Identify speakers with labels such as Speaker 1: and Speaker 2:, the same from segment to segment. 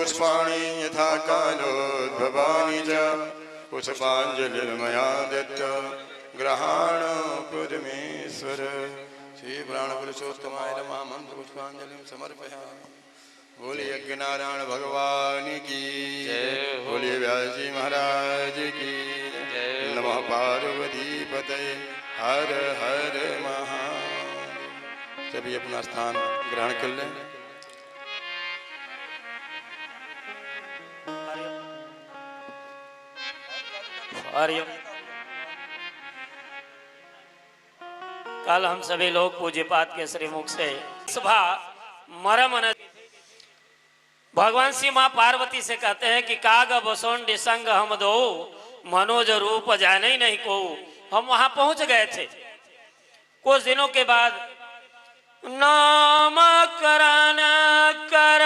Speaker 1: पुष्पाणि यथा कालोद्भवानि च पुष्पांजलिर्मया दत्ता ग्रहाण पुरमेश्वर। श्री प्राण पुरुषोत्तमाय नमः। मंत्र पुष्पांजलि समर्पयामि। बोलिए यज्ञ नारायण भगवान की जय। बोलिए व्यास जी महाराज की जय। नमः पार्वती पते हर हर महादेव। सभी अपना स्थान ग्रहण कर लें।
Speaker 2: कल हम सभी लोग पूज्यपात के श्रीमुख से सुबह मरम भगवान श्री माँ पार्वती से कहते हैं कि काग बसोंड संग हम दो मनोज रूप जाने ही नहीं को। हम वहां पहुंच गए थे। कुछ दिनों के बाद नामकरण कर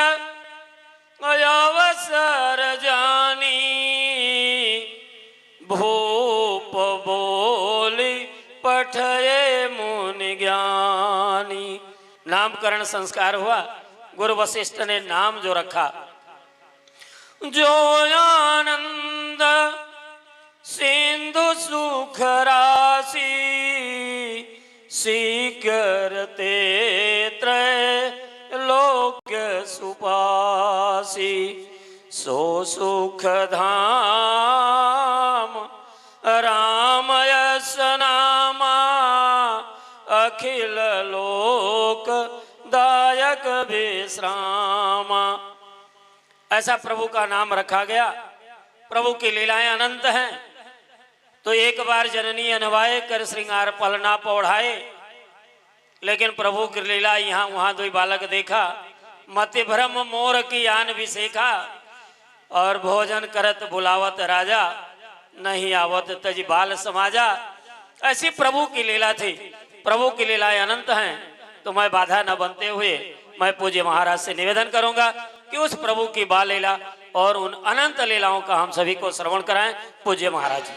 Speaker 2: अवसर जानी भूप बोली पठये मुनि ज्ञानी। नामकरण संस्कार हुआ। गुरु वशिष्ठ ने नाम जो रखा, जो आनंद सिंधु सुख राशि सीकरते त्रय लोक सुपासी। सो सुख धाम रामयस नामा अखिल लोक दायक विश्रामा। ऐसा प्रभु का नाम रखा गया। प्रभु की लीलाएं अनंत हैं। तो एक बार जननी अनवाए कर श्रृंगार पलना पौढ़ाए, लेकिन प्रभु की लीला यहाँ वहां दो बालक देखा। मति भ्रम मोर की आन भी सेखा और भोजन करत बुलावत राजा नहीं आवत तज बाल समाजा। ऐसी प्रभु की लीला थी। प्रभु की लीलाएं अनंत हैं। तो मैं बाधा न बनते हुए मैं पूज्य महाराज से निवेदन करूंगा कि उस प्रभु की बाल लीला और उन अनंत लीलाओं का हम सभी को श्रवण कराएं। पूज्य महाराज जी।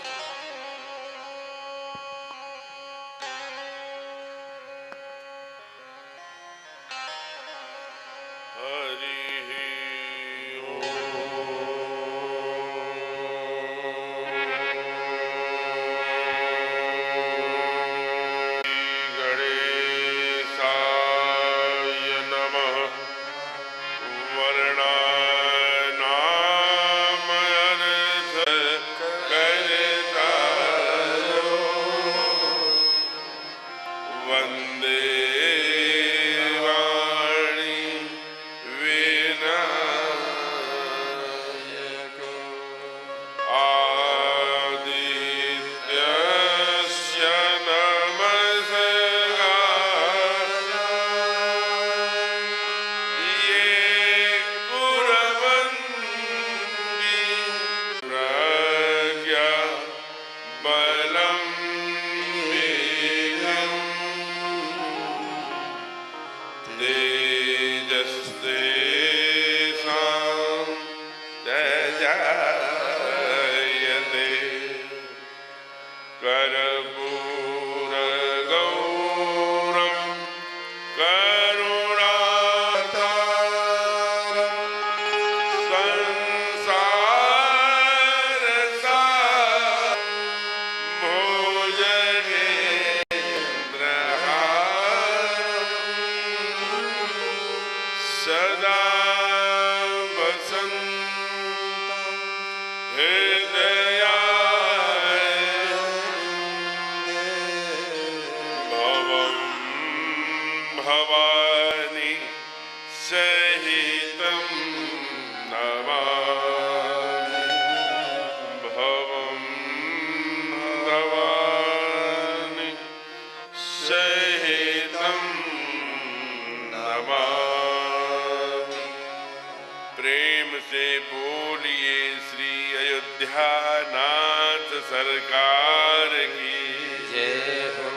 Speaker 3: नाथ सरकार की जय हो।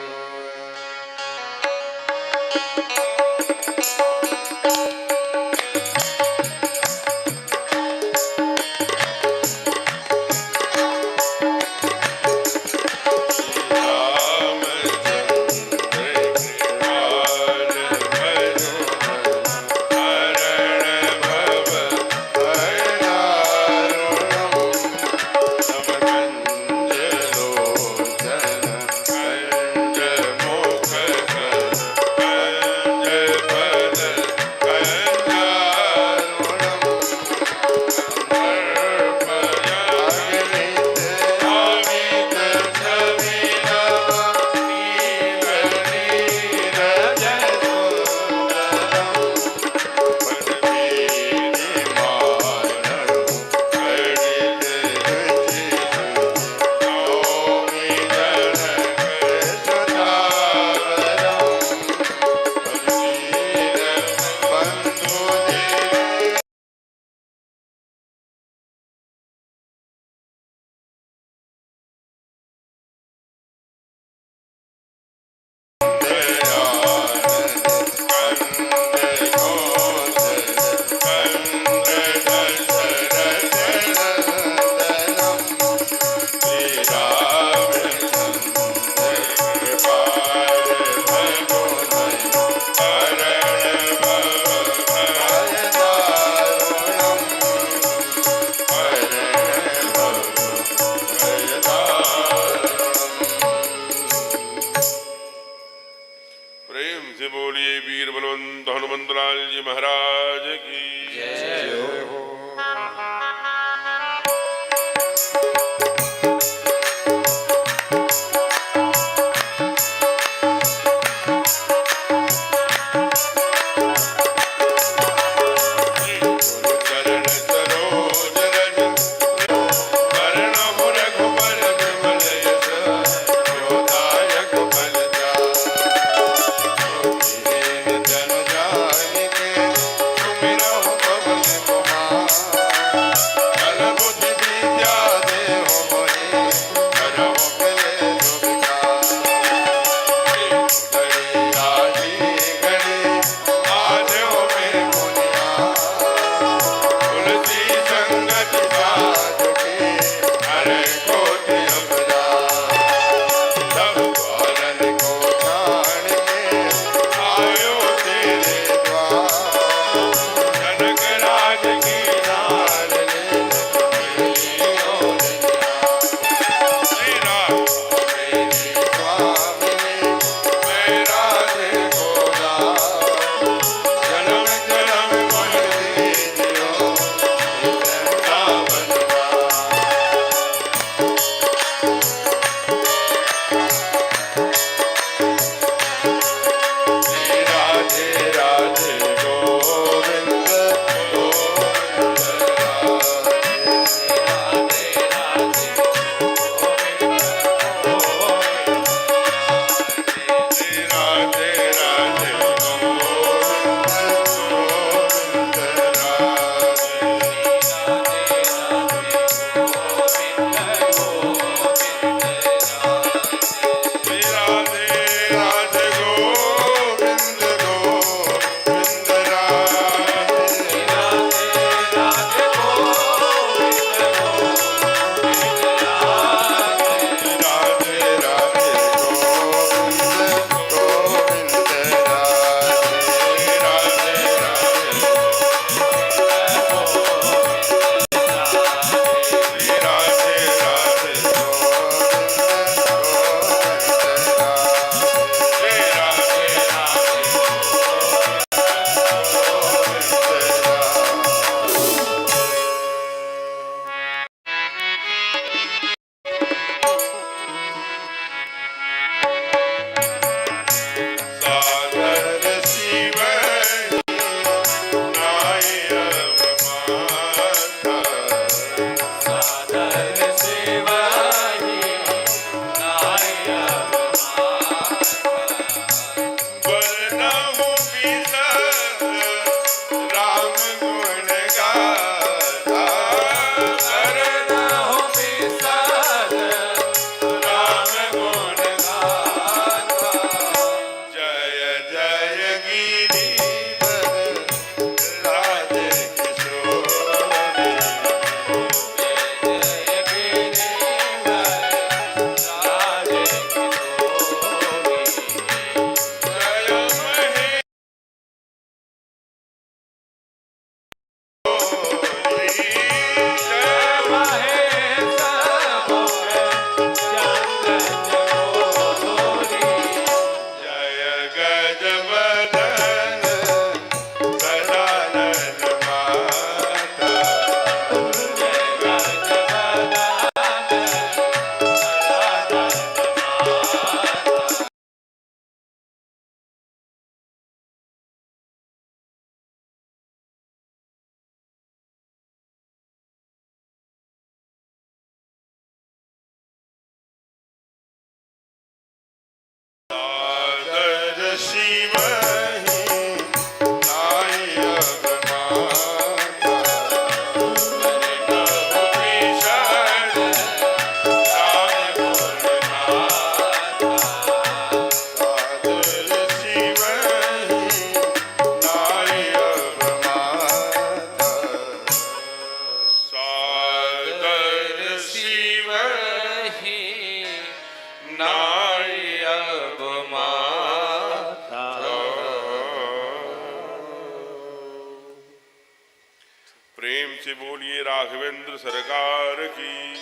Speaker 3: से बोलिए राघवेंद्र सरकार की,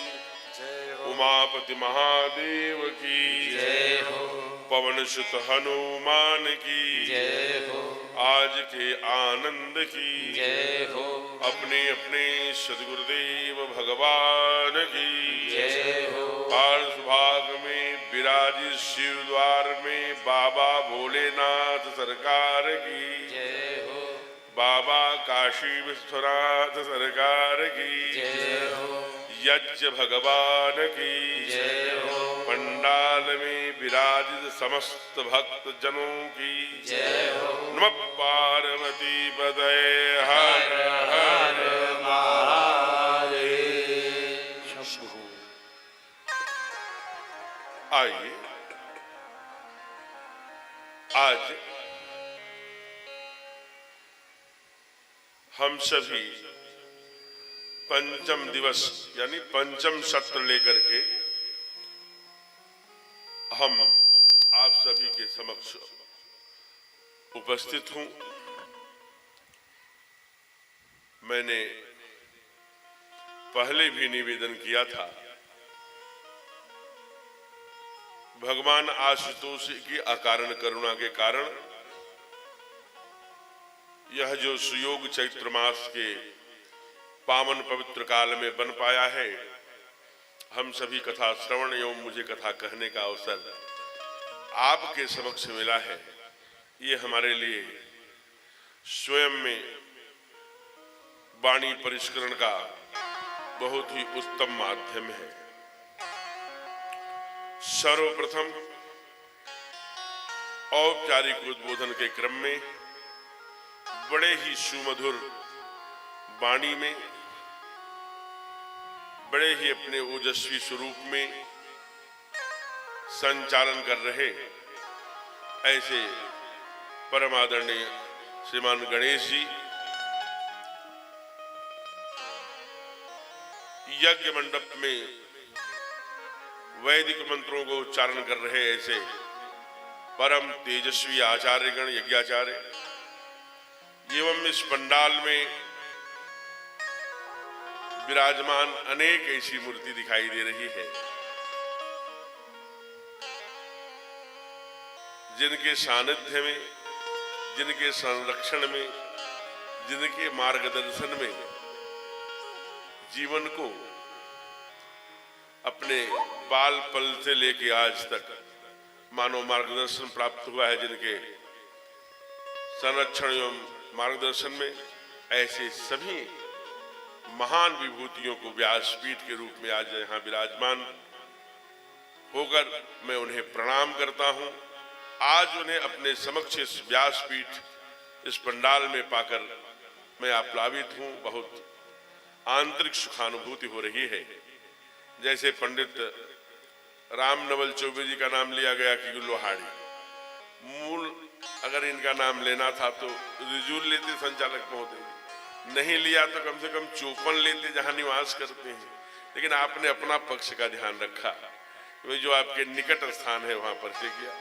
Speaker 3: उमापति महादेव की
Speaker 2: जय हो,
Speaker 3: पवन सुत हनुमान की
Speaker 2: जय हो,
Speaker 3: आज के आनंद की
Speaker 2: जय हो,
Speaker 3: अपने अपने सदगुरुदेव भगवान की
Speaker 2: जय हो।
Speaker 3: पार्श्व भाग में विराजित शिव द्वार में बाबा भोलेनाथ सरकार की
Speaker 2: जय हो,
Speaker 3: बाबा काशी विश्वनाथ सरकार की
Speaker 2: जय हो,
Speaker 3: यज्ञ भगवान की
Speaker 2: जय हो,
Speaker 3: पंडाल में विराजित समस्त भक्त जनों की
Speaker 2: जय हो।
Speaker 3: नमः पार्वती पतये हर हर आइए आज हम सभी पंचम दिवस यानी पंचम सत्र लेकर के हम आप सभी के समक्ष उपस्थित हूं। मैंने पहले भी निवेदन किया था, भगवान आशुतोष की अकारण करुणा के कारण यह जो सुयोग चैत्र मास के पावन पवित्र काल में बन पाया है, हम सभी कथा श्रवण एवं मुझे कथा कहने का अवसर आपके समक्ष मिला है। ये हमारे लिए स्वयं में वाणी परिष्करण का बहुत ही उत्तम माध्यम है। सर्वप्रथम औपचारिक उद्बोधन के क्रम में बड़े ही सुमधुर वाणी में, बड़े ही अपने ओजस्वी स्वरूप में संचालन कर रहे ऐसे परम आदरणीय श्रीमान गणेश जी, यज्ञ मंडप में वैदिक मंत्रों को उच्चारण कर रहे ऐसे परम तेजस्वी आचार्यगण यज्ञाचार्य, एवं इस पंडाल में विराजमान अनेक ऐसी मूर्ति दिखाई दे रही है जिनके सानिध्य में, जिनके संरक्षण में, जिनके मार्गदर्शन में जीवन को अपने बाल पल से लेके आज तक मानव मार्गदर्शन प्राप्त हुआ है, जिनके संरक्षण एवं मार्गदर्शन में ऐसे सभी महान विभूतियों को व्यासपीठ के रूप में आज यहाँ विराजमान होकर मैं उन्हें प्रणाम करता हूँ। आज उन्हें अपने समक्ष इस व्यासपीठ, इस पंडाल में पाकर मैं आप्लावित हूँ। बहुत आंतरिक सुखानुभूति हो रही है। जैसे पंडित रामनवल चौबे जी का नाम लिया गया कि लोहाड़ी, मूल अगर इनका नाम लेना था तो रिजूल लेते संचालक महोदय, नहीं लिया तो कम से कम चौपन लेते जहां निवास करते हैं, लेकिन आपने अपना पक्ष का ध्यान रखा, वे जो आपके निकट स्थान है वहां पर से किया।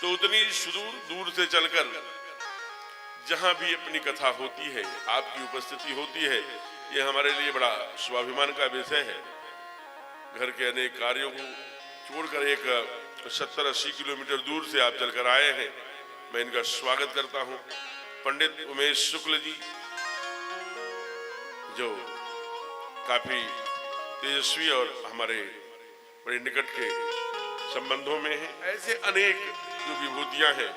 Speaker 3: तो उतनी सुदूर दूर से चलकर जहां भी अपनी कथा होती है, आपकी उपस्थिति होती है, ये हमारे लिए बड़ा स्वाभिमान का विषय है। घर के अनेक कार्यों को छोड़कर एक 70-80 किलोमीटर दूर से आप चलकर आए हैं, मैं इनका स्वागत करता हूं। पंडित उमेश शुक्ल जी जो काफी तेजस्वी और हमारे बड़े निकट के संबंधों में हैं, ऐसे अनेक जो विभूतियां हैं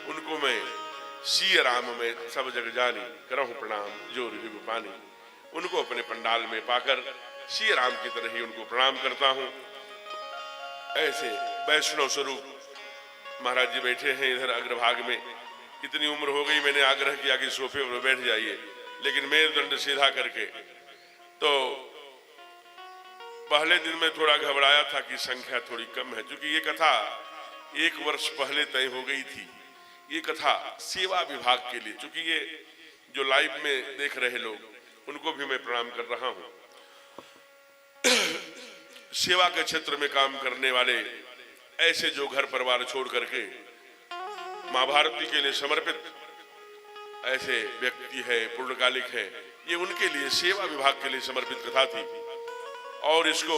Speaker 3: उनको मैं सिय राम में सब जग जानी करहूं प्रणाम जो रिजु पानी, उनको अपने पंडाल में पाकर सिय राम की तरह ही उनको प्रणाम करता हूं। ऐसे वैष्णव स्वरूप महाराज जी बैठे हैं इधर अग्रभाग में। इतनी उम्र हो गई, मैंने आग्रह किया कि सोफे पर बैठ जाइए, लेकिन मेरुदंड सीधा करके, तो पहले दिन में थोड़ा घबराया था कि संख्या थोड़ी कम है, क्योंकि ये कथा 1 वर्ष पहले तय हो गई थी। ये कथा सेवा विभाग के लिए, क्योंकि ये जो लाइव में देख रहे लोग उनको भी मैं प्रणाम कर रहा हूं। सेवा के क्षेत्र में काम करने वाले ऐसे जो घर परिवार छोड़ करके माँ भारती के लिए समर्पित ऐसे व्यक्ति है, पूर्णकालिक है, ये उनके लिए, सेवा विभाग के लिए समर्पित कथा थी। और इसको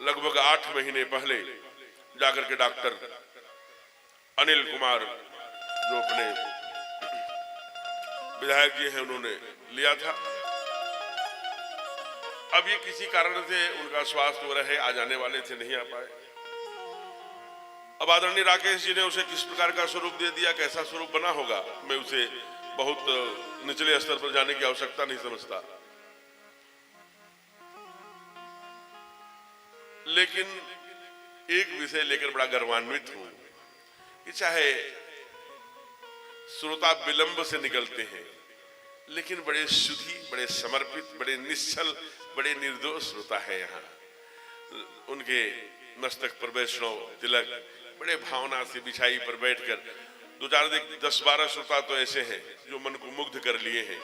Speaker 3: लगभग 8 महीने पहले जाकर के डॉक्टर अनिल कुमार जो अपने विधायक जी हैं उन्होंने लिया था। अब ये किसी कारण से उनका स्वास्थ्य हो रहे, आ जाने वाले थे, नहीं आ पाए। अब आदरणीय राकेश जी ने उसे किस प्रकार का स्वरूप दे दिया, कैसा स्वरूप बना होगा, मैं उसे बहुत निचले स्तर पर जाने की आवश्यकता नहीं समझता। लेकिन एक विषय लेकर बड़ा गर्वान्वित हूं कि चाहे श्रोता विलंब से निकलते हैं, लेकिन बड़े शुद्धि, बड़े समर्पित, बड़े निश्चल, बड़े निर्दोष श्रोता है यहाँ। उनके मस्तक पर वैष्णव तिलक बड़े भावना से बिछाई पर बैठकर 10-12 श्रोता तो ऐसे हैं जो मन को मुग्ध कर लिए हैं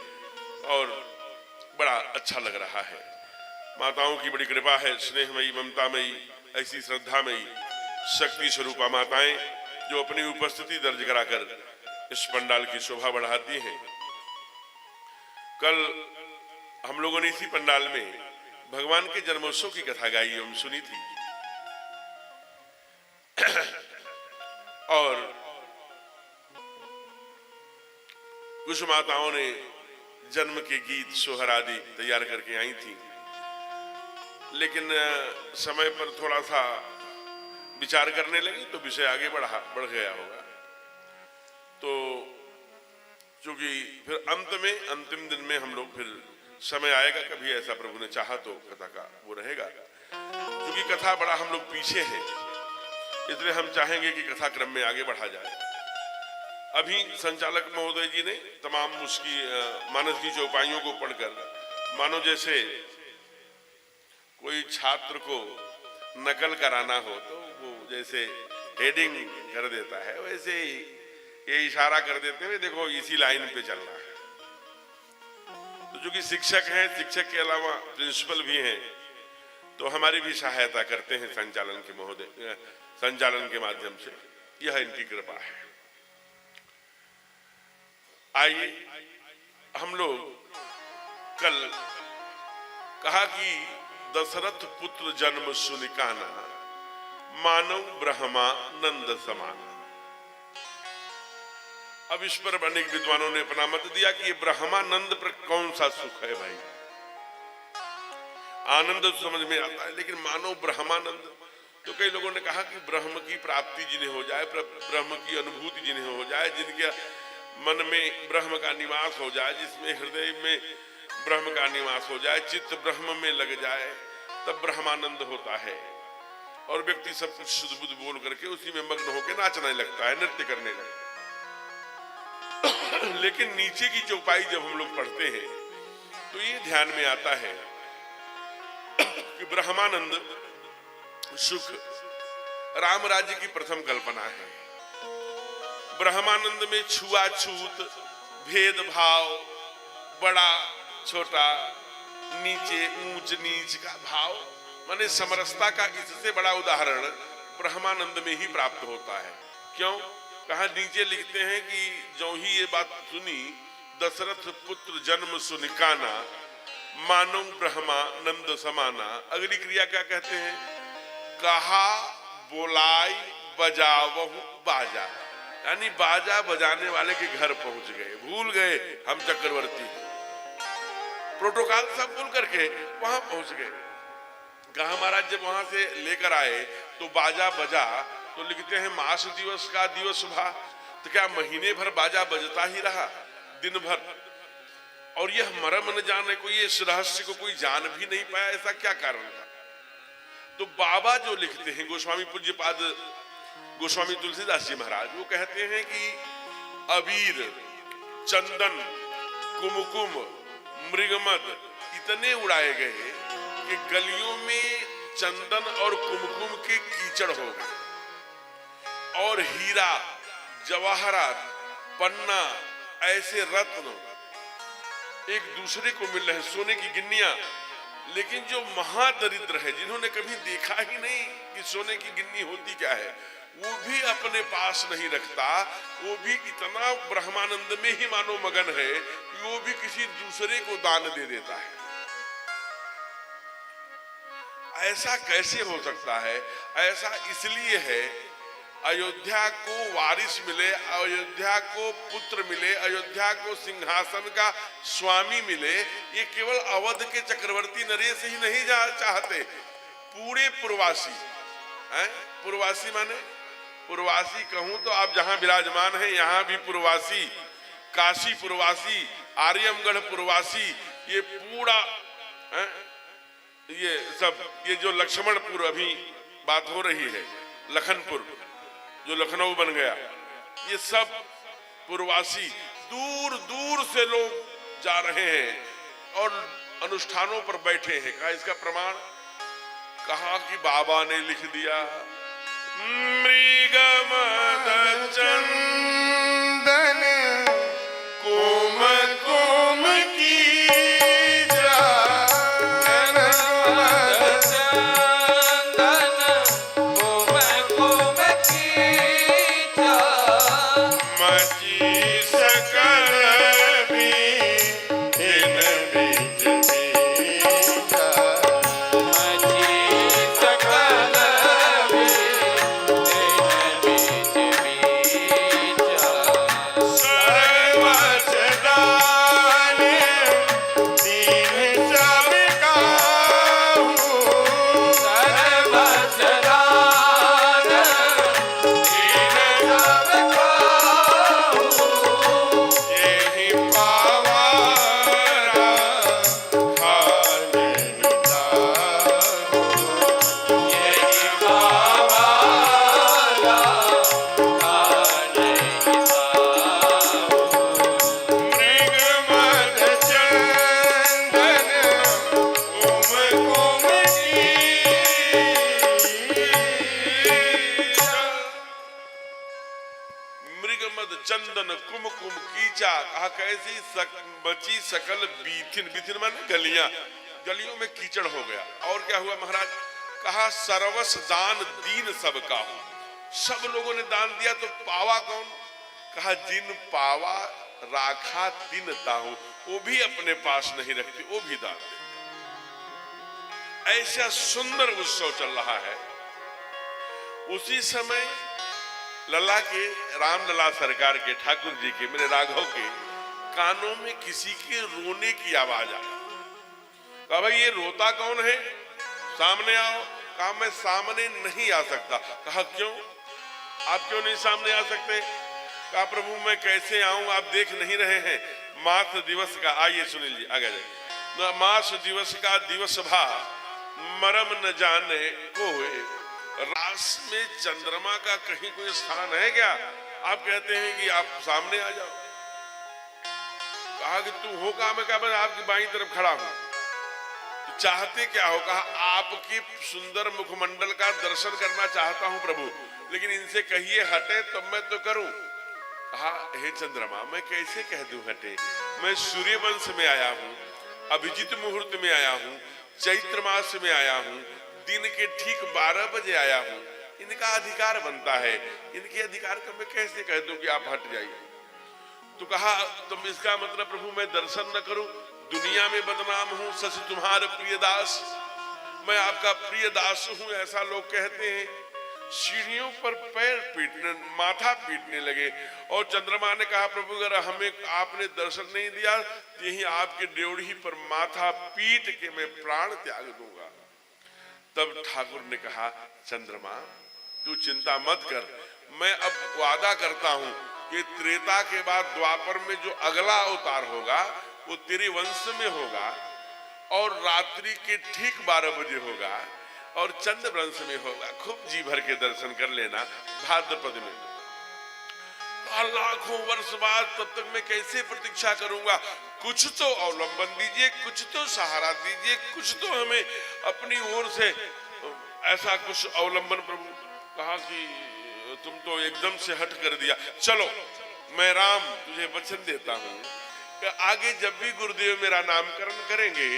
Speaker 3: और बड़ा अच्छा लग रहा है। माताओं की बड़ी कृपा है, स्नेहमयी, ममतामयी, ऐसी श्रद्धामयी शक्ति स्वरूपा माताएं जो अपनी उपस्थिति दर्ज कराकर इस पंडाल की शोभा बढ़ाती हैं। कल हम लोगों ने इसी पंडाल में भगवान के जन्मोत्सव की कथा गाई एवं सुनी थी और कुछ माताओं ने जन्म के गीत सोहर आदि तैयार करके आई थी, लेकिन समय पर थोड़ा सा विचार करने लगी तो विषय आगे बढ़ गया होगा। तो क्योंकि फिर अंतिम दिन में हम लोग फिर समय आएगा, कभी ऐसा प्रभु ने चाहा तो कथा का वो रहेगा। क्योंकि कथा बड़ा हम लोग पीछे हैं, इसलिए हम चाहेंगे कि कथा क्रम में आगे बढ़ा जाए। अभी संचालक महोदय जी ने तमाम उसकी मानस की चौपाइयों को पढ़कर मानो जैसे कोई छात्र को नकल कराना हो तो वो जैसे हेडिंग कर देता है, वैसे ही ये इशारा कर देते हुए देखो इसी लाइन पे चलना है। तो जो कि शिक्षक हैं, शिक्षक के अलावा प्रिंसिपल भी हैं, तो हमारी भी सहायता करते हैं संचालन के माध्यम से, यह इनकी कृपा है। आइए हम लोग कल कहा कि दशरथ पुत्र जन्म सुनिकाना मानव ब्रह्मा नंद समान। अब इस पर अनेक विद्वानों ने अपना मत दिया कि ये ब्रह्मानंद पर कौन सा सुख है भाई। आनंद तो समझ में आता है, लेकिन मानव ब्रह्मानंद, तो कई लोगों ने कहा कि ब्रह्म की प्राप्ति जिन्हें हो जाए, ब्रह्म की अनुभूति जिन्हें हो जाए, जिनके मन में ब्रह्म का निवास हो जाए, जिसमें हृदय में ब्रह्म का निवास हो जाए, चित्त ब्रह्म में लग जाए, तब ब्रह्मानंद होता है और व्यक्ति सब कुछ शुद्ध बुद्ध बोल करके उसी में मग्न होकर नाचने लगता है, नृत्य करने लगता है। लेकिन नीचे की चौपाई जब हम लोग पढ़ते हैं तो ये ध्यान में आता है कि ब्रह्मानंद सुख राम राज्य की प्रथम कल्पना है। ब्रह्मानंद में छुआछूत, भेदभाव, बड़ा छोटा, नीचे ऊंच नीच का भाव, माने समरसता का इससे बड़ा उदाहरण ब्रह्मानंद में ही प्राप्त होता है। क्यों कहा, नीचे लिखते हैं कि जो ही ये बात सुनी, दशरथ पुत्र जन्म सुनिकाना मानव ब्रह्मानंद समाना। अगली क्रिया क्या कहते हैं, कहा बोलाई बजावहु बाजा, यानी बाजा बजाने वाले के घर पहुंच गए, भूल गए हम चक्रवर्ती हैं, प्रोटोकॉल सब भूल करके वहां पहुंच गए। कहा महाराज जब वहां से लेकर आए तो बाजा बजा, तो लिखते हैं मास दिवस का दिवस भा, तो क्या महीने भर बाजा बजता ही रहा, दिन भर, और यह मर्म न जाने कोई, इस रहस्य को कोई जान भी नहीं पाया, ऐसा क्या कारण था। तो बाबा जो लिखते हैं गोस्वामी पूज्यपाद गोस्वामी तुलसीदास जी महाराज, वो कहते हैं कि अबीर, चंदन, कुमकुम, मृगमद इतने उड़ाए गए कि गलियों में चंदन और कुमकुम के कीचड़ हो गए, और हीरा, जवाहरात, पन्ना, ऐसे रत्न एक दूसरे को मिल रहे, सोने की गिन्नियां लेकिन जो महादरिद्र है, जिन्होंने कभी देखा ही नहीं कि सोने की गिन्नी होती क्या है, वो भी अपने पास नहीं रखता, वो भी इतना ब्रह्मानंद में ही मानो मगन है कि वो भी किसी दूसरे को दान दे देता है। ऐसा कैसे हो सकता है? ऐसा इसलिए है, अयोध्या को वारिस मिले, अयोध्या को पुत्र मिले, अयोध्या को सिंहासन का स्वामी मिले, ये केवल अवध के चक्रवर्ती नरेश ही नहीं चाहते, पूरे पूर्वासी हैं। पूर्वासी माने, पूर्वासी कहूं तो आप जहां विराजमान हैं यहां भी पूर्वासी, काशी पूर्वासी, आर्यमगढ़ पूर्वासी, ये पूरा है, ये सब, ये जो लक्ष्मणपुर अभी बात हो रही है, लखनपुर जो लखनऊ बन गया, ये सब पूर्वासी दूर दूर से लोग जा रहे हैं और अनुष्ठानों पर बैठे हैं। कहा इसका प्रमाण, कहा कि बाबा ने लिख दिया, मृगमद चंदन कोम कोम की चंदन कुमकुम कीचा, कहा कैसी बची सकल बीथिन, बीथिन माने गलियां, गलियों में कीचड़ हो गया। और क्या हुआ महाराज? कहा सर्वस दान दीन सबका हो, सब लोगों ने दान दिया तो पावा कौन? कहा जिन पावा राखा तिन ताहू, वो भी अपने पास नहीं रखते, वो भी दान दे। ऐसा सुंदर उत्सव चल रहा है। उसी समय लला के, राम लला सरकार के, ठाकुर जी के, मेरे राघव के कानों में किसी के रोने की आवाज आई। कहा भाई ये रोता कौन है, सामने आओ। कहा मैं सामने नहीं आ सकता। कहा क्यों? आप क्यों नहीं सामने आ सकते? कहा प्रभु मैं कैसे आऊं, आप देख नहीं रहे हैं मास दिवस का, आइए सुन लीजिए आगे जाइए। मास दिवस का दिवस भा मरम न जाने कोए, रास में चंद्रमा का कहीं कोई स्थान है क्या? आप कहते हैं कि आप सामने आ जाओ। कहा कि तू हो कहा? मैं कहा मैं आपकी बाईं तरफ खड़ा हूं। तो चाहते क्या हो? कहा आपकी सुंदर मुखमंडल का दर्शन करना चाहता हूं प्रभु, लेकिन इनसे कहिए हटे तब मैं तो करूं। कहा हे चंद्रमा मैं कैसे कह दूं हटे? मैं सूर्य वंश में आया हूं, अभिजीत मुहूर्त में आया हूं, चैत्र मास में आया हूं, दिन के ठीक 12 बजे आया हूं। इनका अधिकार बनता है, इनके अधिकार को मैं कैसे कह दूं कि आप हट जाइए? तो कहा तुम इसका मतलब प्रभु मैं दर्शन न करूं, दुनिया में बदनाम हूं, सच तुम्हारे प्रिय दास, मैं आपका प्रिय दास हूं, ऐसा लोग कहते हैं। सीढ़ियों पर पैर पीटने, माथा पीटने लगे। और चंद्रमा ने कहा प्रभु अगर हमें आपने दर्शन नहीं दिया तो यही आपके ड्योढ़ी पर माथा पीट के मैं प्राण त्याग दूंगा। तब ठाकुर ने कहा चंद्रमा तू चिंता मत कर, मैं अब वादा करता हूं कि त्रेता के बाद द्वापर में जो अगला अवतार होगा वो तेरे वंश में होगा और रात्रि के ठीक 12 बजे होगा और चंद्र वंश में होगा। खूब जी भर के दर्शन कर लेना भाद्रपद में। लाखों वर्ष बाद तब तक मैं कैसे प्रतीक्षा करूंगा? कुछ तो अवलंबन दीजिए, कुछ तो सहारा दीजिए, कुछ तो हमें अपनी ओर से ऐसा कुछ अवलंबन। प्रभु कहा कि तुम तो एकदम से हट कर दिया। चलो मैं राम तुझे वचन देता हूं कि आगे जब भी गुरुदेव मेरा नामकरण करेंगे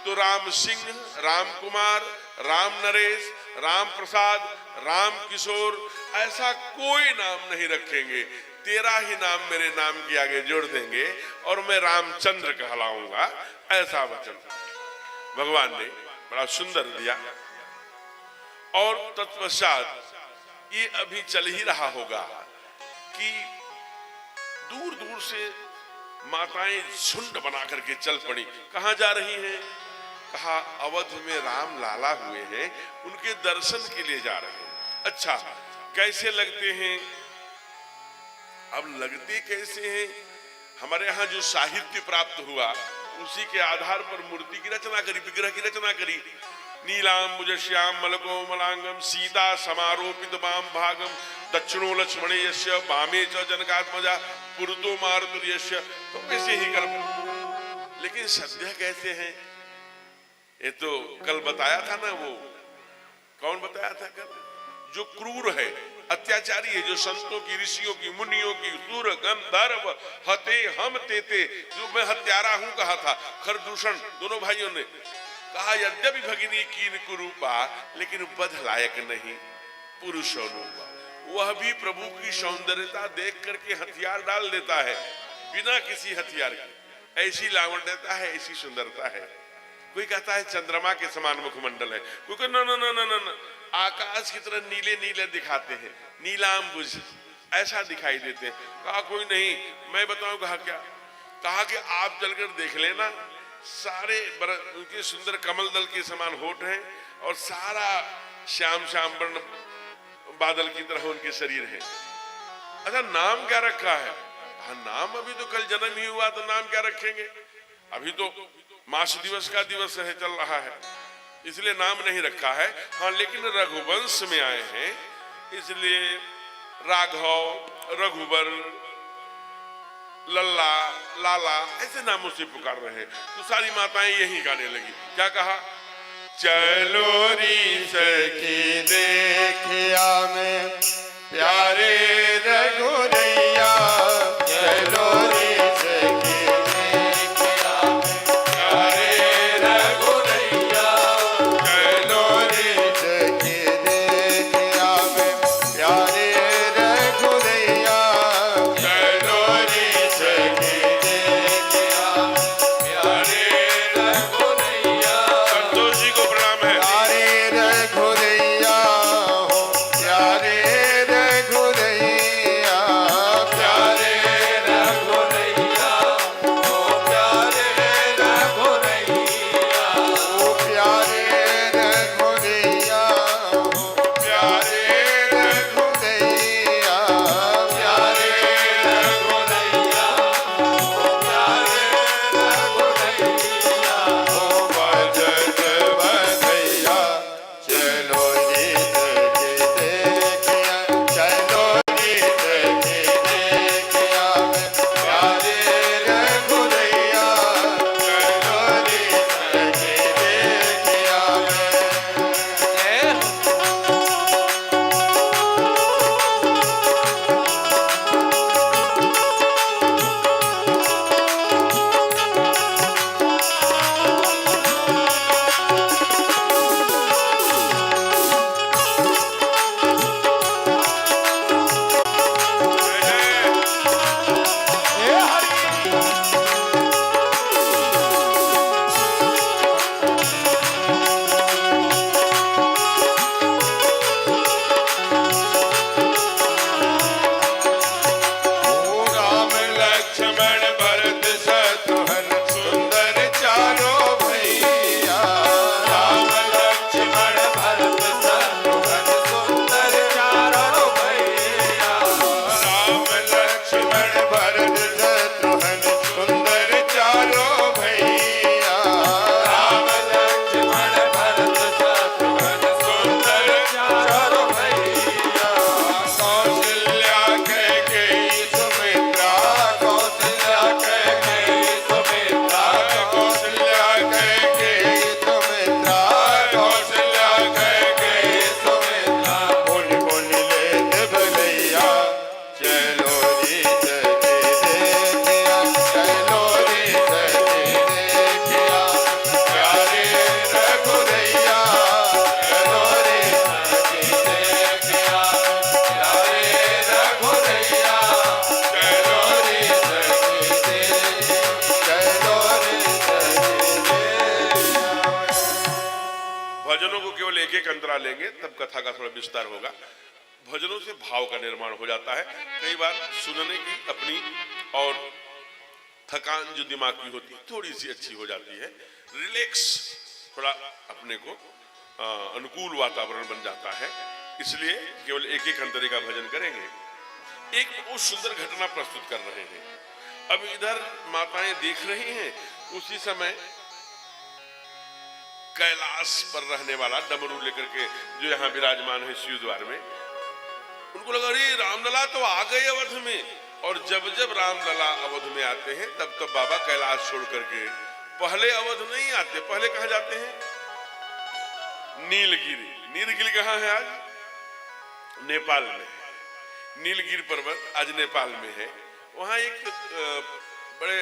Speaker 3: तो राम सिंह, राम कुमार, राम नरेश, राम प्रसाद, राम किशोर, ऐसा कोई नाम नहीं रखेंगे। तेरा ही नाम मेरे नाम के आगे जोड़ देंगे और मैं रामचंद्र कहलाऊंगा, ऐसा वचन भगवान ने बड़ा सुंदर दिया। और तत्पश्चात ये अभी चल ही रहा होगा कि दूर दूर से माताएं झुंड बना करके चल पड़ी। कहां जा रही हैं? कहा अवध में राम लाला हुए हैं, उनके दर्शन के लिए जा रहे हैं। अच्छा, कैसे लगते हैं? अब लगते कैसे हैं? हमारे यहाँ जो साहित्य प्राप्त हुआ उसी के आधार पर मूर्ति की रचना करी, विग्रह की रचना करी। नीलांबुज श्याम मलको मलांगम सीता समारोपित वाम भागम दक्षिणो लक्ष्मणे यस्य वामे च जनकात्मजा पुरतो मारुति यस्य। तो वैसे ही कर, लेकिन सद्य कैसे हैं? ये तो कल बताया था ना, वो कौन बताया था कल? जो क्रूर है, अत्याचारी है, जो संतों की, ऋषियों की, मुनियों की, सूर गंधर्व हते हम तेते, जो मैं हत्यारा हूं कहा था। खरदूषण दोनों भाइयों ने कहा यद्यपि भगिनी कीन कुरूपा, लेकिन वध लायक नहीं पुरुषोनुपा। वह भी प्रभु की सौंदर्यता देख करके हथियार डाल देता है बिना किसी हथियार के। ऐसी लावण्यता है, ऐसी सुंदरता है। कोई कहता है चंद्रमा के समान मुखमंडल है, कोई कहता न न न न न आकाश की तरह नीले नीले दिखाते हैं, नीलांबुज ऐसा दिखाई देते हैं। कहा कोई नहीं, मैं बताऊं। कहा क्या? कहा कि आप चलकर देख लेना, सारे उनके सुंदर कमल दल के समान होठ हैं और सारा श्याम श्याम वर्ण बादल की तरह उनके शरीर है। अच्छा, नाम क्या रखा है? हाँ, नाम अभी तो कल जन्म ही हुआ, तो नाम क्या रखेंगे? अभी तो मास दिवस का दिवस है, चल रहा है, इसलिए नाम नहीं रखा है। हाँ, लेकिन रघुवंश में आए हैं, इसलिए राघव, रघुबर, लल्ला, लाला ऐसे नामों से पुकार रहे हैं। तो सारी माताएं यही गाने लगी। क्या कहा?
Speaker 1: चलो री सखी देखिया में प्यारे रघुरैया, चलो री सखी देखिया में प्यारे रघुरैया, चलो री सखी देखिया में प्यारे रघुरैया, चलो री सखी देखिया प्यारे रघुरैया।
Speaker 3: संतोष जी को प्रणाम है।
Speaker 1: प्यारे रघुरैया
Speaker 3: लेंगे तब कथा का थोड़ा विस्तार होगा। भजनों से भाव का निर्माण हो जाता है। कई बार सुनने की अपनी और थकान जो दिमाग की होती है थोड़ी सी अच्छी हो जाती है, रिलैक्स थोड़ा अपने को अनुकूल वातावरण बन जाता है। इसलिए केवल एक एक अंतरे का भजन करेंगे। एक बहुत सुंदर घटना प्रस्तुत कर रहे हैं। अब इधर माताएं देख रही हैं, उसी समय कैलाश पर रहने वाला डमरू लेकर के जो यहाँ विराजमान है शिव द्वार में, उनको लगा अरे रामलला तो आ गए अवध में। और जब जब रामलला अवध में आते हैं तब तब बाबा कैलाश छोड़ करके पहले अवध नहीं आते। पहले कहाँ जाते हैं? नीलगिरी। नीलगिरी कहाँ है आज? नेपाल में। नीलगिरी पर्वत आज नेपाल में है। वहां एक बड़े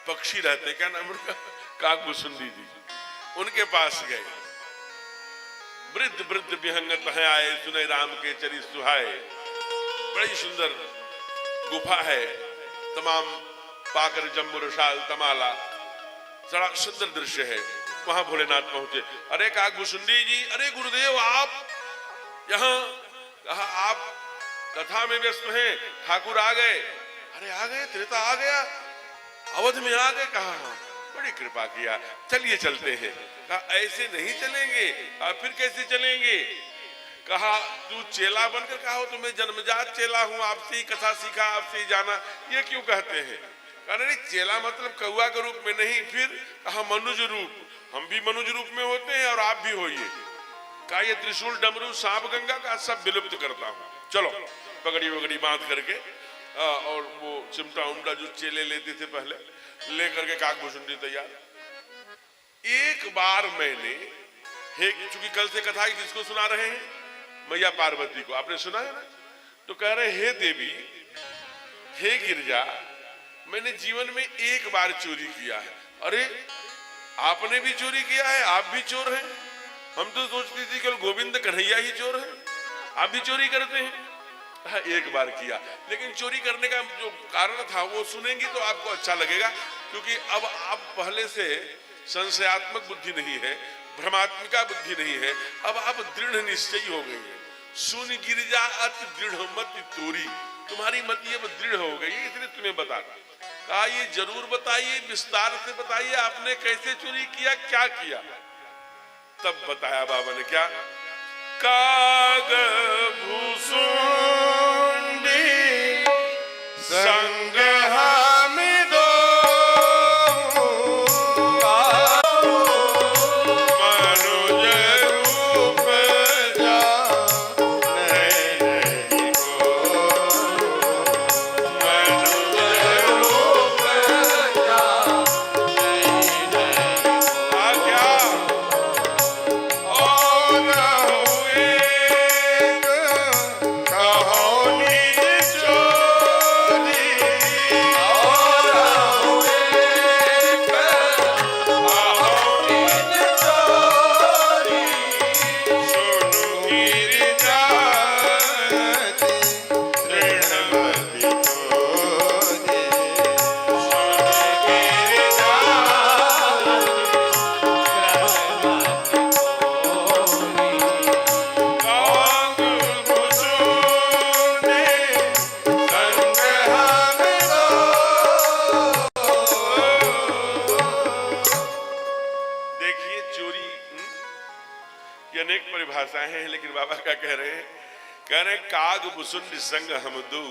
Speaker 3: पक्षी रहते, क्या नाम उनका? काकभूसुंडी जी। उनके पास गए। वृद्ध वृद्ध विहंगत है आए, सुने राम के चरित सुहाए। बड़ी सुंदर गुफा है, तमाम पाकर जम्बुरशाल तमाला, बड़ा सुंदर दृश्य है। वहां भोलेनाथ पहुंचे। अरे काकभूसुंडी जी, अरे गुरुदेव आप यहाँ? कहा आप कथा में व्यस्त हैं, ठाकुर आ गए। अरे आ गए? त्रेता आ गया, अवध में आ गए? कहा हाँ, बड़ी कृपा किया, चलिए चलते हैं। कहा ऐसे नहीं चलेंगे। फिर कैसे चलेंगे? कहा तू चेला बनकर, कहा हो तो मैं जन्मजात चेला हूं, आपसे ही कथा सीखा, आपसे ही जाना, ये क्यों कहते हैं? कहा नहीं, चेला मतलब कौआ के रूप में नहीं। फिर कहा मनुज रूप, हम भी मनुज रूप में होते हैं और आप भी होइए। कहा ये त्रिशूल डमरू सांप गंगा का सब विलुप्त करता हूं, चलो। पगड़ी वगड़ी बांध करके और वो चिमटा उमटा जो चेले लेते थे पहले, लेकर के काकभूसुंडी तैयार। एक बार मैंने, चूंकि कल से कथा किसको सुना रहे हैं? मैया पार्वती को। आपने सुना है ना? तो कह रहे हे देवी, हे गिरजा, मैंने जीवन में एक बार चोरी किया है। अरे आपने भी चोरी किया है? आप भी चोर हैं? हम तो सोचती थी केवल गोविंद कन्हैया ही चोर है, आप भी चोरी करते हैं। हाँ, एक बार किया, लेकिन चोरी करने का जो कारण था वो सुनेंगी तो आपको अच्छा लगेगा, क्योंकि अब आप पहले से संशयात्मक बुद्धि नहीं है, भ्रमात्मिका बुद्धि नहीं है, अब आप दृढ़ निश्चयी हो गई है। सुन गिरिजा अति दृढ़ मत तोरी, तुम्हारी मति अब दृढ़ हो गई, इसलिए तुम्हें बता। कहा ये जरूर बताइए, विस्तार से बताइए, आपने कैसे चोरी किया, क्या किया? तब बताया बाबा ने क्या? काकभूसुंडी संग हम दो, मनुज रूप जाने को, मनुज रूप जाने को। क्या हैं, लेकिन बाबा क्या कह रहे हैं? कह रहे काकभूसुंडी संग हम दो,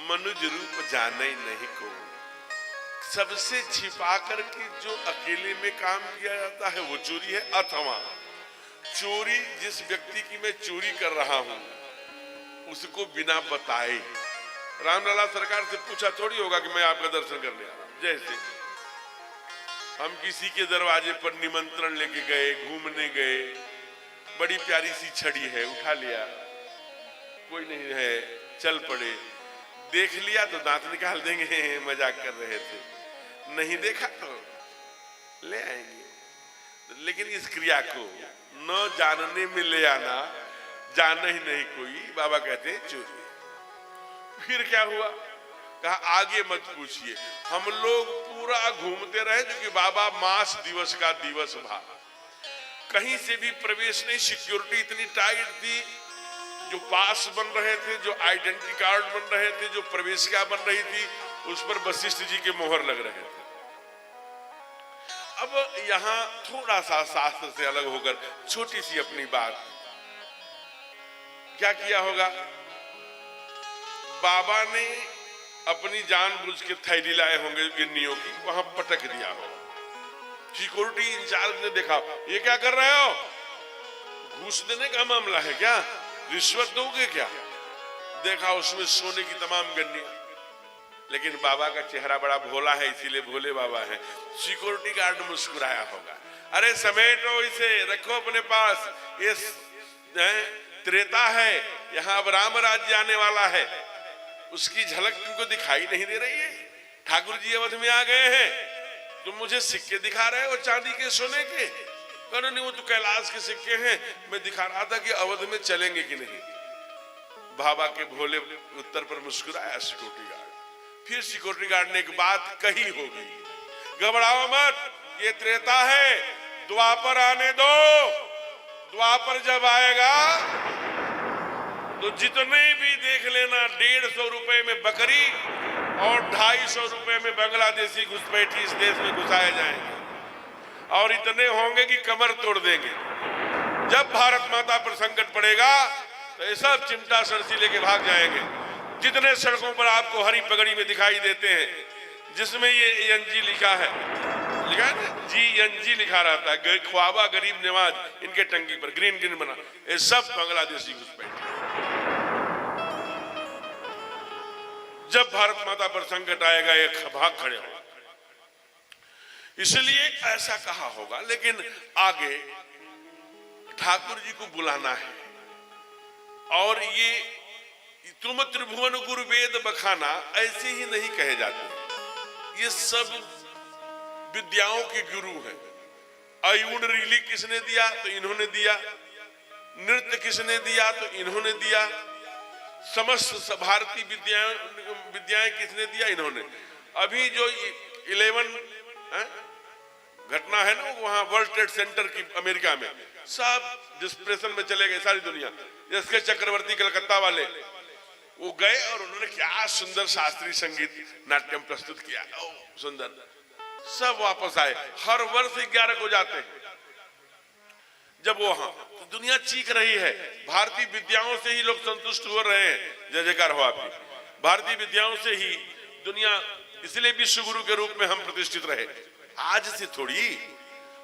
Speaker 3: मनुज रूप जाने नहीं को। सबसे छिपा करके जो अकेले में काम किया जाता है वो चोरी है। अथवा चोरी जिस व्यक्ति की मैं चोरी कर रहा हूं उसको बिना बताए, रामलला सरकार से पूछा थोड़ी होगा कि मैं आपका दर्शन करने आ रहा हूं। जैसे हम किसी के दरवाजे पर निमंत्रण लेके गए, घूमने गए, बड़ी प्यारी सी छड़ी है, उठा लिया, कोई नहीं है, चल पड़े, देख लिया तो दांत निकाल देंगे, मजाक कर रहे थे, नहीं देखा तो ले आएंगे। लेकिन इस क्रिया को न जानने में ले आना, जाना ही नहीं कोई, बाबा कहते हैं चोरी। फिर क्या हुआ? कहा आगे मत पूछिए। हम लोग पूरा घूमते रहे, क्योंकि बाबा मास दिवस का दिवस भा। कहीं से भी प्रवेश नहीं, सिक्योरिटी इतनी टाइट थी, जो पास बन रहे थे, जो आइडेंटिटी कार्ड बन रहे थे, जो प्रवेशिका बन रही थी, उस पर वशिष्ठ जी के मोहर लग रहे थे। अब यहां थोड़ा सा शास्त्र से अलग होकर छोटी सी अपनी बात, क्या किया होगा, बाबा ने अपनी जानबूझ के थैली लाए होंगे गिन्नियों की, वहां पटक दिया हो। सिक्योरिटी इंचार्ज ने देखा, ये क्या कर रहे हो, घूस देने का मामला है क्या, रिश्वत दोगे क्या? देखा उसमें सोने की तमाम गन्नियां, लेकिन बाबा का चेहरा बड़ा भोला है, इसीलिए भोले बाबा है। सिक्योरिटी गार्ड मुस्कुराया होगा, अरे समेटो इसे, रखो अपने पास, ये त्रेता है, यहाँ अब राम राज्य आने वाला है, उसकी झलक तुमको दिखाई नहीं दे रही है? ठाकुर जी अवध में आ गए हैं, तुम मुझे सिक्के दिखा रहे हो चांदी के सोने के? कहना नहीं, वो तो कैलाश के सिक्के हैं, मैं दिखा रहा था कि अवध में चलेंगे कि नहीं। बाबा के भोले उत्तर पर मुस्कुराया सिक्योरिटी गार्ड। फिर सिक्योरिटी गार्ड ने एक बात कही होगी, घबराओ मत, ये त्रेता है, द्वापर आने दो, द्वापर जब आएगा तो जितने भी देख लेना 150 रुपए में बकरी और 250 रुपए में बांग्लादेशी घुसपैठी इस देश में घुसाए जाएंगे, और इतने होंगे कि कमर तोड़ देंगे। जब भारत माता पर संकट पड़ेगा तो ये सब चिमटा सरसी लेके भाग जाएंगे। जितने सड़कों पर आपको हरी पगड़ी में दिखाई देते हैं, जिसमें ये एनजी लिखा है ना, GNG लिखा रहता है, ख्वाबा गरीब नवाज, इनके टंकी पर ग्रीन ग्रीन बना, ये सब बांग्लादेशी घुसपैठी। जब भारत माता पर संकट आएगा ये भाग खड़े होगा, इसलिए ऐसा कहा होगा। लेकिन आगे ठाकुर जी को बुलाना है, और ये तुम त्रिभुवन गुरु वेद बखाना ऐसे ही नहीं कहे जाते, ये सब विद्याओं के गुरु हैं। अयूण रीली किसने दिया, तो इन्होंने दिया। नृत्य किसने दिया, तो इन्होंने दिया। समस्त भारतीय विद्याएं किसने दिया, इन्होंने। अभी जो 11 घटना है ना, वहां वर्ल्ड ट्रेड सेंटर की अमेरिका में, सब डिस्प्रेशन में चले गए सारी दुनिया। इसके चक्रवर्ती कलकत्ता वाले वो गए और उन्होंने क्या सुंदर शास्त्रीय संगीत नाट्यम प्रस्तुत किया, सुंदर। सब वापस आए, हर वर्ष 11 को जाते हैं। जब वो तो दुनिया चीख रही है, भारतीय विद्याओं से ही लोग संतुष्ट हो रहे हैं। जय जयकार हो आपकी। भारतीय विद्याओं से ही दुनिया, इसलिए विश्व गुरु के रूप में हम प्रतिष्ठित रहे, आज से थोड़ी।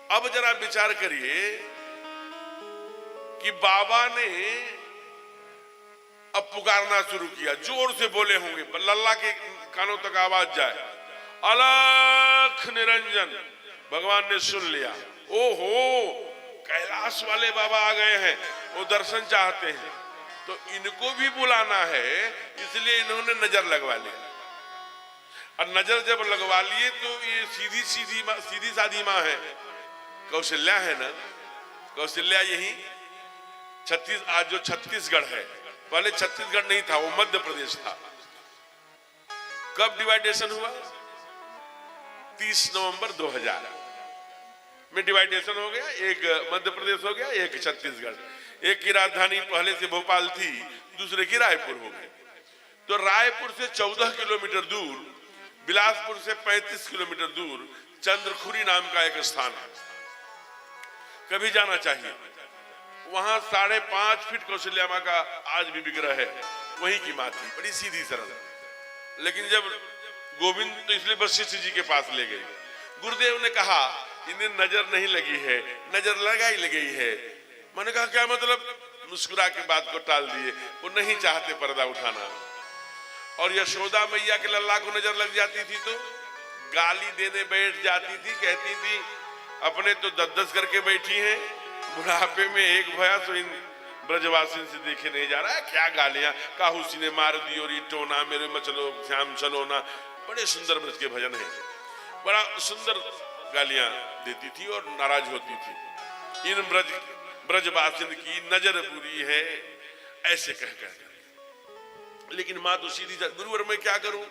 Speaker 3: अब जरा विचार करिए कि बाबा ने अब पुकारना शुरू किया, जोर से बोले होंगे, लल्ला के कानों तक आवाज जाए, अलख निरंजन। भगवान ने सुन लिया, ओहो कैलाश वाले बाबा आ गए हैं, वो दर्शन चाहते हैं, तो इनको भी बुलाना है, इसलिए इन्होंने नजर लगवा लिया। और नजर जब लगवा लिए तो ये सीधी साधी माँ है, कौशल्या है ना, कौशल्या यही आज जो छत्तीसगढ़ है, पहले छत्तीसगढ़ नहीं था, वो मध्य प्रदेश था। कब डिवाइडेशन हुआ, 30 नवंबर 2000 में डिवाइडेशन हो गया। एक मध्य प्रदेश हो गया, एक छत्तीसगढ़। एक की राजधानी पहले से भोपाल थी, दूसरे की रायपुर हो गई। तो रायपुर से 14 किलोमीटर दूर, बिलासपुर से 35 किलोमीटर दूर चंद्रखुरी नाम का एक स्थान है, कभी जाना चाहिए। वहां 5.5 फीट कौशल्या माँ का आज भी विग्रह है, वहीं की माँ थी, बड़ी सीधी सरल। लेकिन जब गोविंद तो इसलिए वशिष्ठ जी के पास ले गए, गुरुदेव ने कहा इन्हें नजर नहीं लगी है, नजर लगाई लगी है। मैंने कहा क्या मतलब, मुस्कुरा के बात को टाल दिए, वो नहीं चाहते पर्दा उठाना। और यशोदा मैया के लल्ला को नजर लग जाती थी तो गाली देने बैठ जाती थी, कहती थी अपने तो 10-10 करके बैठी हैं, बुढ़ापे में एक भया तो इन ब्रजवासी से देखे नहीं जा रहा है, क्या गालियां, काहूसी ने मार दी और टोना मेरे मचलो श्याम चलोना। बड़े सुंदर ब्रज के भजन है, बड़ा सुंदर गालियां देती थी और नाराज होती थी, इन ब्रजवासिन की नजर बुरी है, ऐसे कह कर। लेकिन माँ तो सीधी, गुरुवर मैं क्या करूं,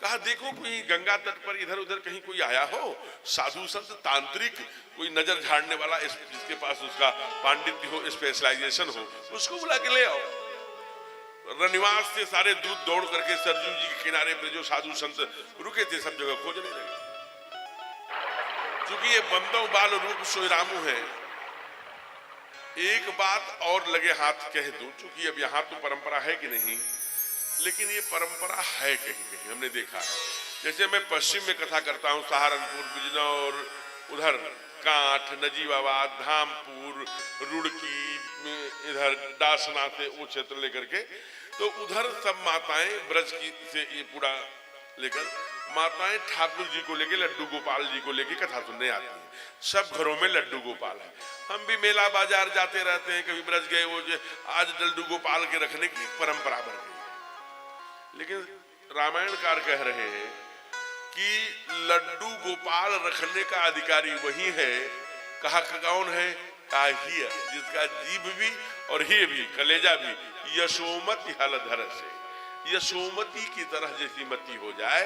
Speaker 3: कहा देखो कोई गंगा तट पर इधर उधर कहीं कोई आया हो, साधु संत तांत्रिक, कोई नजर झाड़ने वाला, जिसके पास उसका पांडित्य हो, स्पेशलाइजेशन हो, उसको बुला के ले आओ। रनिवास से सारे दूध दौड़ करके सरजू जी के किनारे पे जो साधु संत रुके थे सब जगह खोजने लगे। क्योंकि ये बंदो बाल रूप सोईरामू है। एक बात और लगे हाथ कह दूं, चूंकि अब यहाँ तो परंपरा है कि नहीं, लेकिन ये परंपरा है कहीं कहीं, हमने देखा है। जैसे मैं पश्चिम में कथा करता हूँ, सहारनपुर, बिजनौर, उधर कांठ, नजीबाबाद, धामपुर, रुड़की, इधर दासना से वो क्षेत्र लेकर के, तो उधर सब माताएं ब्रज की से ये पूरा लेकर माताएं ठाकुर जी को लेके, लड्डू गोपाल जी को लेके कथा सुनने आती हैं। सब घरों में लड्डू गोपाल है। हम भी मेला बाजार जाते रहते हैं, कभी ब्रज गए, वो आज लड्डू गोपाल के रखने की परंपरा बन गई। लेकिन रामायणकार कह रहे हैं कि लड्डू गोपाल रखने का अधिकारी वही है। कहा कौन है? हिय, जिसका जीभ भी और ही भी, कलेजा भी यशोमति हलधर से, यशोमती की तरह जैसी मति हो जाए,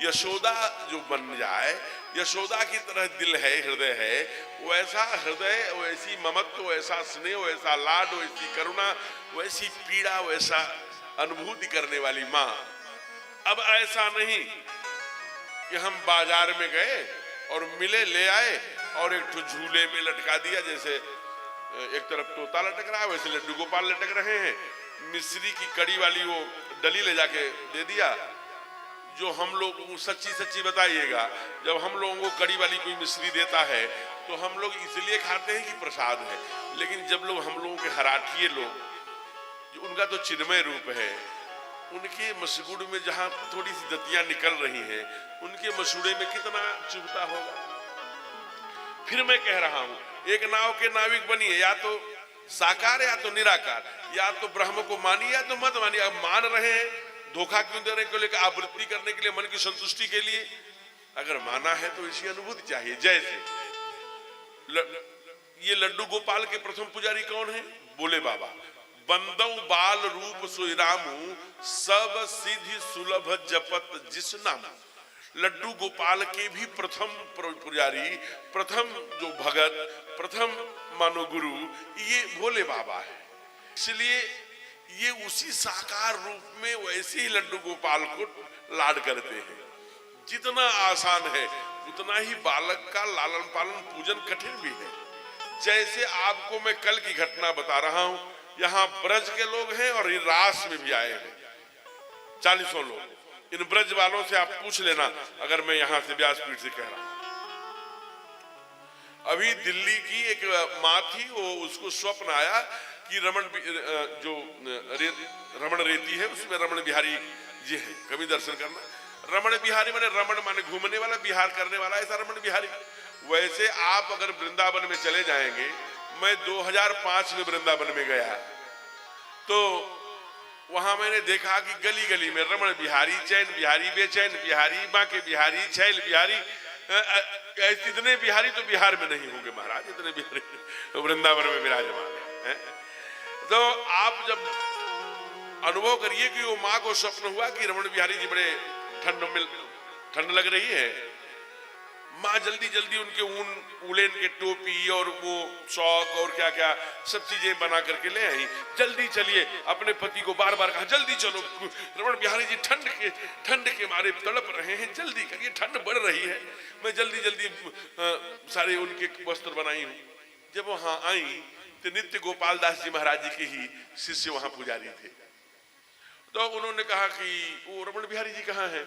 Speaker 3: यशोदा जो बन जाए, यशोदा की तरह दिल है, हृदय है, वैसा हृदय, वैसी ममत्व, वैसा स्नेह, वैसा लाड, वैसी करुणा, वैसी पीड़ा, वैसा अनुभूति करने वाली माँ। अब ऐसा नहीं कि हम बाजार में गए और मिले, ले आए और एक तो झूले में लटका दिया, जैसे एक तरफ तोता लटक रहा है वैसे लड्डू गोपाल लटक रहे हैं। मिश्री की कड़ी वाली वो डली ले जाके दे दिया। जो हम लोग सच्ची सच्ची बताइएगा, जब हम लोगों को कड़ी वाली कोई मिश्री देता है तो हम लोग इसलिए खाते हैं कि प्रसाद है, लेकिन जब लोग हम लोगों के हराठिए लोग, जो उनका तो चिन्मय रूप है, उनके मसगुड़ में जहां थोड़ी सी दतियां निकल रही हैं, उनके मसूड़े में कितना चुभता होगा। फिर मैं कह रहा हूं, एक नाव के नाविक बनिए, या तो साकार या तो निराकार, या तो ब्रह्म को मानिए या तो मत मानिए। अब मान रहे हैं, धोखा क्यों दे रहे हैं? क्यों लेकर आवृत्ति करने के लिए, मन की संतुष्टि के लिए। अगर माना है तो इसी अनुभूति चाहिए। जैसे ये लड्डू गोपाल के प्रथम पुजारी कौन है? बोले बाबा। बंदौ बाल रूप सोईरामू, सब सिद्धि सुलभ जपत जिस नाम। लड्डू गोपाल के भी प्रथम पुजारी, प्रथम जो भगत, प्रथम मानो गुरु, ये भोले बाबा है। इसलिए ये उसी साकार रूप में वैसे ही लड्डू गोपाल को लाड करते हैं। जितना आसान है उतना ही बालक का लालन पालन पूजन कठिन भी है। जैसे आपको मैं कल की घटना बता रहा हूं, यहाँ ब्रज के लोग हैं और ये रास में भी आए हैं 40 लोग। इन ब्रज वालों से आप पूछ लेना, अगर मैं यहां से व्यासपीठ से कह रहा हूं। अभी दिल्ली की एक माँ थी, वो उसको स्वप्न आया कि रमण रेती है, उसमें रमण बिहारी जी है, कभी दर्शन करना। रमण बिहारी माने रमण माने घूमने वाला, बिहार करने वाला, ऐसा रमण बिहारी। वैसे आप अगर वृंदावन में चले जाएंगे, मैं 2005 में वृंदावन में गया तो वहां मैंने देखा कि गली गली में रमण बिहारी, चैन बिहारी, बेचैन बिहारी, बांके बिहारी, छैल बिहारी, इतने बिहारी तो बिहार में नहीं होंगे महाराज, इतने बिहारी वृंदावन में विराजमान है। तो आप जब अनुभव करिए कि वो माँ को स्वप्न हुआ कि रमण बिहारी जी बड़े ठंड लग रही है, माँ जल्दी जल्दी उनके उलेन के टोपी और वो शौक और क्या क्या सब चीजें बना करके ले आई। जल्दी चलिए, अपने पति को बार बार कहा जल्दी चलो, रमण बिहारी जी ठंड के मारे तड़प रहे हैं, जल्दी करिए, ठंड बढ़ रही है। मैं जल्दी जल्दी सारे उनके वस्त्र बनाई हूँ। जब वहां आई तो नित्य गोपाल दास जी महाराज जी के ही शिष्य वहां पुजारी थे। तो उन्होंने कहा कि वो रमण बिहारी जी कहाँ है?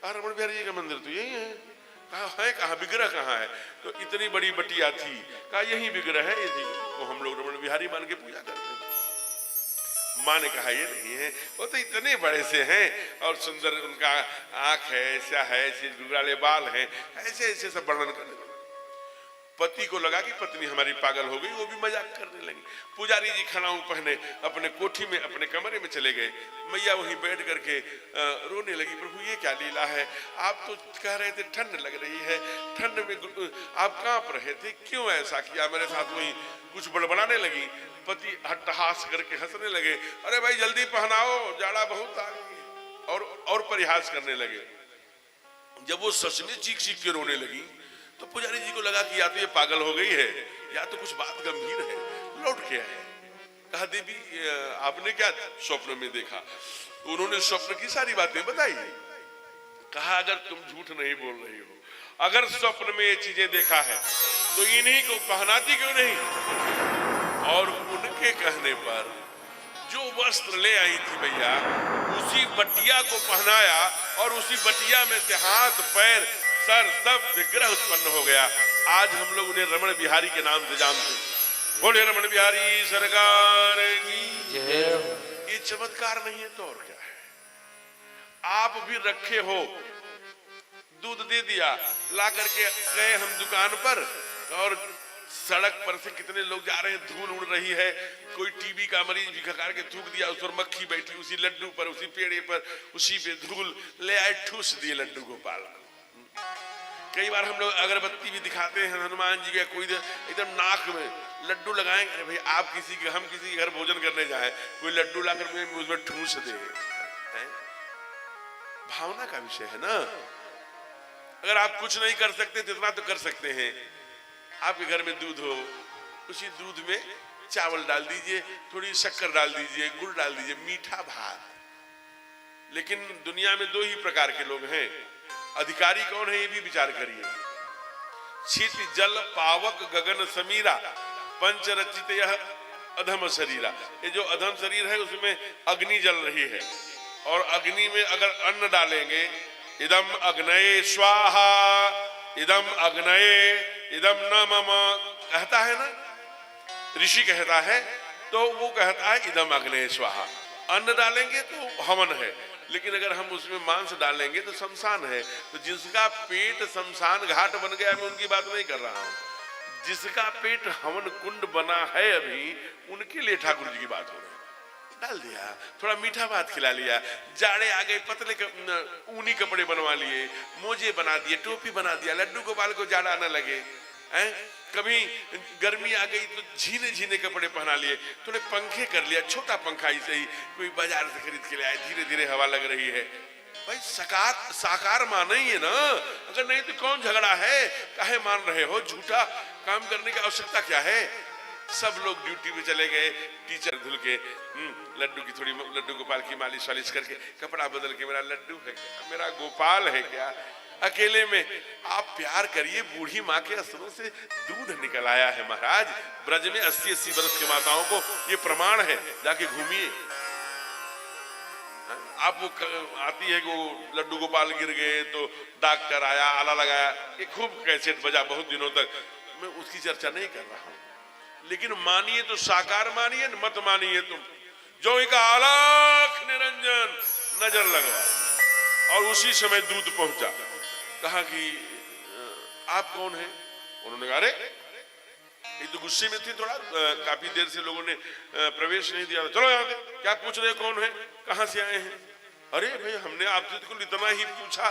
Speaker 3: रमण बिहारी जी का मंदिर तो यही है। कहा है, कहाँ विग्रह कहाँ है? तो इतनी बड़ी बटिया थी, कहा यही विग्रह है, यही तो हम लोग रमण बिहारी मान के पूजा करते हैं। माँ ने कहा ये नहीं है, वो तो इतने बड़े से हैं और सुंदर उनका आंख है, ऐसा है, ऐसे गुगराले बाल हैं, ऐसे ऐसे सब वर्णन करने। पति को लगा कि पत्नी हमारी पागल हो गई, वो भी मजाक करने लगी। पुजारी जी खड़ाऊ पहने अपने कोठी में, अपने कमरे में चले गए। मैया वहीं बैठ करके रोने लगी, प्रभु ये क्या लीला है? आप तो कह रहे थे ठंड लग रही है, ठंड में आप कांप रहे थे, क्यों ऐसा किया मेरे साथ? वहीं कुछ बड़बड़ाने लगी। पति हट्टहास करके हंसने लगे, अरे भाई जल्दी पहनाओ, जाड़ा बहुत आ गई, और परिहास करने लगे। जब वो सच में चीख चीख के रोने लगी तो पुजारी जी को लगा कि या तो ये पागल हो गई है या तो कुछ बात गंभीर है। लौट के आए, कहा देवी आपने क्या स्वप्न में देखा? तो उन्होंने स्वप्न की सारी बातें बताई। कहा अगर तुम झूठ नहीं बोल रही हो, अगर स्वप्न में ये चीजें देखा है तो इन्हीं को पहनाती क्यों नहीं? और उनके कहने पर जो वस्त्र ले आई थी भैया, उसी बटिया को पहनाया और उसी बटिया में से हाथ पैर सर सब विग्रह उत्पन्न हो गया। आज हम लोग उन्हें रमण बिहारी के नाम से जानते हैं। बोले रमण बिहारी सरकार की जय। ये चमत्कार नहीं है तो और क्या है? आप भी रखे हो, दूध दे दिया, ला करके गए हम दुकान पर और सड़क पर से कितने लोग जा रहे हैं, धूल उड़ रही है, कोई टीबी का मरीज भी खकार के थूक दिया, उस पर मक्खी बैठी उसी लड्डू पर, उसी पेड़े पर, उसी पे धूल ले आए, ठूस दिए लड्डू गोपाल को। कई बार हम लोग अगरबत्ती भी दिखाते हैं हनुमान जी का, कोई एकदम नाक में लड्डू लगाएंगे। अरे भाई आप किसी के, हम किसी के घर भोजन करने जाए, कोई लड्डू लाकर उसमें ठूस दे, भावना का विषय है ना। अगर आप कुछ नहीं कर सकते तो इतना तो कर सकते हैं, आपके घर में दूध हो, उसी दूध में चावल डाल दीजिए, थोड़ी शक्कर डाल दीजिए, गुड़ डाल दीजिए, मीठा भात। लेकिन दुनिया में दो ही प्रकार के लोग हैं, अधिकारी कौन है ये भी विचार करिए। छित जल पावक गगन समीरा पंच रचित यह अधम शरीरा। ये जो अधम शरीर है उसमें अग्नि जल रही है, और अग्नि में अगर अन्न डालेंगे, इदम अग्नये स्वाहा, इदम अग्नये इदम न मम कहता है ना, ऋषि कहता है, तो वो कहता है इदम अग्नये स्वाहा। अन्न डालेंगे तो हवन है, लेकिन अगर हम उसमें मांस डालेंगे तो शमशान है। तो जिसका पेट शमशान घाट बन गया, मैं उनकी बात नहीं कर रहा हूं, जिसका पेट हवन कुंड बना है अभी, उनके लिए ठाकुर जी की बात हो रही है। डाल दिया, थोड़ा मीठा भात खिला लिया, जाड़े आ गए पतले ऊनी कपड़े बनवा लिए, मोजे बना दिए, टोपी बना दिया, लड्डू गोपाल को जाड़ा न लगे। कभी गर्मी आ गई तो झीने झीने कपड़े पहना लिए, थोड़े पंखे कर लिया, छोटा पंखा ही सही, कोई बाजार से खरीद के लाया, धीरे धीरे हवा लग रही है। भाई साकार माना ही है ना, अगर नहीं तो कौन झगड़ा है? काहे मान रहे हो? झूठा काम करने की आवश्यकता क्या है? सब लोग ड्यूटी पे चले गए, टीचर धुल के लड्डू की थोड़ी लड्डू गोपाल की मालिश वालिश करके कपड़ा बदल के, मेरा लड्डू है क्या, मेरा गोपाल है क्या? अकेले में आप प्यार करिए, बूढ़ी माँ के असरों से दूध निकल आया है महाराज। ब्रज में 80-80 वर्ष की माताओं को ये प्रमाण है, जाके घूमिए। आप वो आती है कि वो लड्डू गोपाल गिर गए तो डॉक्टर आया, आला लगाया, ये खूब कैसेट बजा बहुत दिनों तक, मैं उसकी चर्चा नहीं कर रहा हूं। लेकिन मानिए तो साकार मानिए, मत मानिए तुम। जो एक आलाख निरंजन नजर लगवा, और उसी समय दूध पहुंचा। कहा कि आप कौन हैं? उन्होंने कहा अरे ये तो गुस्से में थे थोड़ा, काफी देर से लोगों ने प्रवेश नहीं दिया, चलो यहाँ से, क्या पूछ रहे कौन है, कहाँ से आए हैं? अरे भाई हमने आपसे तो इतना ही पूछा,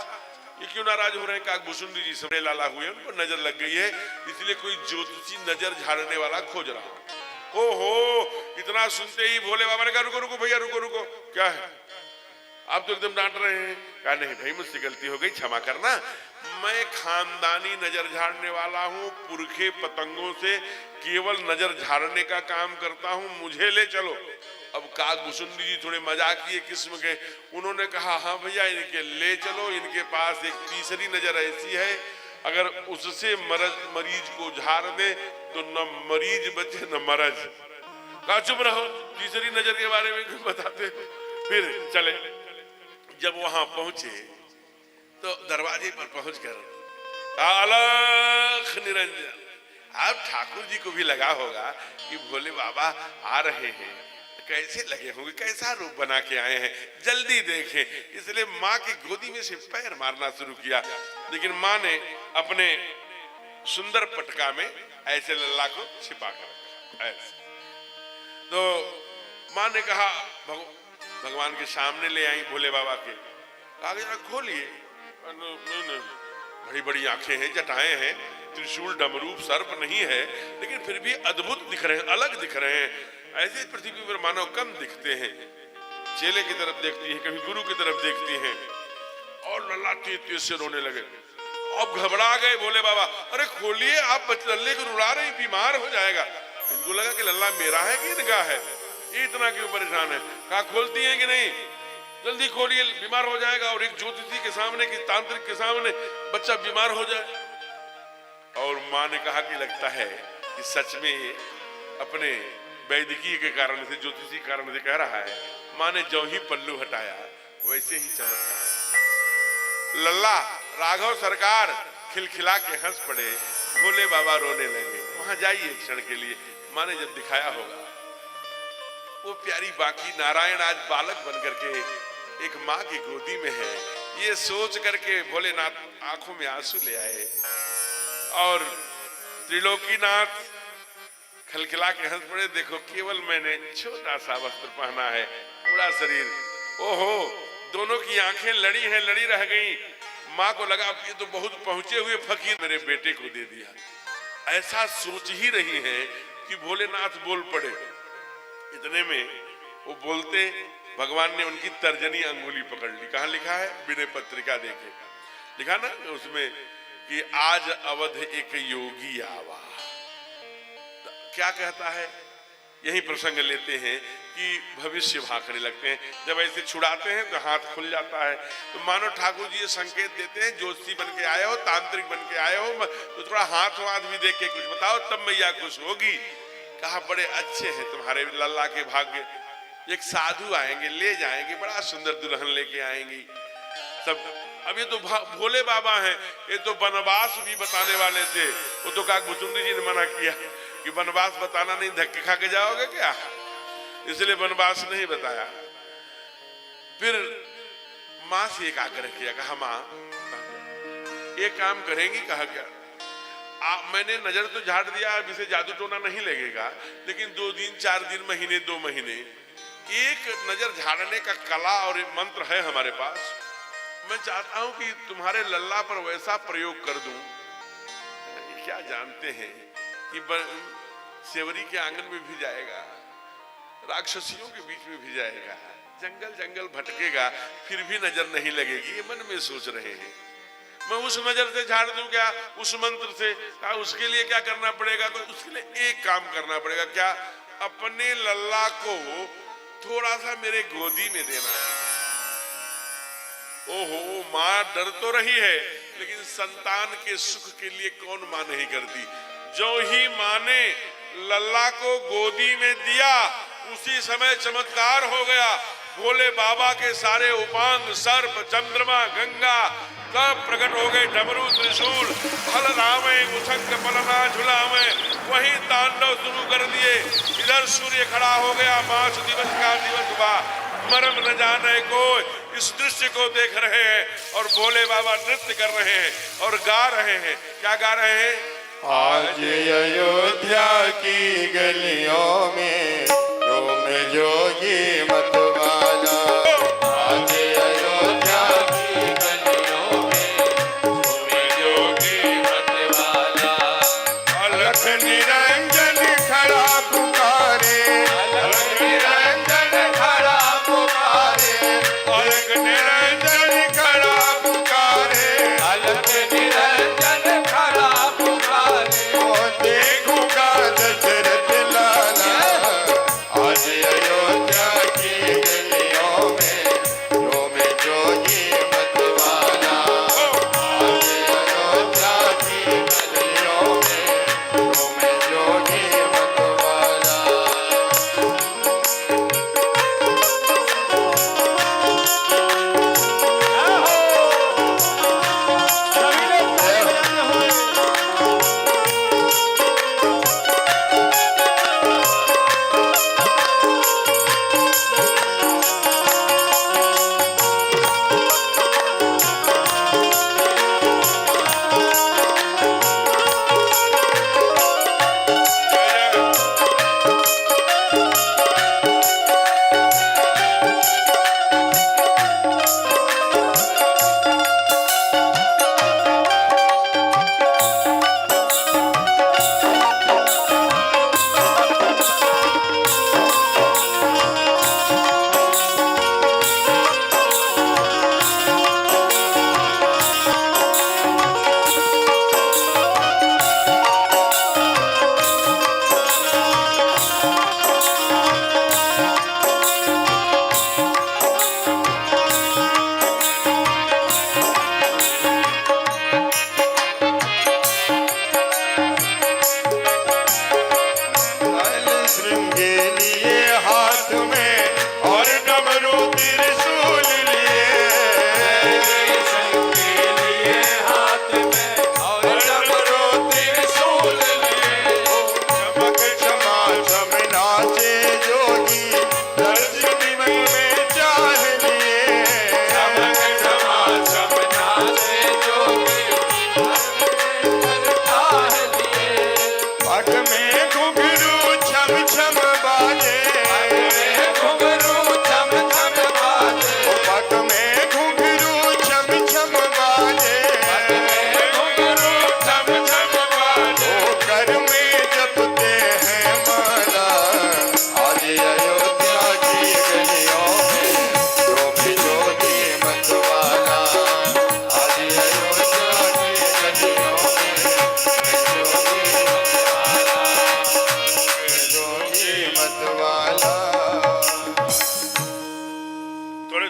Speaker 3: ये क्यों नाराज हो रहे हैं? काकभूषुंडी जी से लाला हुए, उनको नजर लग गई है, इसलिए कोई ज्योतिषी नजर झाड़ने वाला खोज रहा है। ओहो, इतना सुनते ही भोले बाबा ने कहा रुको रुको भैया, रुको रुको, क्या है? आप तो एकदम डांट रहे हैं। कहा नहीं भाई मुझसे गलती हो गई, क्षमा करना, मैं खानदानी नजर झाड़ने वाला हूँ, पुरखे पतंगों से केवल नजर झाड़ने का काम करता हूँ, मुझे ले चलो। अब काकभूषुंडी जी थोड़े मजाकिये किस्म के, उन्होंने कहा हाँ भैया इनके ले चलो, इनके पास एक तीसरी नजर ऐसी है, अगर उससे मरीज को झाड़ दे तो न मरीज बचे न मरज। कहा चुप रहो, तीसरी नजर के बारे में क्यों बताते हो? फिर चले, जब वहां पहुंचे तो दरवाजे पर पहुंचकर अलख निरंजन, अब ठाकुर जी को भी लगा होगा कि भोले बाबा आ रहे हैं, कैसे लगे होंगे, कैसा रूप बना के आए हैं, जल्दी देखें। इसलिए माँ की गोदी में से पैर मारना शुरू किया, लेकिन माँ ने अपने सुंदर पटका में ऐसे लल्ला को छिपा कर रखा ऐसे। तो माँ ने कहा भगवान के सामने ले आई भोले बाबा के, आगे खोलिए, बड़ी बड़ी आंखें हैं, जटाएं हैं, त्रिशूल डमरूप सर्प नहीं है, लेकिन फिर भी अद्भुत दिख रहे हैं, अलग दिख रहे हैं। ऐसे पृथ्वी पर मानव कम दिखते हैं। चेले की तरफ देखती है, कभी गुरु की तरफ देखती हैं, और लल्ला तेज तेज से रोने लगे। अब घबरा गए भोले बाबा, अरे खोलिए, आप लल्ले को रुला रही, बीमार हो जाएगा। इनको लगा कि लल्ला मेरा है कि इनका है, ये इतना क्यों परेशान है। कहा खोलती है कि नहीं, जल्दी खोलिए, बीमार हो जाएगा। और एक ज्योतिषी के सामने, कि तांत्रिक के सामने बच्चा बीमार हो जाए। और माँ ने कहा कि लगता है कि सच में अपने वैदिकी के कारण से, ज्योतिषी के कारण से कह रहा है। माँ ने जो ही पल्लू हटाया वैसे ही चमत्कार। लल्ला राघव सरकार खिलखिला के हंस पड़े, भोले बाबा रोने लगे। वहां जाइए एक क्षण के लिए, माँ ने जब दिखाया होगा वो प्यारी बाकी नारायण आज बालक बन करके एक माँ की गोदी में है, ये सोच करके भोलेनाथ आंखों में आंसू ले आए। और त्रिलोकीनाथ खलखिला के हंस पड़े, देखो केवल मैंने छोटा सा वस्त्र पहना है, पूरा शरीर, ओहो दोनों की आंखें लड़ी हैं, लड़ी रह गई। माँ को लगा ये तो बहुत पहुंचे हुए फकीर मेरे बेटे को दे दिया। ऐसा सोच ही रही है कि भोलेनाथ बोल पड़े। इतने में वो बोलते, भगवान ने उनकी तर्जनी अंगुली पकड़ ली। कहाँ लिखा है, विनय पत्रिका देखे, लिखा ना उसमें कि आज अवध एक योगी आवा। क्या कहता है, यही प्रसंग लेते हैं कि भविष्य भागने लगते हैं। जब ऐसे छुड़ाते हैं तो हाथ खुल जाता है। तो मानो ठाकुर जी ये संकेत देते हैं, ज्योतिषी बन के आए हो, तांत्रिक बन के आए हो, तो थोड़ा हाथ वाथ भी देख के कुछ बताओ, तब मैया खुश होगी। कहा बड़े अच्छे हैं तुम्हारे लल्ला के भाग्य, एक साधु आएंगे, ले जाएंगे, बड़ा सुंदर दुल्हन लेके आएंगी सब। अब ये तो भोले बाबा हैं, ये तो वनवास भी बताने वाले थे। वो तो काकभुचुंडी जी ने मना किया कि वनवास बताना नहीं, धक्के खा के जाओगे क्या, इसलिए वनवास नहीं बताया। फिर माँ से एक आग्रह किया, कहा माँ एक काम करेंगी, कहा क्या, मैंने नजर तो झाड़ दिया, अब इसे जादू टोना नहीं लगेगा, लेकिन 2 दिन 4 दिन महीने 2 महीने एक नजर झाड़ने का कला और मंत्र है हमारे पास। मैं चाहता हूं कि तुम्हारे लल्ला पर वैसा प्रयोग कर दूं। क्या जानते हैं कि सेवरी के आंगन में भी जाएगा, राक्षसियों के बीच में भी जाएगा, जंगल जंगल भटकेगा, फिर भी नजर नहीं लगेगी, ये मन में सोच रहे हैं। मैं उस नजर से झाड़ दूं क्या, उस मंत्र से? कहा उसके लिए क्या करना पड़ेगा, तो उसके लिए एक काम करना पड़ेगा। क्या, अपने लल्ला को थोड़ा सा मेरे गोदी में देना है। ओहो, माँ डर तो रही है, लेकिन संतान के सुख के लिए कौन माँ नहीं करती। जो ही माँ ने लल्ला को गोदी में दिया, उसी समय चमत्कार हो गया। भोले बाबा के सारे उपांग, सर्प, चंद्रमा, गंगा सब प्रकट हो गए। डमरू, त्रिशूल, फल रामे, उछंग पलना झुलावे, वही तांडव शुरू कर दिए। इधर सूर्य खड़ा हो गया, मास दिवस का दिवस हुआ, मरम न जाने को इस दृश्य को देख रहे हैं। और भोले बाबा नृत्य कर रहे हैं और गा रहे हैं। क्या गा रहे हैं?
Speaker 1: आज अयोध्या की गलियों में रोम जोगी मतवाला, आज अयोध्या की गलियों में रोम जोगी मतवाला, अलख निरंजन खड़ा पुकारे, अलख निरंजन खड़ा पुकारे, अलख निरंजन खड़ा पुकारे, अलख निरंजन खड़ा देखूंगा दशरथ लाला, आज अयोध्या की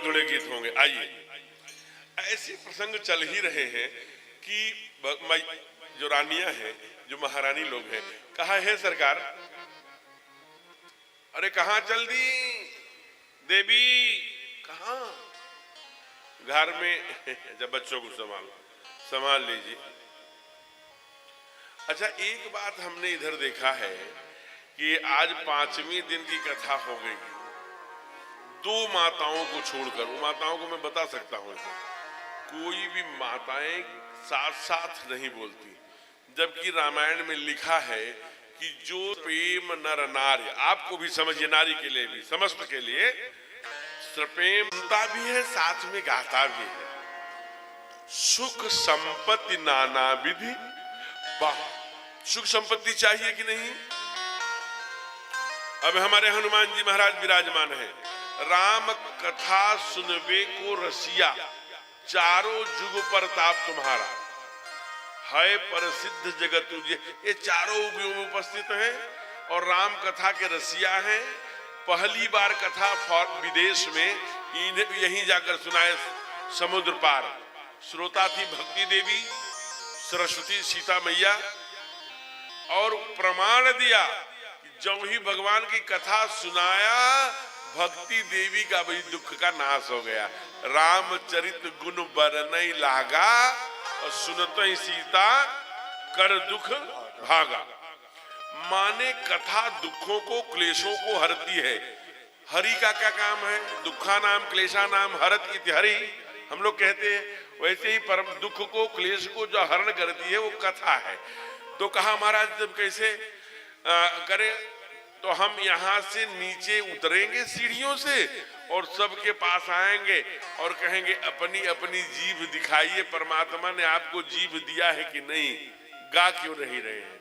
Speaker 3: गुणगीत होंगे। आइए, ऐसे प्रसंग चल ही रहे हैं कि जो रानियां हैं, जो महारानी लोग हैं, कहा है सरकार, अरे कहाँ चल दी देवी, कहाँ? घर में जब बच्चों को संभाल लीजिए। अच्छा, एक बात हमने इधर देखा है कि आज 5वें दिन की कथा हो गई, 2 माताओं को छोड़कर, वो माताओं को मैं बता सकता हूं, कोई भी माताएं साथ साथ नहीं बोलती, जबकि रामायण में लिखा है कि जो प्रेम नर नारी, आपको भी समझिए, नारी के लिए भी, समस्त के लिए प्रेम सुनता भी है, साथ में गाता भी है। सुख संपत्ति नाना विधि, सुख संपत्ति चाहिए कि नहीं? अब हमारे हनुमान जी महाराज विराजमान हैं, राम कथा सुनवे को रसिया, चारों जुग प्रताप तुम्हारा, है प्रसिद्ध जगत तुझे। ये चारों उपस्थित हैं और राम कथा के रसिया हैं। पहली बार कथा विदेश में इन्हें यहीं जाकर सुनाए, समुद्र पार। श्रोता थी भक्ति देवी, सरस्वती, सीता मैया, और प्रमाण दिया जब ही भगवान की कथा सुनाया, भक्ति देवी का भी दुख का नाश हो गया। रामचरित गुण बरनई लागा, और सुनते ही सीता कर दुख भागा। माने कथा दुखों को, क्लेशों को हरती है। हरि का क्या काम है? दुखा नाम क्लेशा नाम हरत इति हरि, हम लोग कहते हैं। वैसे ही परम दुख को, क्लेश को जो हरण करती है वो कथा है। तो कहा महाराज जब कैसे करें, तो हम यहाँ से नीचे उतरेंगे सीढ़ियों से और सबके पास आएंगे और कहेंगे अपनी अपनी जीभ दिखाइए, परमात्मा ने आपको जीभ दिया है कि नहीं, गा क्यों नहीं रहे हैं?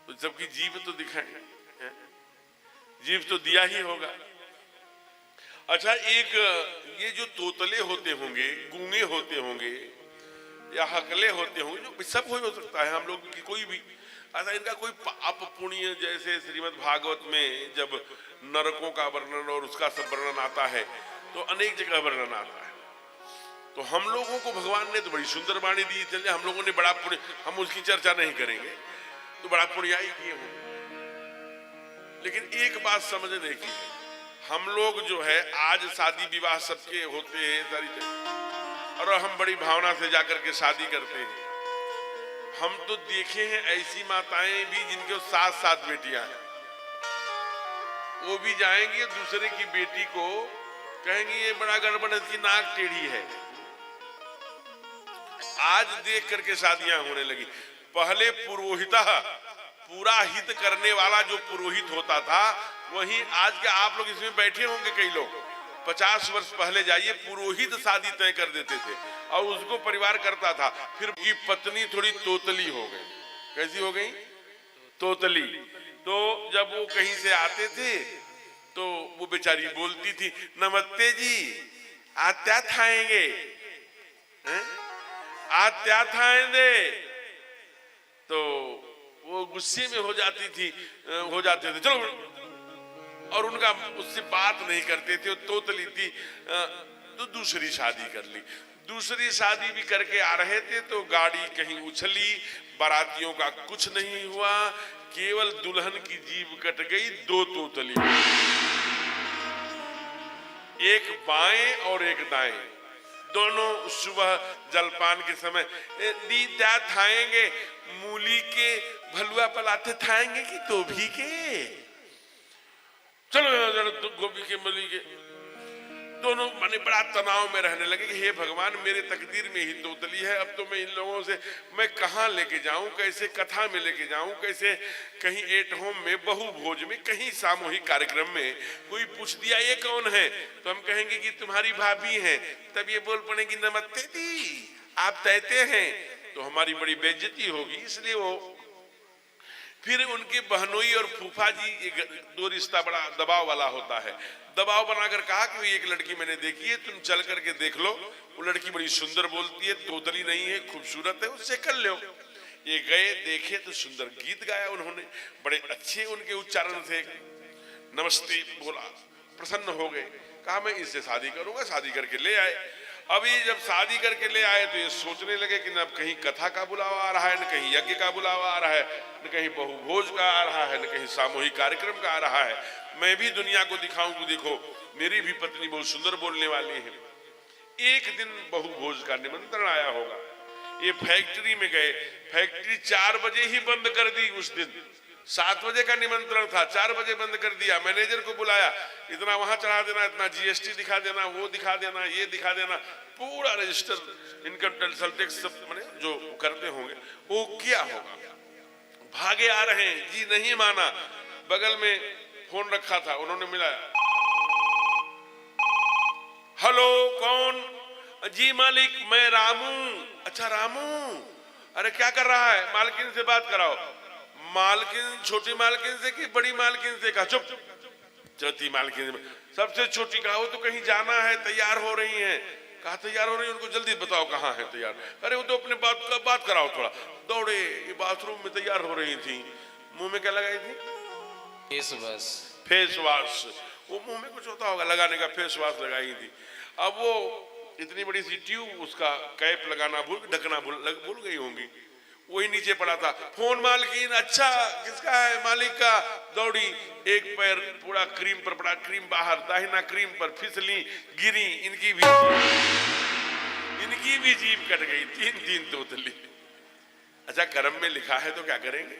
Speaker 3: तो सबकी जीभ तो दिखाएंगे, जीभ तो दिया ही होगा। अच्छा, एक ये जो तोतले होते होंगे, गूंगे होते होंगे या हकले होते होंगे, जो सब हो सकता है, हम लोग की कोई भी, अच्छा इनका कोई पाप पुण्य, जैसे श्रीमद् भागवत में जब नरकों का वर्णन और उसका सब वर्णन आता है तो अनेक जगह वर्णन आता है। तो हम लोगों को भगवान ने तो बड़ी सुंदर वाणी दी, चलिए हम लोगों ने बड़ा पुण्य, हम उसकी चर्चा नहीं करेंगे, तो बड़ा पुण्याई किए होंगे। लेकिन एक बात समझने की है, हम लोग जो है आज शादी विवाह सबके होते हैं सारी जगह, और हम बड़ी भावना से जाकर के शादी करते हैं। हम तो देखे हैं ऐसी माताएं भी जिनके 7-7 बेटियां हैं, वो भी जाएंगी दूसरे की बेटी को कहेंगी ये बड़ा गड़बड़, इसकी नाक टेढ़ी है। आज देख करके शादियां होने लगी। पहले पुरोहित, पूरा हित करने वाला जो पुरोहित होता था, वहीं आज के आप लोग इसमें बैठे होंगे कई लोग, 50 वर्ष पहले जाइए, पुरोहित शादी तय कर देते थे और उसको परिवार करता था। फिर की पत्नी थोड़ी तोतली हो गई। कैसी हो गई? तोतली। तो जब वो कहीं से आते थे तो वो बेचारी बोलती थी, नमस्ते जी, आत्या खाएंगे, आत्या खाएंगे। तो वो गुस्से में हो जाते थे, चलो, और उनका उससे बात नहीं करते थे, तोतली थी। तो दूसरी शादी कर ली। दूसरी शादी भी करके आ रहे थे तो गाड़ी कहीं उछली, बारातियों का कुछ नहीं हुआ, केवल दुल्हन की जीभ कट गई, 2 तोतली, एक बाएं और एक दाएं। दोनों सुबह जलपान के समय दीदा खाएंगे, मूली के भलुआ पलाते खाएंगे कि गोभी के, चलो गोभी के मूली के। दोनों माने बड़ा तनाव में रहने लगे कि हे भगवान, मेरे तकदीर में ही तोतली है, अब तो मैं इन लोगों से मैं कहाँ लेके जाऊं, कैसे कथा में लेके जाऊं, कैसे कहीं एट होम में, बहु भोज में, कहीं सामूहिक कार्यक्रम में कोई पूछ दिया ये कौन है, तो हम कहेंगे कि तुम्हारी भाभी है, तब ये बोल पड़ेगी नमस्ते दी, आप कहते हैं, तो हमारी बड़ी बेइज्जती होगी। इसलिए वो फिर उनके बहनोई और फूफा जी, 2 रिश्ता बड़ा दबाव वाला होता है, दबाव बनाकर कहा कि एक लड़की मैंने देखी है, तुम चल करके देख लो, वो लड़की बड़ी सुंदर बोलती है, तोतली नहीं है, खूबसूरत है, उससे कर लो। ये गए, देखे तो सुंदर गीत गाया उन्होंने, बड़े अच्छे उनके उच्चारण थे, नमस्ते बोला, प्रसन्न हो गए। कहा मैं इससे शादी करूंगा। शादी करके ले आए। अभी जब शादी करके ले आए तो ये सोचने लगे कि न कहीं कथा का बुलावा आ रहा है, न कहीं यज्ञ का बुलावा आ रहा है, न कहीं बहुभोज का आ रहा है, न कहीं सामूहिक कार्यक्रम का आ रहा है। मैं भी दुनिया को दिखाऊं कि देखो मेरी भी पत्नी बहुत सुंदर बोलने वाली है। एक दिन बहुभोज का निमंत्रण आया होगा। ये फैक्ट्री में गए, फैक्ट्री 4 बजे ही बंद कर दी। उस दिन 7 बजे का निमंत्रण था, 4 बजे बंद कर दिया। मैनेजर को बुलाया, इतना वहां चढ़ा देना, इतना जीएसटी दिखा देना, वो दिखा देना, ये दिखा देना, पूरा रजिस्टर इनकम टैक्स सब मैंने जो करते होंगे वो किया होगा। भागे आ रहे हैं, जी नहीं माना। बगल में फोन रखा था, उन्होंने मिलाया, हेलो कौन? जी मालिक मैं रामू। अच्छा रामू, अरे क्या कर रहा है? मालकिन से बात कराओ। मालकिन छोटी मालकिन से कि बड़ी मालकिन से? कहा चुप, चौथी मालकिन सबसे छोटी। कहा वो तो कहीं जाना है, तैयार हो रही हैं। कहा तैयार हो रही है, उनको जल्दी बताओ कहाँ है तैयार। अरे वो तो अपने बात कराओ थोड़ा। दौड़े, ये बाथरूम में तैयार हो रही थी। मुंह में क्या लगाई थी? Face wash. वो मुंह में कुछ होता होगा लगाने का, फेस वॉश लगाई थी। अब वो इतनी बड़ी सी ट्यूब, उसका कैप लगाना ढकना भूल गई होंगी, वही नीचे पड़ा था। फोन मालकिन, अच्छा किसका है? मालिक का। दौड़ी, एक पैर पूरा क्रीम पर पड़ा, क्रीम बाहर, दाहिना क्रीम पर फिसली, गिरी। इनकी भी जीभ कट गई। 3 तोतली। अच्छा कर्म में लिखा है तो क्या करेंगे।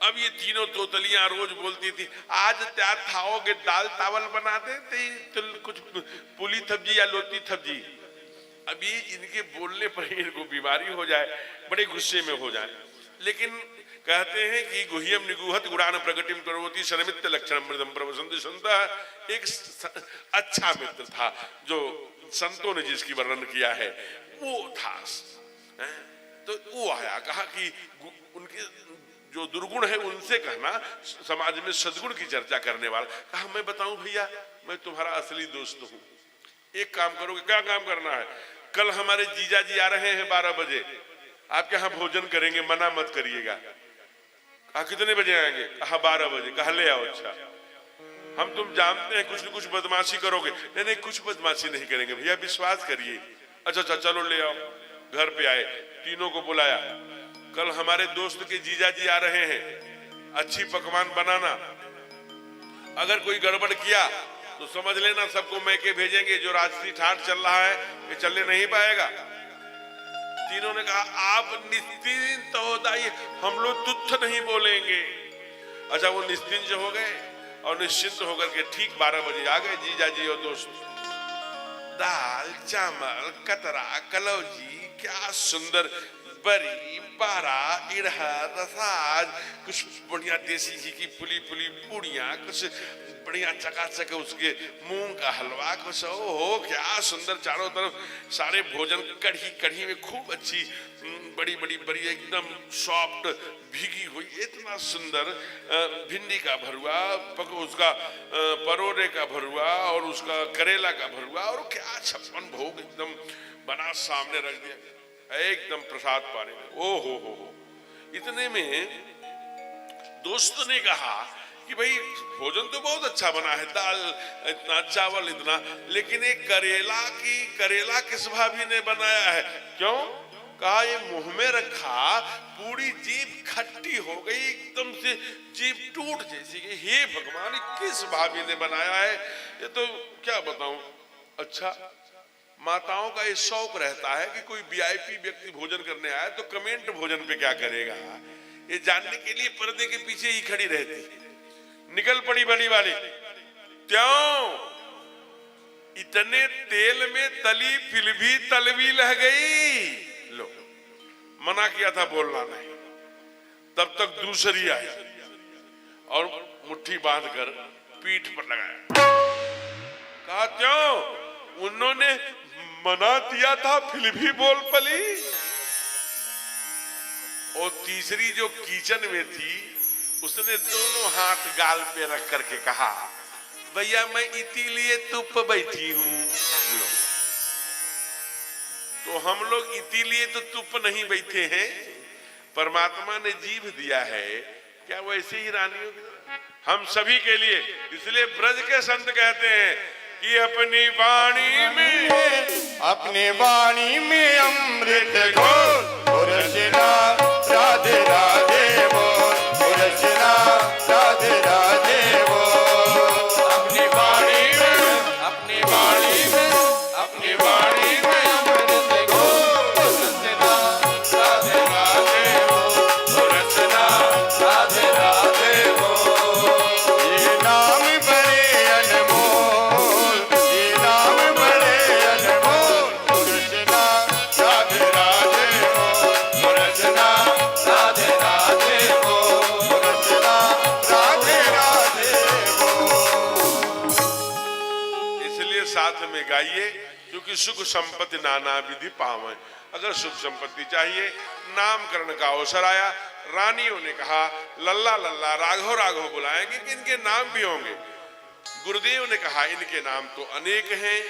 Speaker 3: अब ये तीनों तोतलियां रोज बोलती थी, आज त्या खाओगे दाल चावल बना दे तो कुछ पुली सब्जी या लोती सब्जी। अभी इनके बोलने पर इनको बीमारी हो जाए, बड़े गुस्से में हो जाए। लेकिन कहते हैं कि गुह्यम निगूहत गुणान प्रगटिम करोति शनमित्त लक्षणम मृदम प्रवसन्ति संतः। एक अच्छा मित्र था जो संतों ने जिसकी वर्णन किया है, वो था। तो वो आया, कहा कि उनके जो दुर्गुण है उनसे कहना, समाज में सद्गुण की चर्चा करने वाला। कहा मैं बताऊं भैया, मैं तुम्हारा असली दोस्त हूं। एक काम करोगे? क्या काम करना है? कल हमारे जीजा जी आ रहे हैं 12 बजे, आपके यहाँ भोजन करेंगे, मना मत करिएगा। कहा कितने बजे आएंगे? कहा 12 बजे। कहा ले आओ। अच्छा हम तुम जानते हैं कुछ न कुछ बदमाशी करोगे। नहीं कुछ बदमाशी नहीं करेंगे भैया, विश्वास करिए। अच्छा चलो ले आओ। घर पे आए, तीनों को बुलाया, कल हमारे दोस्त के जीजा जी आ रहे हैं, अच्छी पकवान बनाना। अगर कोई गड़बड़ किया तो समझ लेना सबको मैके भेजेंगे। जो राजसी ठाट चल रहा है ये चलने नहीं पाएगा। तीनों ने कहा आप निश्चिंत हो जाइए, हम लोग तुच्छ नहीं बोलेंगे। अच्छा वो निश्चिंत हो गए और निश्चिंत होकर के ठीक 12 बजे आ गए जीजा जी और दोस्त। दाल चावल कतरा कलौजी, क्या सुंदर, बरी बारा इड़हा रसाज, कुछ बढ़िया देसी घी की पुली पूड़ियाँ, कुछ बढ़िया चकाचक उसके मूंग का हलवा, कुछ हो क्या सुंदर। चारों तरफ सारे भोजन, कढ़ी में खूब अच्छी बड़ी एकदम सॉफ्ट भीगी हुई, इतना सुंदर भिंडी का भरुआ, उसका परोरे का भरुआ और उसका करेला का भरुआ, और क्या 56 भोग एकदम बना सामने रख दिया, एकदम प्रसाद पाने में। ओ हो। इतने में दोस्त ने कहा कि भाई भोजन तो बहुत अच्छा बना है, दाल इतना, चावल इतना, लेकिन एक करेला किस भाभी ने बनाया है? क्यों? कहा ये मुंह में रखा, पूरी जीभ खट्टी हो गई, एकदम से जीभ टूट जैसी गई। हे भगवान, किस भाभी ने बनाया है? ये तो क्या बताऊं। अच्छा माताओं का ये शौक रहता है कि कोई वीआईपी व्यक्ति भोजन करने आया तो कमेंट भोजन पे क्या करेगा, ये जानने के लिए पर्दे के पीछे ही खड़ी रहती। निकल पड़ी बड़ी वाली, क्यों? इतने तेल में तली फिर भी तलवी लह गई। लो, मना किया था बोलना नहीं, तब तक दूसरी आई और मुट्ठी बांधकर पीठ पर लगाया। कहा क्यों? उन्होंने मना दिया था फिर भी बोल पली। और तीसरी जो किचन में थी उसने दोनों हाथ गाल पे रख करके कहा, भैया मैं इसीलिए तुप बैठी हूं। तो हम लोग इसीलिए तो तुप नहीं बैठे हैं, परमात्मा ने जीभ दिया है, क्या वैसे ही रानियों की हम सभी के लिए। इसलिए ब्रज के संत कहते हैं कि अपनी वाणी में
Speaker 1: अमृत घोल रचना राधे राधे बोल रचना राधे राधे बोल। अपनी वाणी में अमृत घोल रचना राधे राधे बोल रचना राधे राधे बोल। ये नाम बड़े अनमोल, ये नाम बड़े अनमोल रचना राधे राधे बोल रचना राधे राधे बोल रचना राधे राधे बोल।
Speaker 3: इसलिए साथ में गाइए, क्योंकि सुख संपत्ति नाना विधि पावे। अगर सुख संपत्ति चाहिए, नामकरण का अवसर आया, रानियों ने कहा लल्ला लल्ला राघव राघव बुलाएंगे कि इनके नाम भी होंगे। गुरुदेव ने कहा इनके नाम तो अनेक हैं,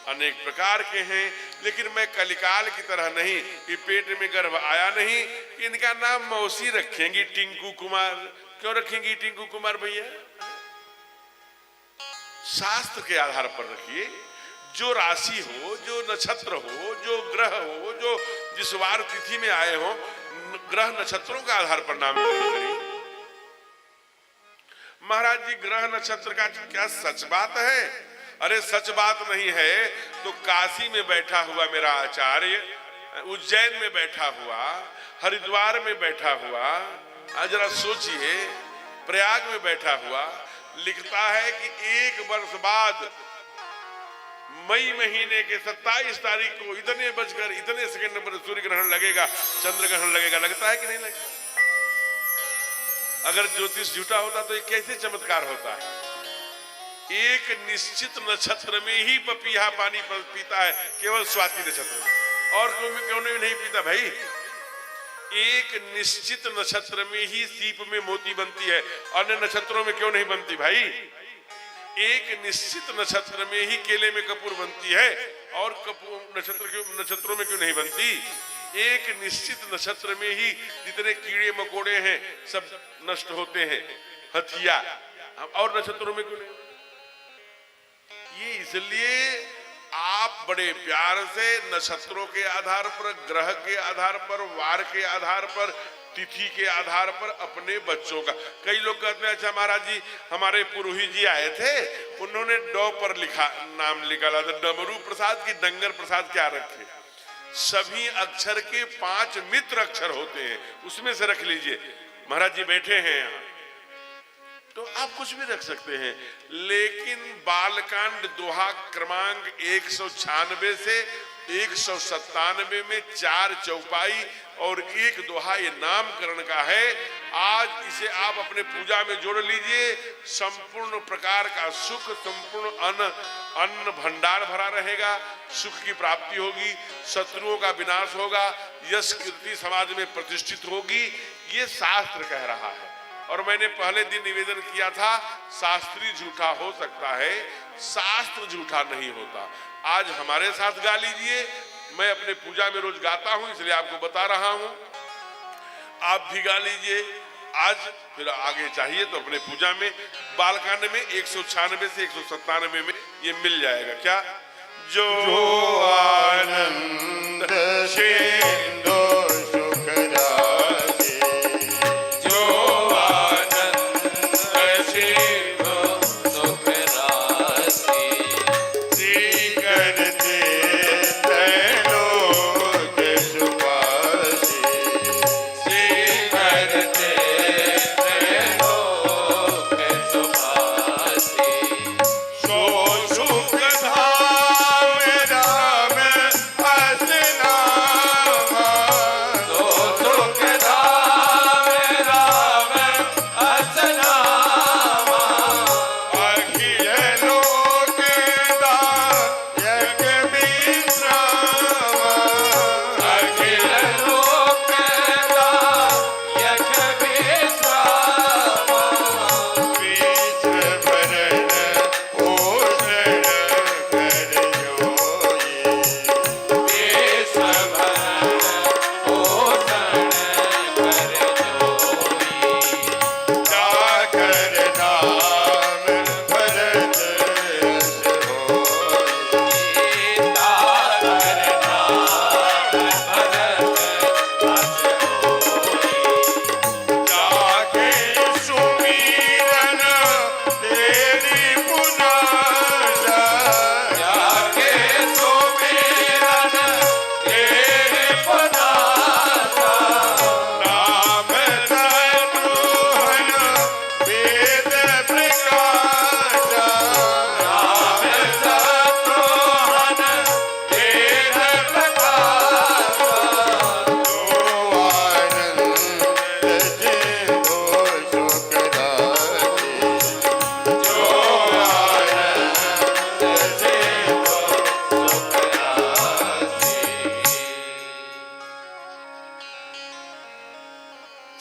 Speaker 3: अनेक प्रकार के हैं, लेकिन मैं कलिकाल की तरह नहीं कि पेट में गर्भ आया नहीं, इनका नाम मौसी रखेंगी टिंकू कुमार। क्यों रखेंगी टिंकू कुमार भैया? शास्त्र के आधार पर रखिए। जो राशि हो, जो नक्षत्र हो, जो ग्रह हो, जो जिस वार तिथि में आए हो, ग्रह नक्षत्रों के आधार पर नाम करिए। महाराज जी ग्रह नक्षत्र का क्या सच बात है? अरे सच बात नहीं है तो काशी में बैठा हुआ मेरा आचार्य, उज्जैन में बैठा हुआ, हरिद्वार में बैठा हुआ, जरा सोचिए प्रयाग में बैठा हुआ लिखता है कि 1 वर्ष बाद मई महीने के 27 तारीख को इतने बजकर इतने सेकंड पर सूर्य ग्रहण लगेगा, चंद्र ग्रहण लगेगा। लगता है कि नहीं लगता? अगर ज्योतिष झूठा होता तो ये कैसे चमत्कार होता है? एक निश्चित नक्षत्र में ही पपीहा पानी पीता है, केवल स्वाति नक्षत्र में, और क्यों नहीं पीता भाई? एक निश्चित नक्षत्र में ही सीप में मोती बनती है, अन्य नक्षत्रों में क्यों नहीं बनती भाई? एक निश्चित नक्षत्र में ही केले में कपूर बनती है, और नक्षत्रों में क्यों नहीं बनती? एक निश्चित नक्षत्र में ही जितने कीड़े मकोड़े हैं सब नष्ट होते हैं, हथिया, और नक्षत्रों में क्यों नहीं? ये इसलिए आप बड़े प्यार से नक्षत्रों के आधार पर, ग्रह के आधार पर, वार के आधार पर, तिथि के आधार पर अपने बच्चों का। कई लोग कहते हैं अच्छा महाराज जी हमारे पुरोहित जी आए थे, उन्होंने ड पर लिखा, नाम निकाला था डमरू प्रसाद की डंगर प्रसाद क्या रखे? सभी अक्षर के 5 मित्र अक्षर होते हैं, उसमें से रख लीजिए। महाराज जी बैठे हैं यहाँ तो आप कुछ भी रख सकते हैं, लेकिन बालकांड दोहा क्रमांक 196 से 197 में 4 चौपाई और 1 दोहा ये नामकरण का है। आज इसे आप अपने पूजा में जोड़ लीजिए, संपूर्ण प्रकार का सुख, संपूर्ण अन्न भंडार भरा रहेगा, सुख की प्राप्ति होगी, शत्रुओं का विनाश होगा, यश कीर्ति समाज में प्रतिष्ठित होगी, ये शास्त्र कह रहा है। और मैंने पहले दिन निवेदन किया था शास्त्री झूठा हो सकता है, शास्त्र झूठा नहीं होता। आज हमारे साथ गा लीजिए, मैं अपने पूजा में रोज गाता हूं इसलिए आपको बता रहा हूं, आप भी गा लीजिए आज। फिर आगे चाहिए तो अपने पूजा में बालकांड में 196 से 197 में ये मिल जाएगा। क्या? जो आनंद सिंधु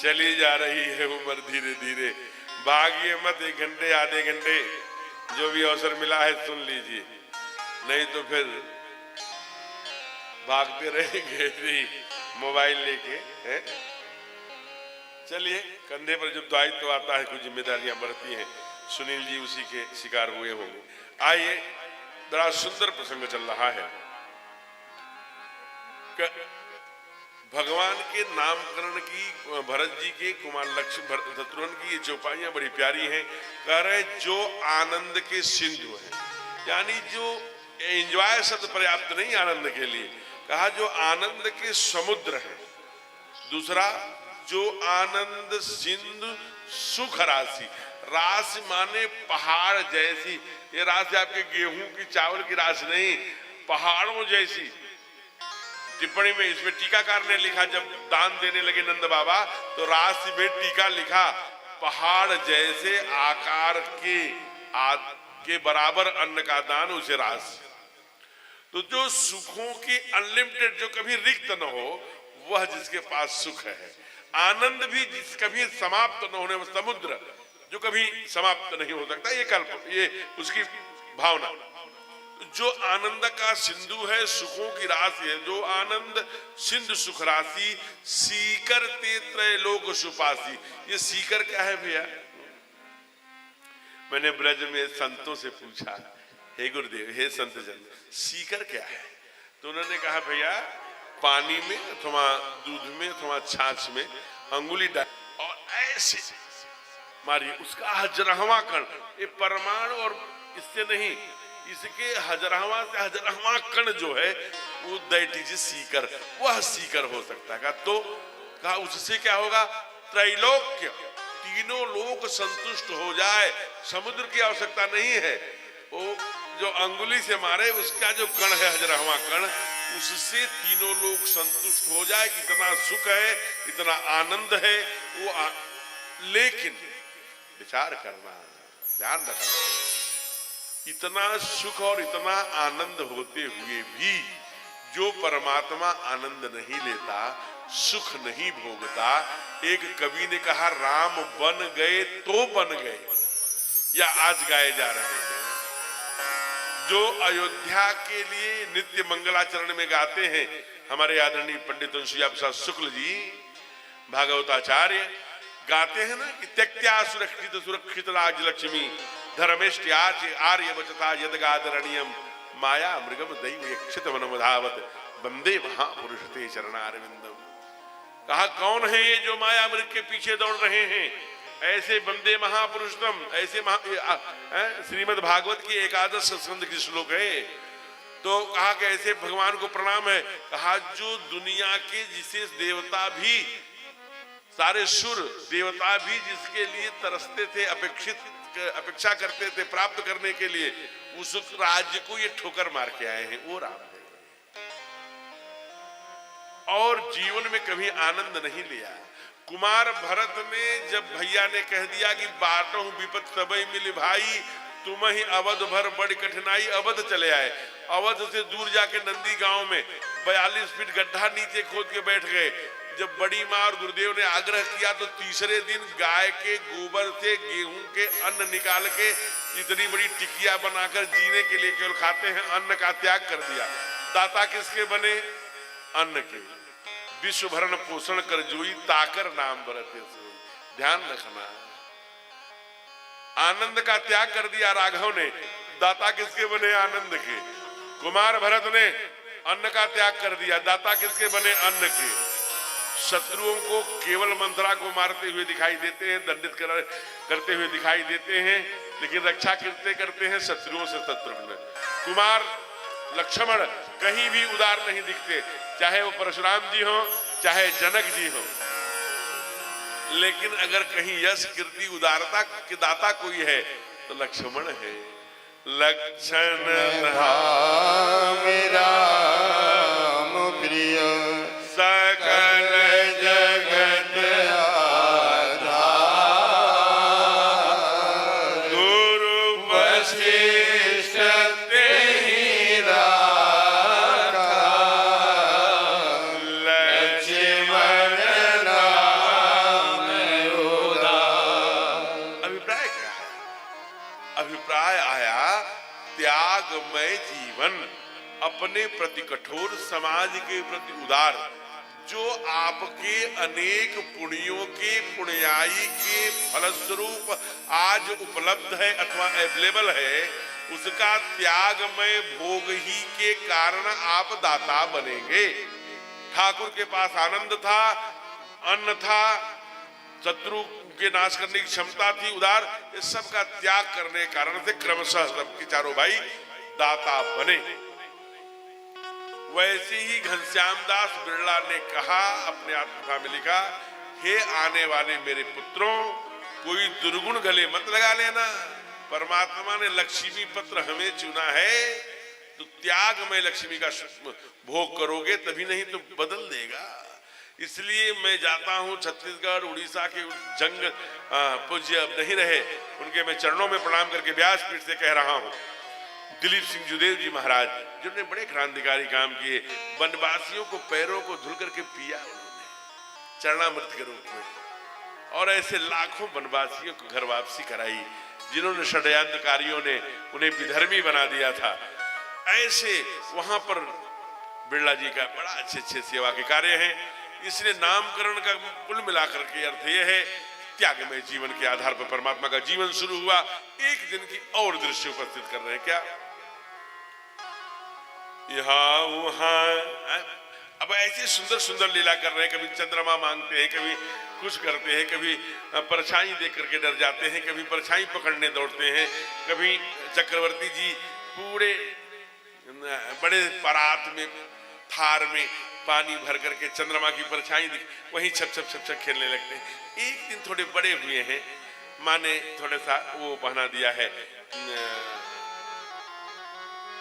Speaker 3: चली जा रही है उम्र धीरे धीरे, भागिए मत 1 घंटे आधे घंटे, जो भी अवसर मिला है सुन लीजिए, नहीं तो फिर भागते रहेंगे मोबाइल लेके। चलिए, कंधे पर जब दायित्व आता है कुछ जिम्मेदारियां बढ़ती हैं, सुनील जी उसी के शिकार हुए होंगे। आइए, बड़ा सुंदर प्रसंग चल रहा है। भगवान के नामकरण की भरत जी के कुमार लक्ष्मण शत्रुघ्न की ये चौपाइयां बड़ी प्यारी हैं। कह रहे जो आनंद के सिंधु हैं, यानी जो एंजॉय शब्द पर्याप्त नहीं आनंद के लिए, कहा जो आनंद के समुद्र हैं। दूसरा, जो आनंद सिंधु सुख राशि, राशि माने पहाड़ जैसी, ये राशि आपके गेहूं की चावल की राशि नहीं, पहाड़ों जैसी। टिप्पणी में इसमें टीकाकार ने लिखा, जब दान देने लगे नंद बाबा तो राशि में टीका लिखा, पहाड़ जैसे आकार के बराबर अन्न का दान उसे राशि। तो जो सुखों की अनलिमिटेड, जो कभी रिक्त न हो, वह जिसके पास सुख है। आनंद भी जिस कभी समाप्त न होने वाला समुद्र, जो कभी समाप्त नहीं हो सकता, ये उसकी भावना। जो आनंद का सिंधु है, सुखों की राशि है, जो आनंद सिंधु सुख राशि, सीकर ते त्रैलोक सुपासी। ये सीकर क्या है भैया? मैंने ब्रज में संतों से पूछा, हे गुरुदेव, हे संत जन, सीकर क्या है? तो उन्होंने कहा भैया, पानी में अथवा दूध में अथवा छाछ में अंगुली डाल और ऐसे मारिए, उसका 11वां कण, ये परमाणु और इससे नहीं, इसके 11वां से 11वां कण जो है वो दैट इज सीकर, वह सीकर हो सकता है। तो कहा उससे क्या होगा? त्रैलोक्य, तीनों लोग संतुष्ट हो जाए, समुद्र की आवश्यकता नहीं है। वो जो अंगुली से मारे उसका जो कण है 11वां कण, उससे तीनों लोग संतुष्ट हो जाए। इतना सुख है, इतना आनंद है वो लेकिन विचार करना, ध्यान रखना, इतना सुख और इतना आनंद होते हुए भी जो परमात्मा आनंद नहीं लेता, सुख नहीं भोगता, एक कवि ने कहा राम बन गए तो बन गए, या आज गाए जा रहे हैं। जो अयोध्या के लिए नित्य मंगलाचरण में गाते हैं हमारे आदरणीय पंडित अनुसुईया प्रसाद शुक्ल जी, भागवताचार्य, गाते हैं ना कि त्यक्त्या सुरक्षित सुरक्षित राज लक्ष्मी धर्मेष्ट आर्य बचता यदगादरणीयम माया मृगम दैव यक्षित वनमधावत वंदे महापुरुष ते चरणारविंदम। कहा कौन है ये जो माया मृग के पीछे दौड़ रहे हैं? ऐसे वंदे महापुरुषतम, ऐसे श्रीमद् भागवत की एकादश स्कंद की श्लोक है। तो कहा कि ऐसे भगवान को प्रणाम है। कहा जो दुनिया के जिसे देवता भी, सारे सुर देवता भी जिसके लिए तरसते थे, अपेक्षा करते थे प्राप्त करने के लिए, उस राज्य को ये ठोकर मार के आए हैं, वो राम है। और जीवन में कभी आनंद नहीं लिया। कुमार भरत ने जब भैया ने कह दिया कि बाटों विपत सबई मिल भाई, तुम ही अवध भर बड़ी कठिनाई, अवध चले आए। अवध से दूर जाके नंदी गांव में 42 फीट गड्ढा नीचे खोद के बैठ गए। जब बड़ी माँ और गुरुदेव ने आग्रह किया तो तीसरे दिन गाय के गोबर से गेहूं के अन्न निकाल के इतनी बड़ी टिकिया बनाकर जीने के लिए केवल खाते हैं, अन्न का त्याग कर दिया। दाता किसके बने? अन्न के। विश्व भरण पोषण कर जोई, ताकर नाम बरते सोई। ध्यान रखना, आनंद का त्याग कर दिया राघव ने। दाता किसके बने? आनंद के। कुमार भरत ने अन्न का त्याग कर दिया। दाता किसके बने? अन्न के। शत्रुओं को केवल मंत्रा को मारते हुए दिखाई देते हैं, दंडित करते हुए दिखाई देते हैं, लेकिन रक्षा करते हैं शत्रुओं से शत्रुघ्न। कुमार लक्ष्मण कहीं भी उदार नहीं दिखते, चाहे वो परशुराम जी हो, चाहे जनक जी हो। लेकिन अगर कहीं यश कीर्ति उदारता के दाता कोई है तो लक्ष्मण है। लक्षण
Speaker 1: मेरा प्रिय
Speaker 3: सकल
Speaker 1: जगत
Speaker 3: गुरु
Speaker 1: वशिष्ठ तेहि राखा, लक्ष्मण नाम
Speaker 3: त्यागमय जीवन, अपने प्रति कठोर, समाज के प्रति उदार, जो आपके अनेक पुण्यों के पुण्याई के फलस्वरूप आज उपलब्ध है अथवा अवेलेबल है, उसका त्यागमय भोग ही के कारण आप दाता बनेंगे। ठाकुर के पास आनंद था, अन्न था, शत्रु के नाश करने की क्षमता थी, उदार, इस सब का त्याग करने के कारण से क्रमशः सबके चारों भाई दाता बने। वैसे ही घनश्याम दास बिरला ने कहा, अपने आत्मकथा में लिखा, हे आने वाले मेरे पुत्रों, कोई दुर्गुण गले मत लगा लेना। परमात्मा ने लक्ष्मी पत्र हमें चुना है, तो त्याग में लक्ष्मी का भोग करोगे, तभी नहीं तो बदल देगा। इसलिए मैं जाता हूँ छत्तीसगढ़ उड़ीसा के जंग पूज्य अब नहीं रहे, उनके मैं चरणों में प्रणाम करके व्यासपीठ से कह रहा हूँ, दिलीप सिंह जुदेव जी महाराज, जिन्होंने बड़े क्रांतिकारी काम किए, वनवासियों को पैरों को धुल करके पिया उन्होंने चरणामृत के रूप में, और ऐसे लाखों वनवासियों को घर वापसी कराई, जिन्होंने षड्यंत्रकारियों ने उन्हें विधर्मी बना दिया था। ऐसे वहां पर बिरला जी का बड़ा अच्छे सेवा के कार्य हैं। इसलिए नामकरण का कुल मिलाकर के अर्थ यह है, त्यागमय जीवन के आधार पर परमात्मा का जीवन शुरू हुआ। एक दिन की और दृश्य उपस्थित कर रहे हैं, क्या यहाँ वहां अब ऐसे सुंदर सुंदर लीला कर रहे हैं। कभी चंद्रमा मांगते हैं, कभी कुछ करते हैं, कभी परछाई देख करके डर जाते हैं, कभी परछाई पकड़ने दौड़ते हैं, कभी चक्रवर्ती जी पूरे बड़े परात में थार में पानी भर करके चंद्रमा की परछाई वहीं छप छप छप छप खेलने लगते हैं। एक दिन थोड़े बड़े हुए हैं, माँ ने थोड़ा सा वो पहना दिया है,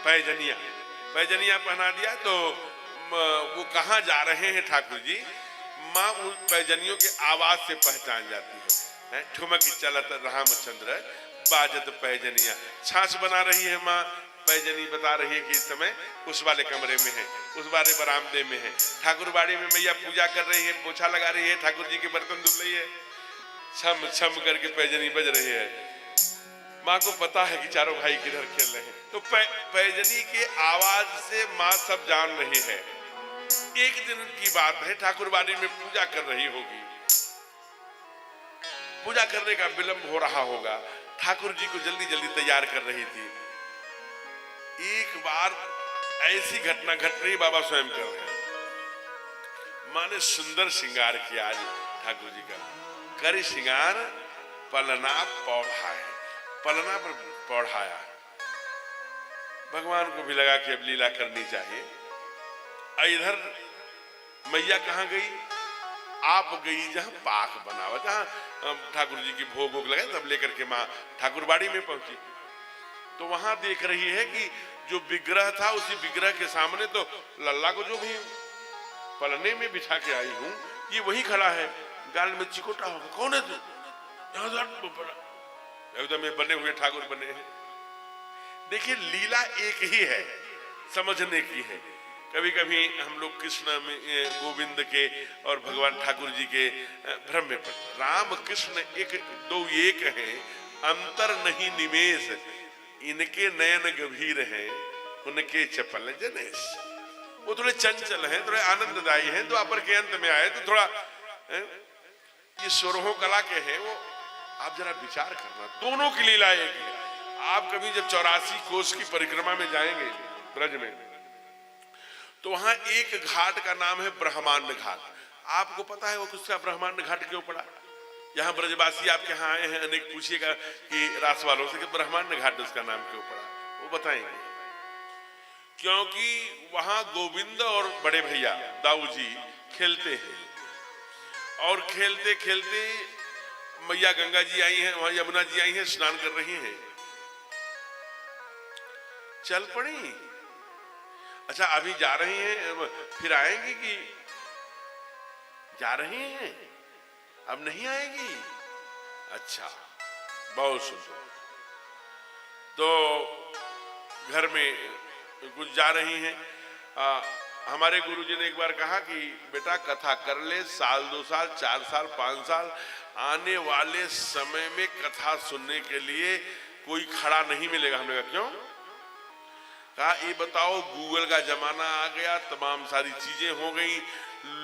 Speaker 3: पैजनिया पहना दिया। तो वो कहाँ जा रहे हैं ठाकुर जी, माँ उन पैजनियों के आवाज से पहचान जाती है। ठुमक चलत रामचंद्र बाजत पैजनिया, छाछ बना रही है माँ, पैजनी बता रही है कि इस समय उस वाले कमरे में है, उस वाले बरामदे में है। ठाकुर बाड़ी में मैया पूजा कर रही है, पोछा लगा रही है, ठाकुर जी के बर्तन धुल रही है, छम छम करके पैजनी बज रही है। माँ को पता है कि चारों भाई किधर खेल रहे हैं, तो पैजनी के आवाज से माँ सब जान रही है। एक दिन की बात है, ठाकुर बाड़ी में पूजा कर रही होगी, पूजा करने का विलंब हो रहा होगा, ठाकुर जी को जल्दी जल्दी तैयार कर रही थी। एक बार ऐसी घटना घट रही, बाबा स्वयं कर रहे हैं। माँ ने सुंदर श्रृंगार किया आज ठाकुर जी का, कर श्रृंगार पलना पौढ़ाया, पलना पर पौढ़ाया। भगवान को भी लगा कि अब लीला करनी चाहिए। इधर मैया कहाँ गई, आप गई जहां पाक बनावा, जहां ठाकुर जी की भोग भोग लगे, तब लेकर के माँ ठाकुर बाड़ी में पहुंची। तो वहां देख रही है कि जो विग्रह था, उसी विग्रह के सामने तो लल्ला को जो भी पलने में बिठा के आई हूं, ये वही खड़ा है, गाल में चिकोटा होगा, कौन है तू, एकदम में बने हुए ठाकुर बने हैं। देखिए लीला एक ही है, समझने की है। कभी कभी हम लोग कृष्ण में गोविंद के और भगवान ठाकुर जी के भ्रम में पड़ते। राम कृष्ण एक दो एक हैं, अंतर नहीं निमेष, इनके नयन गंभीर हैं, उनके चपल जनेश। वो थोड़े चंचल हैं, थोड़े आनंददायी हैं, तो द्वापर के अंत में आए तो थोड़ा ये सोरहों कला के हैं। वो आप जरा विचार करना, दोनों की लीला एक है। आप कभी जब 84 कोस की परिक्रमा में जाएंगे ब्रज में, तो वहां एक घाट का नाम है ब्रह्मांड घाट। आपको पता है वो किसका ब्रह्मांड घाट क्यों पड़ा? यहाँ ब्रजवासी आपके यहाँ आए हैं, अनेक पूछिएगा कि रास वालों से कि ब्रह्मांड घाट उसका नाम क्यों पड़ा, वो बताएंगे। क्योंकि वहां गोविंद और बड़े भैया दाऊ जी खेलते हैं, और खेलते खेलते मैया गंगा जी आई हैं, वहां यमुना जी आई हैं, स्नान कर रही हैं, चल पड़ी। अच्छा अभी जा रही हैं, फिर आएंगी कि जा रही हैं, अब नहीं आएगी? अच्छा बहुत सुंदर। तो घर में कुछ जा रही हैं। हमारे गुरुजी ने एक बार कहा कि बेटा कथा कर ले, साल 2 साल 4 साल 5 साल, आने वाले समय में कथा सुनने के लिए कोई खड़ा नहीं मिलेगा। हमने कहा क्यों? कहा ये बताओ, गूगल का जमाना आ गया, तमाम सारी चीजें हो गई,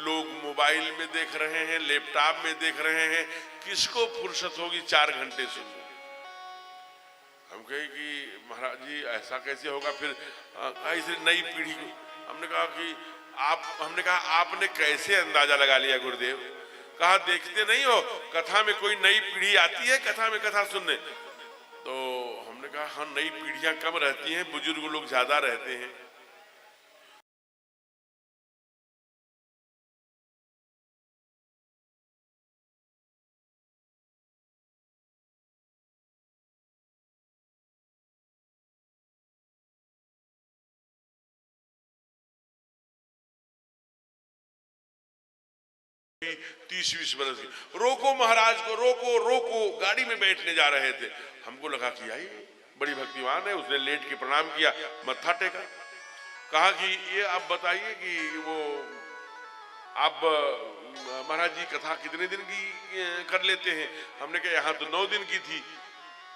Speaker 3: लोग मोबाइल में देख रहे हैं, लैपटॉप में देख रहे हैं, किसको फुर्सत होगी 4 घंटे सुनने? हम कहे कि महाराज जी ऐसा कैसे होगा, फिर ऐसे नई पीढ़ी को हमने कहा कि हमने कहा आपने कैसे अंदाजा लगा लिया गुरुदेव? कहा देखते नहीं हो कथा में कोई नई पीढ़ी आती है कथा में कथा सुनने? तो हमने कहा हाँ, नई पीढ़ियां कम रहती हैं, बुजुर्ग लोग ज्यादा रहते हैं। की 30-20 बरस की, रोको महाराज को, रोको रोको। गाड़ी में बैठने जा रहे थे, हमको लगा कि आई बड़ी भक्तिवान है, उसने लेट के प्रणाम किया, मत्था टेका। कहा कि ये आप बताइए कि वो आप महाराज जी कथा कितने दिन की कर लेते हैं? हमने कहा यहाँ तो 9 दिन की थी।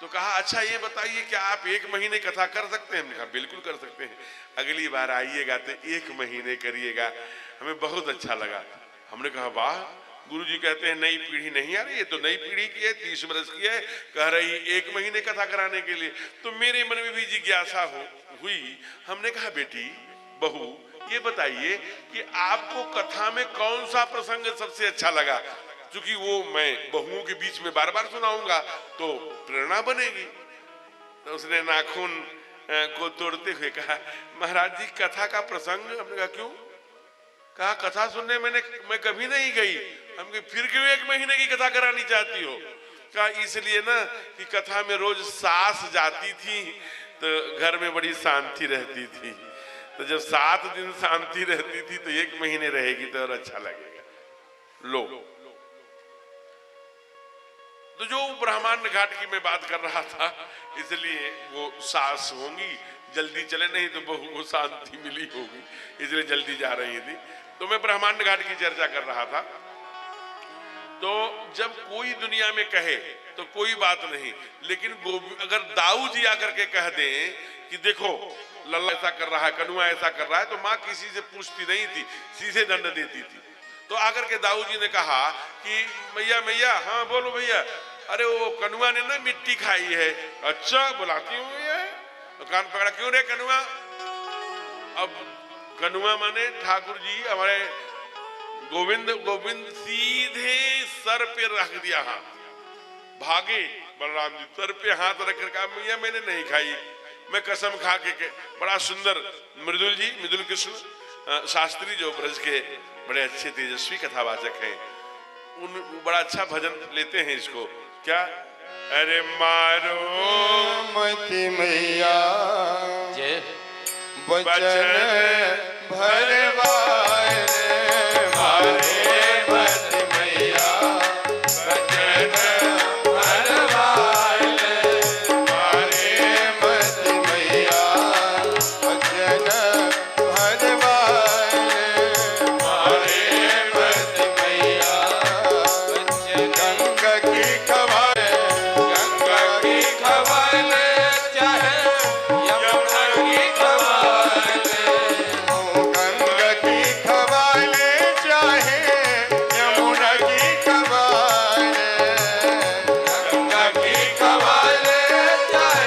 Speaker 3: तो कहा अच्छा ये बताइए क्या आप 1 महीने कथा कर सकते हैं? हमने कहा बिल्कुल कर सकते हैं, अगली बार आइएगा तो 1 महीने करिएगा। हमें बहुत अच्छा लगा। हमने कहा वाह, गुरुजी कहते हैं नई पीढ़ी नहीं आ रही है, तो नई पीढ़ी की है, 30 बरस की है, कह रही 1 महीने कथा कराने के लिए। तो मेरे मन में भी जिज्ञासा हुई। हमने कहा बेटी बहू ये बताइए कि आपको कथा में कौन सा प्रसंग सबसे अच्छा लगा? क्योंकि वो मैं बहुओं के बीच में बार बार सुनाऊंगा तो प्रेरणा बनेगी। तो उसने नाखून को तोड़ते हुए कहा महाराज जी कथा का प्रसंग। हमने कहा क्यों? कहा कथा सुनने मैं कभी नहीं गई। हम फिर क्यों 1 महीने की कथा करानी चाहती हो? कहा इसलिए ना कि कथा में रोज सास जाती थी तो घर में बड़ी शांति रहती थी, तो जब 7 दिन शांति रहती थी तो 1 महीने रहेगी तो और अच्छा लगेगा। लो, तो जो ब्रह्मांड घाट की मैं बात कर रहा था, इसलिए वो सास होंगी, जल्दी चले नहीं तो बहू को शांति मिली होगी, इसलिए जल्दी जा रही थी। तो मैं ब्रह्मांड घाट की चर्चा कर रहा था। तो जब कोई दुनिया में कहे तो कोई बात नहीं, लेकिन अगर दाऊ जी आकर के कह दें कि देखो लल्ला ऐसा कर रहा है, कनुआ ऐसा कर रहा है, तो माँ किसी से पूछती नहीं थी, सीधे दंड देती थी। तो आकर के दाऊ जी ने कहा कि मैया मैया, हाँ बोलो भैया, अरे वो कनुआ ने ना मिट्टी खाई है। अच्छा बुलाती हूँ भैया, तो कान पकड़ा, क्यों रे कनुआ? अब कनुआ माने ठाकुर जी हमारे गोविंद सीधे सर पे रख दिया हाथ, भागे बलराम जी, सर पे हाथ रख कर कहा भैया मैंने नहीं खाई, मैं कसम खा के। बड़ा सुंदर मृदुल कृष्ण शास्त्री जो ब्रज के बड़े अच्छे तेजस्वी कथावाचक हैं, उन बड़ा अच्छा भजन लेते हैं इसको। क्या? अरे मारो
Speaker 1: मति मैया
Speaker 2: जय
Speaker 1: बचन भरवाए रे मारे मति मैया बचन भरवाए रे मारे मति मैया बचन भरवाए रे मारे मति मैया गंगा की खवाए चाहे यमुना की खवाए, गंगा की खवाले चाहे यमुना की खवाले, गंगा की खवाले चाहे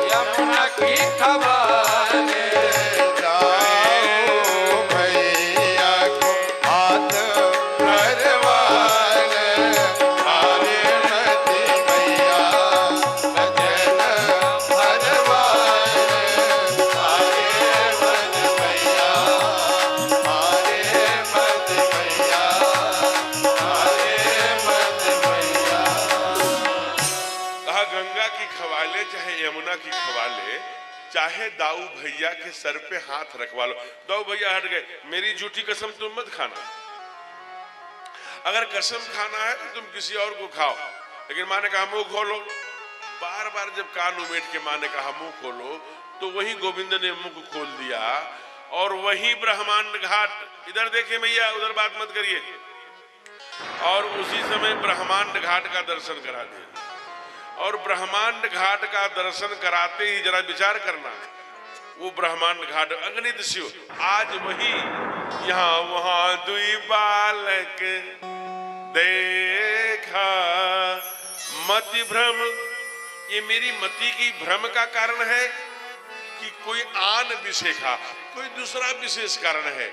Speaker 1: यमुना की खवाले, जाओ भैया को हाथ भरवाले मारे मति मैया बचन भरवाले मारे मति मैया मारे मति मैया मारे मति मैया।
Speaker 3: कहा गंगा की खवाले चाहे यमुना की खवाले, चाहे दाऊ भैया के सर पे हाथ रखवा लो। दाऊ भैया हट गए, मेरी झूठी कसम तुम मत खाना, अगर कसम खाना है तो तुम किसी और को खाओ। लेकिन माँ ने कहा मुंह खोलो। बार बार जब कान उमेट के माँ ने कहा मुंह खोलो, तो वही गोविंद ने मुंह खोल दिया और वही ब्रह्मांड घाट, इधर देखिए भैया उधर बात मत करिए, और उसी समय ब्रह्मांड घाट का दर्शन करा दिया। और ब्रह्मांड घाट का दर्शन कराते ही जरा विचार करना, वो ब्रह्मांड घाट अगणित शिव, आज वही यहाँ वहां दुई बालक देखा मति भ्रम। ये मेरी मति की भ्रम का कारण है कि कोई आन विशेखा, कोई दूसरा विशेष कारण है।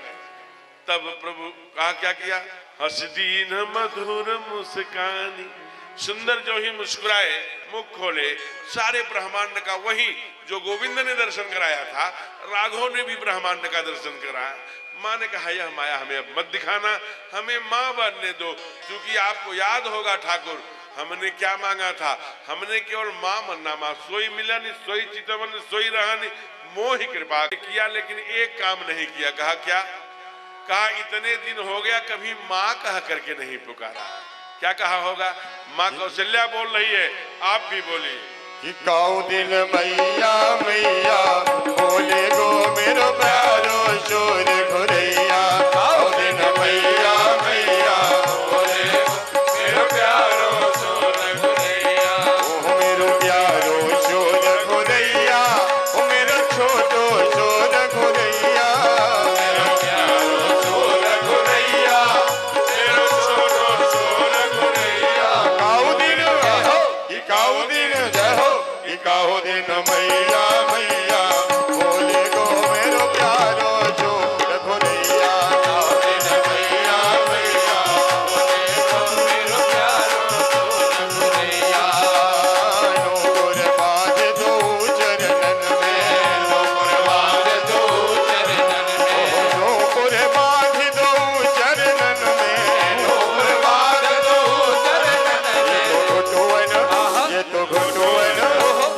Speaker 3: तब प्रभु कहा क्या किया, हंसदीन मधुर मुस्कानी, सुंदर जो ही मुस्कुराए, मुख खोले, सारे ब्रह्मांड का वही जो गोविंद ने दर्शन कराया था, राघव ने भी ब्रह्मांड का दर्शन कराया। माँ ने कहा यह माया हमें अब मत दिखाना, हमें माँ बनने दो, क्योंकि आपको याद होगा ठाकुर हमने क्या मांगा था, हमने केवल माँ मन्ना माँ, सोई मिलन सोई चितवन सोई रहन मोह कृपा किया, लेकिन एक काम नहीं किया। कहा क्या, कहा इतने दिन हो गया कभी माँ कह करके नहीं पुकारा। क्या कहा होगा, माँ कौशल्या बोल रही है, आप भी बोलिए
Speaker 1: कि काऊ दिन मैया मैया बोले गो मेरो प्यारो शोर घुरैया, काऊ दिन मैया मैया बोले गो मेरो प्यारो शोर घुरैया, ओ मेरो प्यारो शोर घुरैया, ओ मेरो छोटो शोर घुरैया, मेरो प्यारो शोर घुरैया, मेरो छोटो शोर घुरैया, काऊ दिन कि काऊ दिन जय हो, कि काऊ दिन मैया मैया बोले गो मेरो प्यारो शोर घुरैया, काऊ दिन मैया मैया बोले गो मेरो प्यारो शोर घुरैया, नूपुर बांध दो चरणन में, नूपुर बांध दो चरणन में, नूपुर बांध दो चरणन में, नूपुर बांध दो चरणन में, ये तो घुटुवन,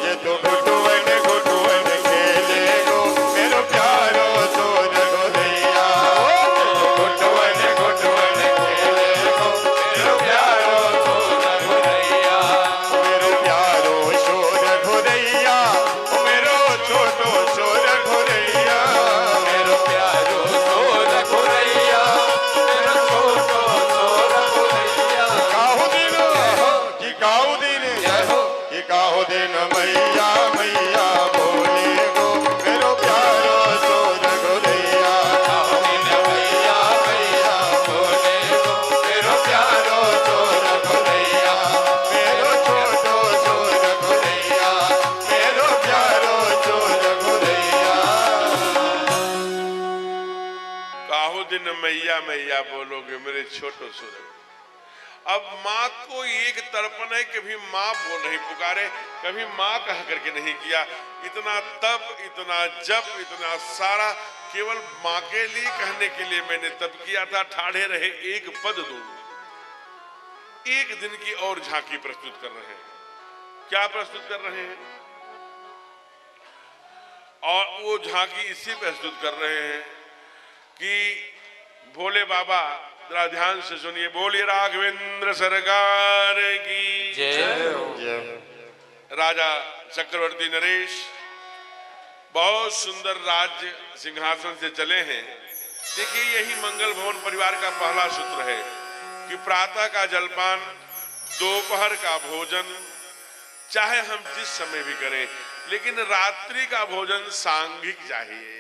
Speaker 1: ये तो घुटुवन घुटुवन खेले गो मेरो प्यारो शोर घुरैया, घुटुवन घुटुवन खेले गो मेरो प्यारो शोर घुरैया, मेरो प्यारो शोर घुरैया, मेरो छोटो शोर घुरैया, मेरो प्यारो शोर घुरैया, मेरो छोटो शोर घुरैया, काहू दिन कि काहू दिन जय हो, कि काहू दिन मैया मैया बोले गो मेरो प्यारो शोर घुरैया, काहू दिन मैया मैया बोले गो मेरो प्यारो शोर घुरैया, मेरो छोटो शोर घुरैया, मेरो प्यारो शोर घुरैया।
Speaker 3: काहू दिन मैया मैया बोलोगे मेरे छोटो सुर। अब माँ को एक तड़पन है, कभी माँ बोल नहीं पुकारे, कभी माँ कह करके नहीं किया। इतना तप, इतना जप, इतना सारा केवल माँ के लिए कहने के लिए मैंने तप किया था। ठाढ़े रहे एक पद दूं, एक दिन की और झांकी प्रस्तुत कर रहे हैं। क्या प्रस्तुत कर रहे हैं? और वो झांकी इसी प्रस्तुत कर रहे हैं कि भोले बाबा, जरा ध्यान से सुनिए, बोलिए राघवेंद्र सरकार की
Speaker 1: जय।
Speaker 3: राजा चक्रवर्ती नरेश बहुत सुंदर राज्य सिंहासन से चले हैं। देखिए यही मंगल भवन परिवार का पहला सूत्र है कि प्रातः का जलपान, दोपहर का भोजन चाहे हम जिस समय भी करें, लेकिन रात्रि का भोजन सांघिक चाहिए।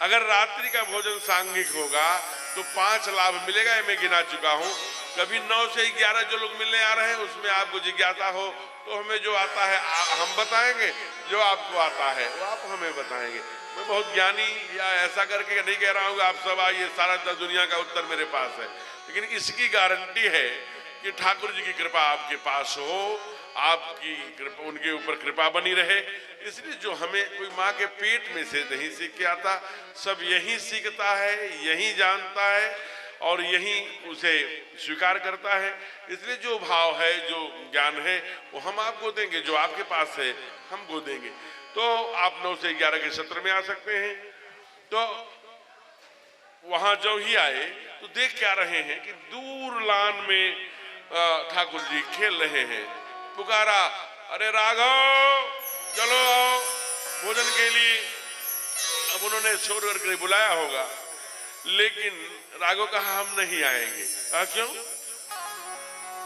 Speaker 3: अगर रात्रि का भोजन सांघिक होगा तो 5 लाभ मिलेगा, ये मैं गिना चुका हूं। कभी 9 से 11 जो लोग मिलने आ रहे हैं उसमें आपको जिज्ञासा हो तो हमें जो आता है हम बताएंगे, जो आपको आता है वो आप हमें बताएंगे। मैं बहुत ज्ञानी या ऐसा करके नहीं कह रहा हूँ आप सब आइए, सारा दुनिया का उत्तर मेरे पास है, लेकिन इसकी गारंटी है कि ठाकुर जी की कृपा आपके पास हो, आपकी कृपा, उनके ऊपर कृपा बनी रहे। इसलिए जो हमें कोई माँ के पेट में से नहीं सीख के आता, सब यही सीखता है, यही जानता है और यही उसे स्वीकार करता है। इसलिए जो भाव है, जो ज्ञान है वो हम आपको देंगे, जो आपके पास है हमको देंगे। तो आप 9 से 11 के सत्र में आ सकते हैं। तो वहां जो ही आए तो देख क्या रहे हैं कि दूर लान में ठाकुर जी खेल रहे हैं। पुकारा, अरे राघव चलो आओ भोजन के लिए। अब उन्होंने छोड़ करके बुलाया होगा, लेकिन राघव कहा हम नहीं आएंगे। क्यों?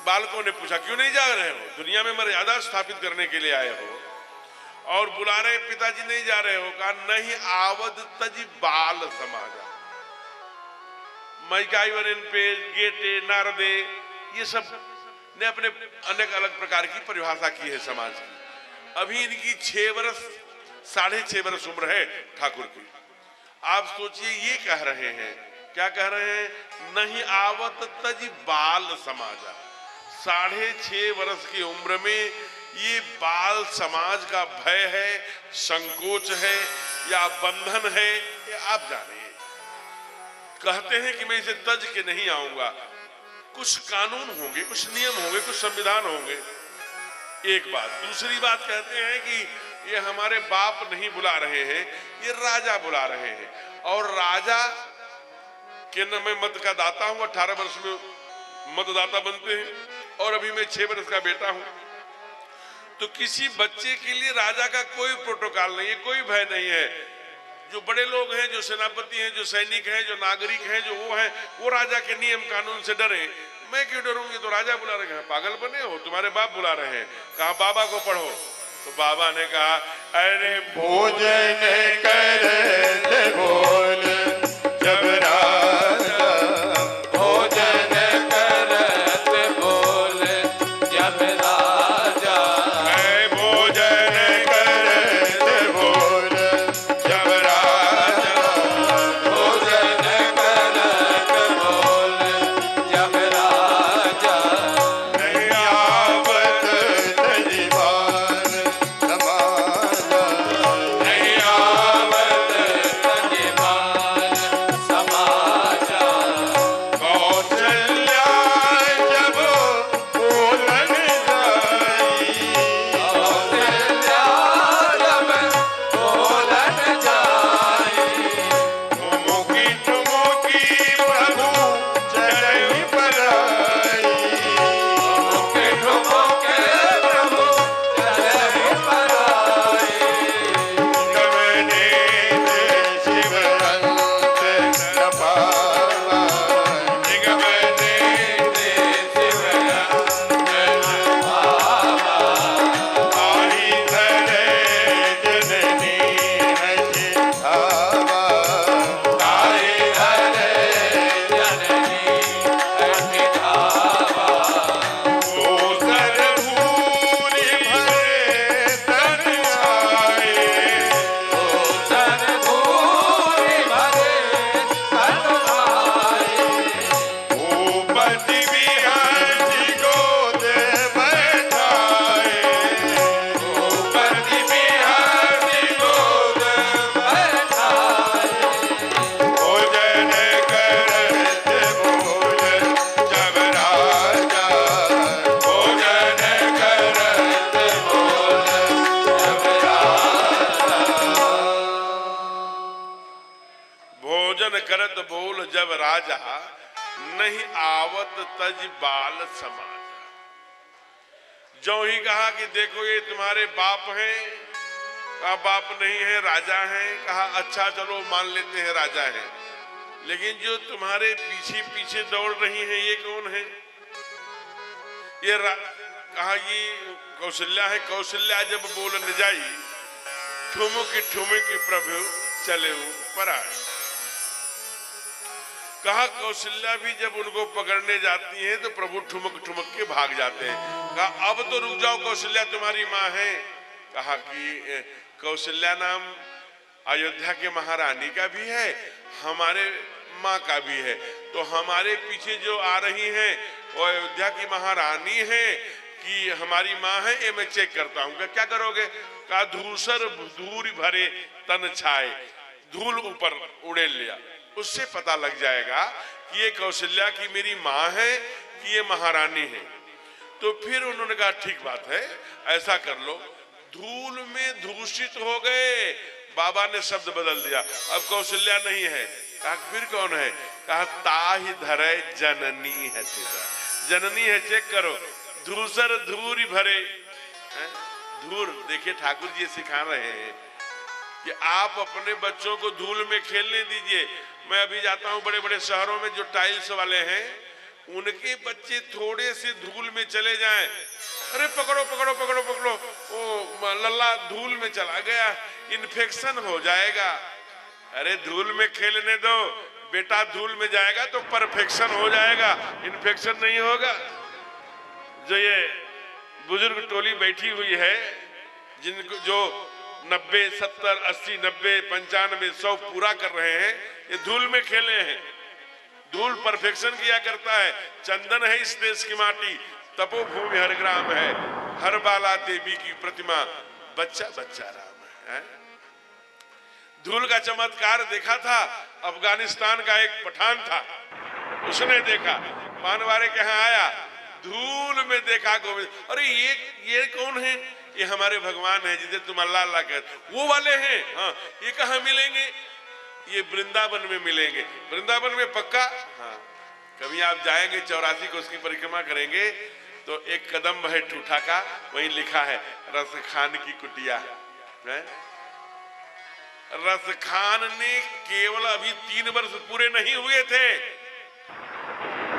Speaker 3: बालकों ने पूछा क्यों नहीं जा रहे हो? दुनिया में मर्यादा स्थापित करने के लिए आए हो और बुला रहे, पिताजी नहीं जा रहे हो, कहा नहीं आवद तजी बाल समाजा। मैकाइवरन पे गेटे नारदे ये सब ने अपने अनेक अलग प्रकार की परिभाषा की है समाज की। अभी इनकी 6 वर्ष 6.5 वर्ष उम्र है ठाकुर की। आप सोचिए ये कह रहे हैं, क्या कह रहे हैं? नहीं आवत तजी बाल समाजा। 6.5 वर्ष की उम्र में ये बाल समाज का भय है, संकोच है या बंधन है, ये आप जानिए। कहते हैं कि मैं इसे तज के नहीं आऊंगा। कुछ कानून होंगे, कुछ नियम होंगे, कुछ संविधान होंगे, एक बात। दूसरी बात कहते हैं कि ये हमारे बाप नहीं बुला रहे हैं, ये राजा बुला रहे हैं। और राजा के न मैं मत का दाता हूं, 18 वर्ष में मतदाता बनते हैं और अभी मैं 6 वर्ष का बेटा हूं। तो किसी बच्चे के लिए राजा का कोई प्रोटोकॉल नहीं है, कोई भय नहीं है। जो बड़े लोग हैं, जो सेनापति हैं, जो सैनिक हैं, जो नागरिक हैं, जो वो हैं, वो राजा के नियम कानून से डरे। मैं क्यों डरूंगी? तो राजा बुला रहे हैं। पागल बने हो? तुम्हारे बाप बुला रहे हैं। कहा बाबा को पढ़ो। तो बाबा ने कहा अरे
Speaker 1: भोजन करते बोल जब राजा, भोजन करते बोल जब राजा, भोजन करते बोल जब राजा, भोजन करते बोल जब राजा, नहीं आवत तजी बाल समाजा, नहीं आवत तजी बाल समाजा। कौशल्या जब बोलन जाई, कौशल्या जब बोलन जाई, ठुमुकी ठुमुकी प्रभु चढ़ई पराई, ठुमुके ठुमुके प्रभु चढ़ई पराई। गमने दे शिव अंत न पावा, गमने दे शिव अंत न पावा। आई धरे जननी हज धावा, आई धरे जननी हज धावा। गोतर भूरि भरे तन छाए, गोतर भूरि भरे तन छाए। भूपति बिहारी गोद बैठाए, भूपति बिहारी गोद बैठाए। भोजन करते बोल जब राजा, भोजन करते बोल जब राजा।
Speaker 3: भोजन करत बोल जब राजा, नहीं आवत तज बाल समाजा। जो ही कहा कि देखो ये तुम्हारे बाप हैं, कहा बाप नहीं है, राजा हैं। कहा अच्छा चलो मान लेते हैं राजा हैं, लेकिन जो तुम्हारे पीछे पीछे दौड़ रही हैं ये कौन है? ये कहा ये कौशल्या है। कौशल्या जब बोलन जाई, ठुमुकी ठुमुकी प्रभु चले पर आए। कहा कौशल्या भी जब उनको पकड़ने जाती हैं तो प्रभु ठुमक ठुमक के भाग जाते हैं। कहा अब तो रुक जाओ, कौशल्या तुम्हारी माँ है। कहा कि कौशल्या नाम अयोध्या के महारानी का भी है, हमारे माँ का भी है। तो हमारे पीछे जो आ रही हैं वो अयोध्या की महारानी है कि हमारी माँ है, ये मैं चेक करता हूँ। क्या करोगे? कहा धूसर धूल भरे तन छाए, धूल ऊपर उड़े लिया, उससे पता लग जाएगा कि ये कौशल्या की मेरी माँ है कि ये महारानी है। तो फिर उन्होंने कहा ठीक बात है, ऐसा कर लो। धूल में दूषित हो गए। बाबा ने शब्द बदल दिया, अब कौशल्या नहीं है। कहा फिर कौन है? कहा ताहि धरे जननी है। जननी है, चेक करो। धूसर धूरी भरे, धूल। देखिए ठाकुर जी सिखा रहे हैं कि आप अपने बच्चों को धूल में खेलने दीजिए। मैं अभी जाता हूँ बड़े बड़े शहरों में, जो टाइल्स वाले हैं उनके बच्चे थोड़े से धूल में चले जाएं, अरे पकड़ो पकड़ो पकड़ो पकड़ो, ओ लल्ला धूल में चला गया, इन्फेक्शन हो जाएगा। अरे धूल में खेलने दो बेटा, धूल में जाएगा तो परफेक्शन हो जाएगा, इन्फेक्शन नहीं होगा। जो ये बुजुर्ग टोली बैठी हुई है, जिनको जो 90, 70, 80, 90, 95, 100 पूरा कर रहे हैं, ये धूल में खेले हैं। धूल परफेक्शन किया करता है। चंदन है इस देश की माटी, तपोभूमि हर ग्राम है, हर बाला देवी की प्रतिमा, बच्चा बच्चा राम है। धूल का चमत्कार देखा था, अफगानिस्तान का एक पठान था, उसने देखा, मानवारे के यहाँ आया, धूल में देखा गोविंद, अरे ये कौन है? ये हमारे भगवान है जिसे तुम अल्लाह अल्लाह कहते, वो वाले हैं। हाँ, ये कहाँ मिलेंगे? ये वृंदावन में मिलेंगे। वृंदावन में पक्का? हाँ, कभी आप जाएंगे 84 को उसकी परिक्रमा करेंगे तो एक कदम है ठूठा का, वहीं लिखा है रस खान की कुटिया है। रस खान ने केवल अभी 3 वर्ष पूरे नहीं हुए थे,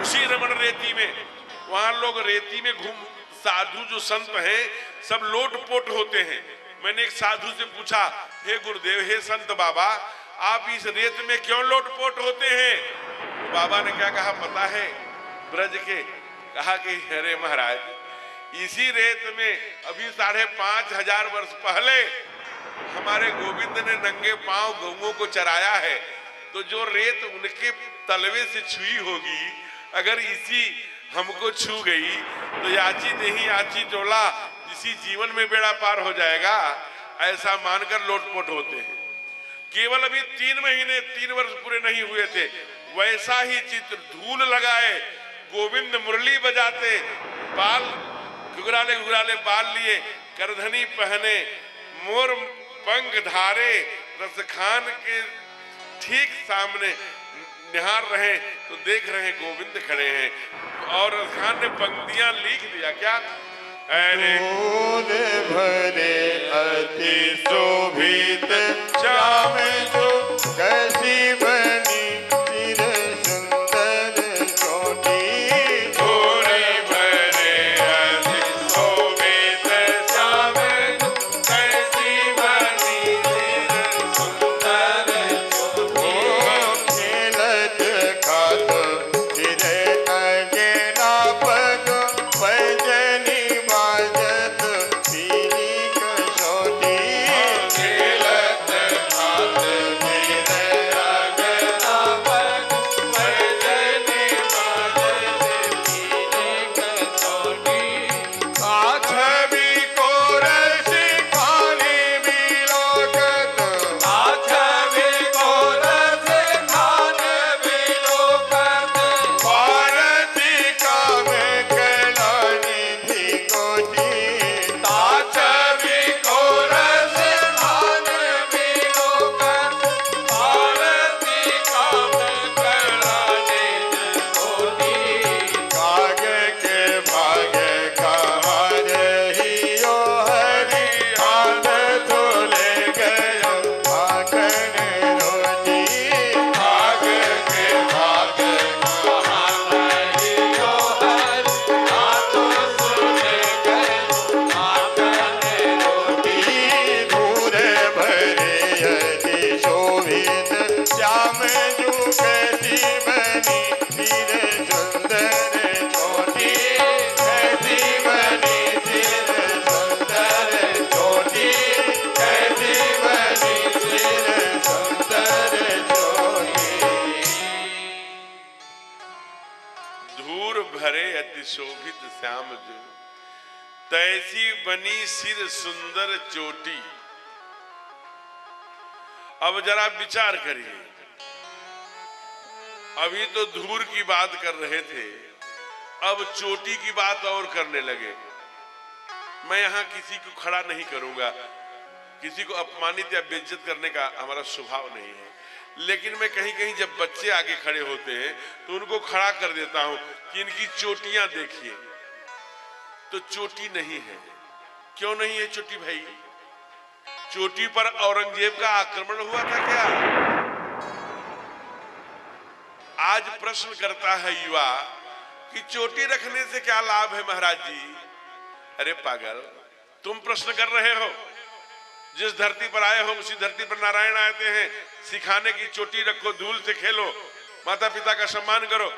Speaker 3: उसी रमण रेती में, वहां लोग रेती में घूम, साधु जो संत हैं सब लोटपोट होते हैं। मैंने एक साधु से पूछा, हे गुरुदेव, हे संत बाबा, आप इस रेत में क्यों लोटपोट होते हैं? तो बाबा ने क्या कहा पता है? ब्रज के, कहा कि अरे महाराज, इसी रेत में अभी 5500 वर्ष पहले हमारे गोविंद ने नंगे पांव गौओं को चराया है, तो जो रेत उनके तलवे से छुई होगी, अगर इसी हमको छू गई तो याची नहीं याची टोला, इसी जीवन में बेड़ा पार हो जाएगा, ऐसा मानकर लोटपोट होते हैं। केवल अभी 3 महीने, 3 वर्ष पूरे नहीं हुए थे, वैसा ही चित्र, धूल लगाए, गोविंद मुरली बजाते, बाल घुघराले घुघराले बाल लिए, करधनी पहने, मोर पंख धारे, रसखान के ठीक सामने निहार रहे तो देख रहे गोविंद खड़े हैं, और रसखान ने पंक्तियां लिख दिया क्या? अरे
Speaker 1: दूध भरे अति शोभित श्याम जो, कैसी बनी सिर सुंदर चोटी।
Speaker 3: दूध भरे अति शोभित श्याम जो, कैसी बनी सिर सुंदर चोटी।
Speaker 1: खेलत खात फिर अगेना पग, पैजनी बाजत पीली कसौटी।
Speaker 3: खेलत खात फिर अगेना पग, पैजनी बाजत पीली कसौटी।
Speaker 1: छवि को रसी खाने भी लोकत,
Speaker 3: छवि को रस खाने भी लोकत।
Speaker 1: भारती का में कलानिधि कोटि।
Speaker 3: छवि को रस खाने भी लोकत, भारती का में कलानिधि कोटि।
Speaker 1: काग के भाग कहार हियो हरि, आन धुले गयो माखन रोटी।
Speaker 3: भाग के भाग कहार हियो हरि, आन धुले गयो माखन रोटी।
Speaker 1: दूध भरे अति शोभित श्याम जो, कैसी बनी सिर सुंदर चोटी। कैसी बनी सिर सुंदर चोटी, कैसी बनी सिर सुंदर चोटी।
Speaker 3: धूर भरे अति शोभित श्याम जो, तैसी बनी सिर सुंदर चोटी। अब जरा विचार करिए, अभी तो धूर की बात कर रहे थे, अब चोटी की बात और करने लगे। मैं यहां किसी को खड़ा नहीं करूंगा, किसी को अपमानित या बेइज्जत करने का हमारा स्वभाव नहीं है, लेकिन मैं कहीं कहीं जब बच्चे आगे खड़े होते हैं तो उनको खड़ा कर देता हूं कि इनकी चोटियां देखिए। तो चोटी नहीं है। क्यों नहीं है चोटी भाई? चोटी पर औरंगजेब का आक्रमण हुआ था क्या? आज प्रश्न करता है युवा कि चोटी रखने से क्या लाभ है महाराज जी। अरे पागल, तुम प्रश्न कर रहे हो। जिस धरती पर आए हो उसी धरती पर नारायण आते हैं सिखाने की चोटी रखो, धूल से खेलो, माता पिता का सम्मान करो।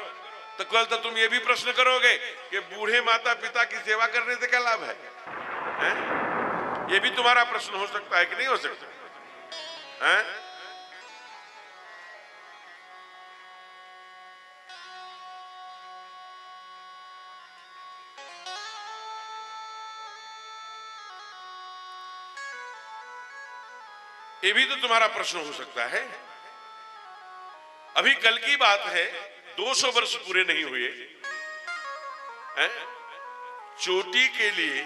Speaker 3: तो कल तो तुम ये भी प्रश्न करोगे कि बूढ़े माता पिता की सेवा करने से क्या लाभ है? ये भी तुम्हारा प्रश्न हो सकता है कि नहीं हो सकता है? ये भी तो तुम्हारा प्रश्न हो सकता है। अभी कल की बात है, 200 वर्ष पूरे नहीं हुए हैं? चोटी के लिए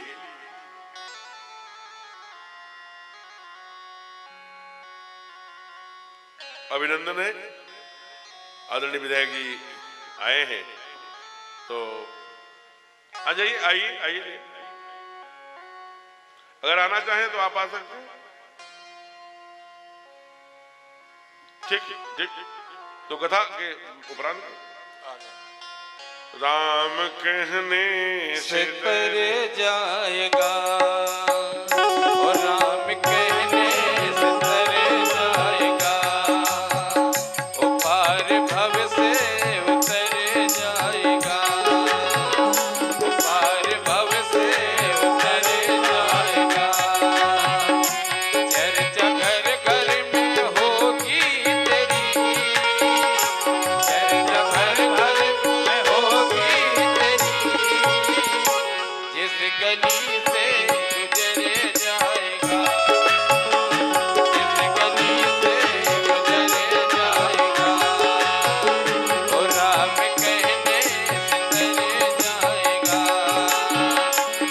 Speaker 3: अभिनंदन है। आदरणीय विधायक जी आए हैं तो आ जाइए, आइए आइए। अगर आना चाहें तो आप आ सकते हैं। ठीक ठीक। तो कथा के उपरांत राम कहने से
Speaker 4: तर जाएगा और राम कहने से तर जाएगा, ओ पार भव से उतर जाएगा, ओ पार भव से उतर जाएगा। चर्चा घर घर में होगी तेरी, चर्चा घर घर में होगी तेरी, जिस गली से गुजरे जाएगा, जिस गली से गुजरे जाएगा, और राम कहने से तर जाएगा,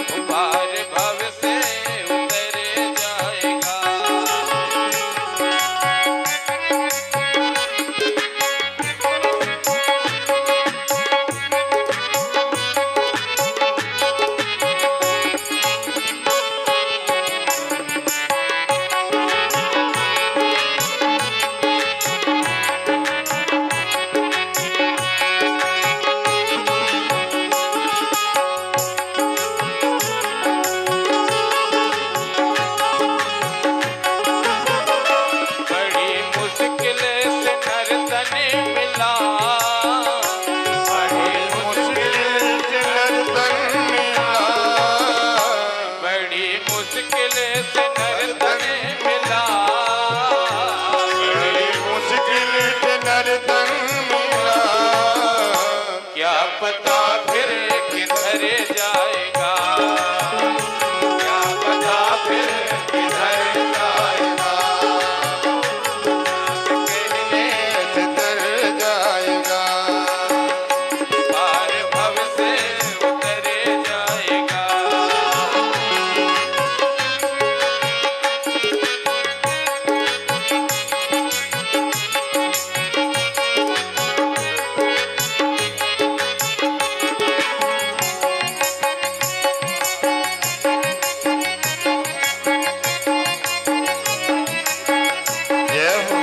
Speaker 4: वो पार भव से उतर जाएगा। बड़ी मुश्किल से नर तने मिला, बड़ी मुश्किल से नर तने मिला, बड़ी मुश्किल से नर तने मिला, बड़ी मुश्किल से नर तन मिला। क्या पता फिर किधर जाएगा, क्या पता फिर किधर जाएगा, कहने से तर जाएगा, पार भव से उतर जाएगा।
Speaker 1: जय हो।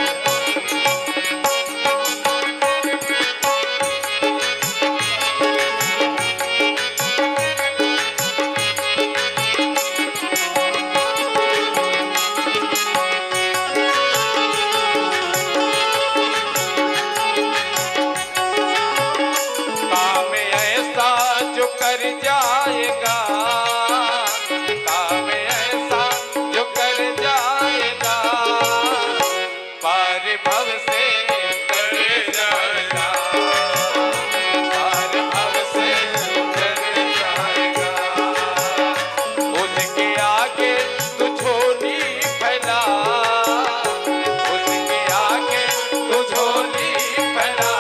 Speaker 4: काम ऐसा जो कर जाएगा, काम ऐसा जो कर जाएगा, पार भव से उतर जाएगा, पार भव से उतर जाएगा। उसके आगे तू झोली फैला, उसके आगे तू झोली फैला,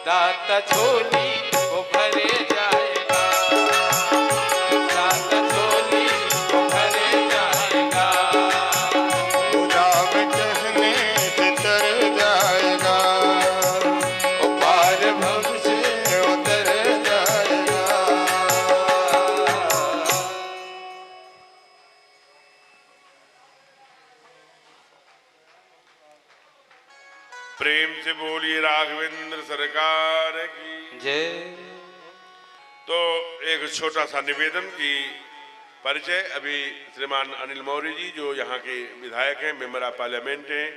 Speaker 4: दाता झोली को भरे जाएगा, दाता झोली को भरे जाएगा।
Speaker 1: राम कहने से तर जाएगा,
Speaker 4: ओ पार भव से उतर जाएगा।
Speaker 3: प्रेम से बोलिए राघवेंद्र सरकार की
Speaker 4: जय।
Speaker 3: तो एक छोटा सा निवेदन की परिचय। अभी श्रीमान अनिल मौर्य जी जो यहाँ के विधायक हैं, मेंबर ऑफ पार्लियामेंट हैं,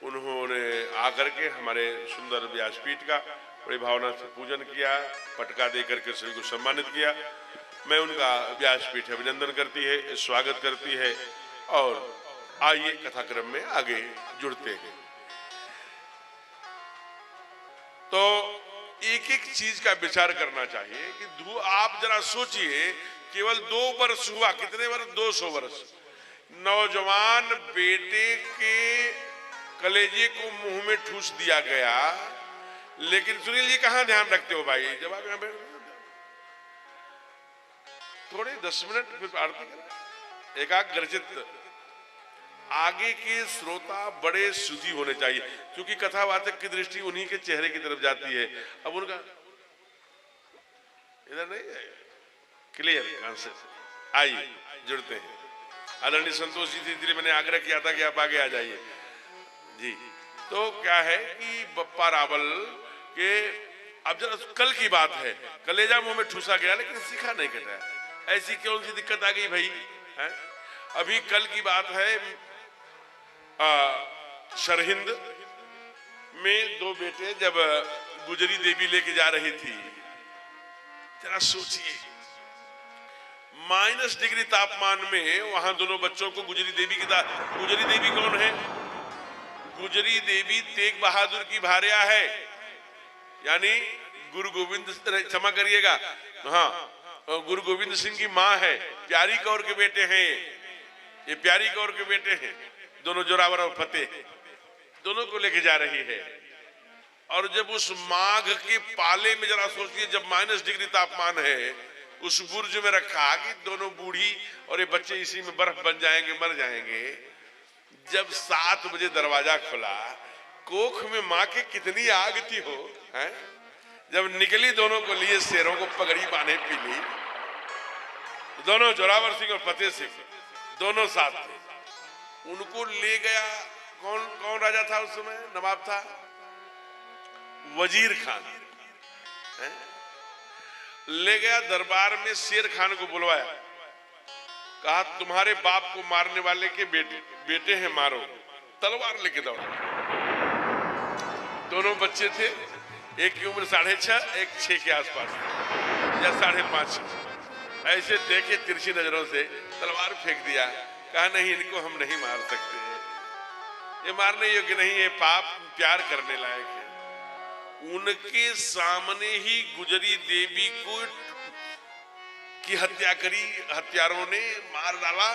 Speaker 3: उन्होंने आकर के हमारे सुंदर व्यासपीठ का बड़ी भावना से पूजन किया, पटका दे करके सभी को सम्मानित किया। मैं उनका व्यासपीठ अभिनंदन करती है, स्वागत करती है। और आइए कथाक्रम में आगे जुड़ते हैं। तो एक एक चीज का विचार करना चाहिए कि आप जरा सोचिए, केवल 2 वर्ष हुआ, कितने वर्ष? 200 वर्ष। नौजवान बेटे के कलेजे को मुंह में ठूस दिया गया। लेकिन सुनील जी कहां ध्यान रखते हो भाई? जब आप यहाँ थोड़े 10 मिनट फिर आरती करें। एकाग्रचित्त। आगे के श्रोता बड़े सुधी होने चाहिए, क्योंकि कथावाचक की दृष्टि उन्हीं के चेहरे की तरफ जाती है। अब उनका इधर नहीं है, क्लियर कॉन्सेप्ट। आइए जुड़ते हैं। आदरणीय संतोष जी से इसलिए मैंने आग्रह किया था कि आप आगे आ जाइए जी। तो क्या है कि बप्पा रावल के, अब जरा कल की बात है, कलेजा मुंह में ठूसा गया लेकिन सीखा नहीं कटा। ऐसी कौन सी दिक्कत आ गई भाई है? अभी कल की बात है, सरहिंद में 2 बेटे जब गुजरी देवी लेके जा रही थी, जरा सोचिए -डिग्री तापमान में वहां दोनों बच्चों को गुजरी देवी गुजरी देवी कौन है? गुजरी देवी तेग बहादुर की भार्या है, यानी गुरु गोविंद, क्षमा करिएगा, हाँ, गुरु गोविंद सिंह की माँ है। प्यारी कौर के बेटे हैं ये प्यारी कौर के बेटे हैं। दोनों जोरावर और फतेह दोनों को लेके जा रही है। और जब उस माघ के पाले में जरा सोचिए, जब -डिग्री तापमान है, उस बुर्ज में रखा कि दोनों बूढ़ी और ये बच्चे इसी में बर्फ बन जाएंगे, मर जाएंगे। जब 7 बजे दरवाजा खुला, कोख में माँ के कितनी आग थी हो है? जब निकली, दोनों को लिए शेरों को पगड़ी बांधे पीली। दोनों जोरावर सिंह और फतेह सिंह दोनों साथ थे। उनको ले गया, कौन राजा था उस समय? नवाब था वजीर खान है? ले गया दरबार में, शेर खान को बुलवाया, कहा तुम्हारे बाप को मारने वाले के बेटे हैं, मारो। तलवार लेके दौड़ा। दोनों बच्चे थे, एक की उम्र 6.5, एक 6 के आसपास या 5.5। ऐसे देखे तिरछी नजरों से, तलवार फेंक दिया। कहा नहीं, इनको हम नहीं मार सकते, ये मारने योग्य नहीं, ये पाप, प्यार करने लायक है। उनके सामने ही गुजरी देवी को की हत्या करी, हत्यारों ने मार डाला।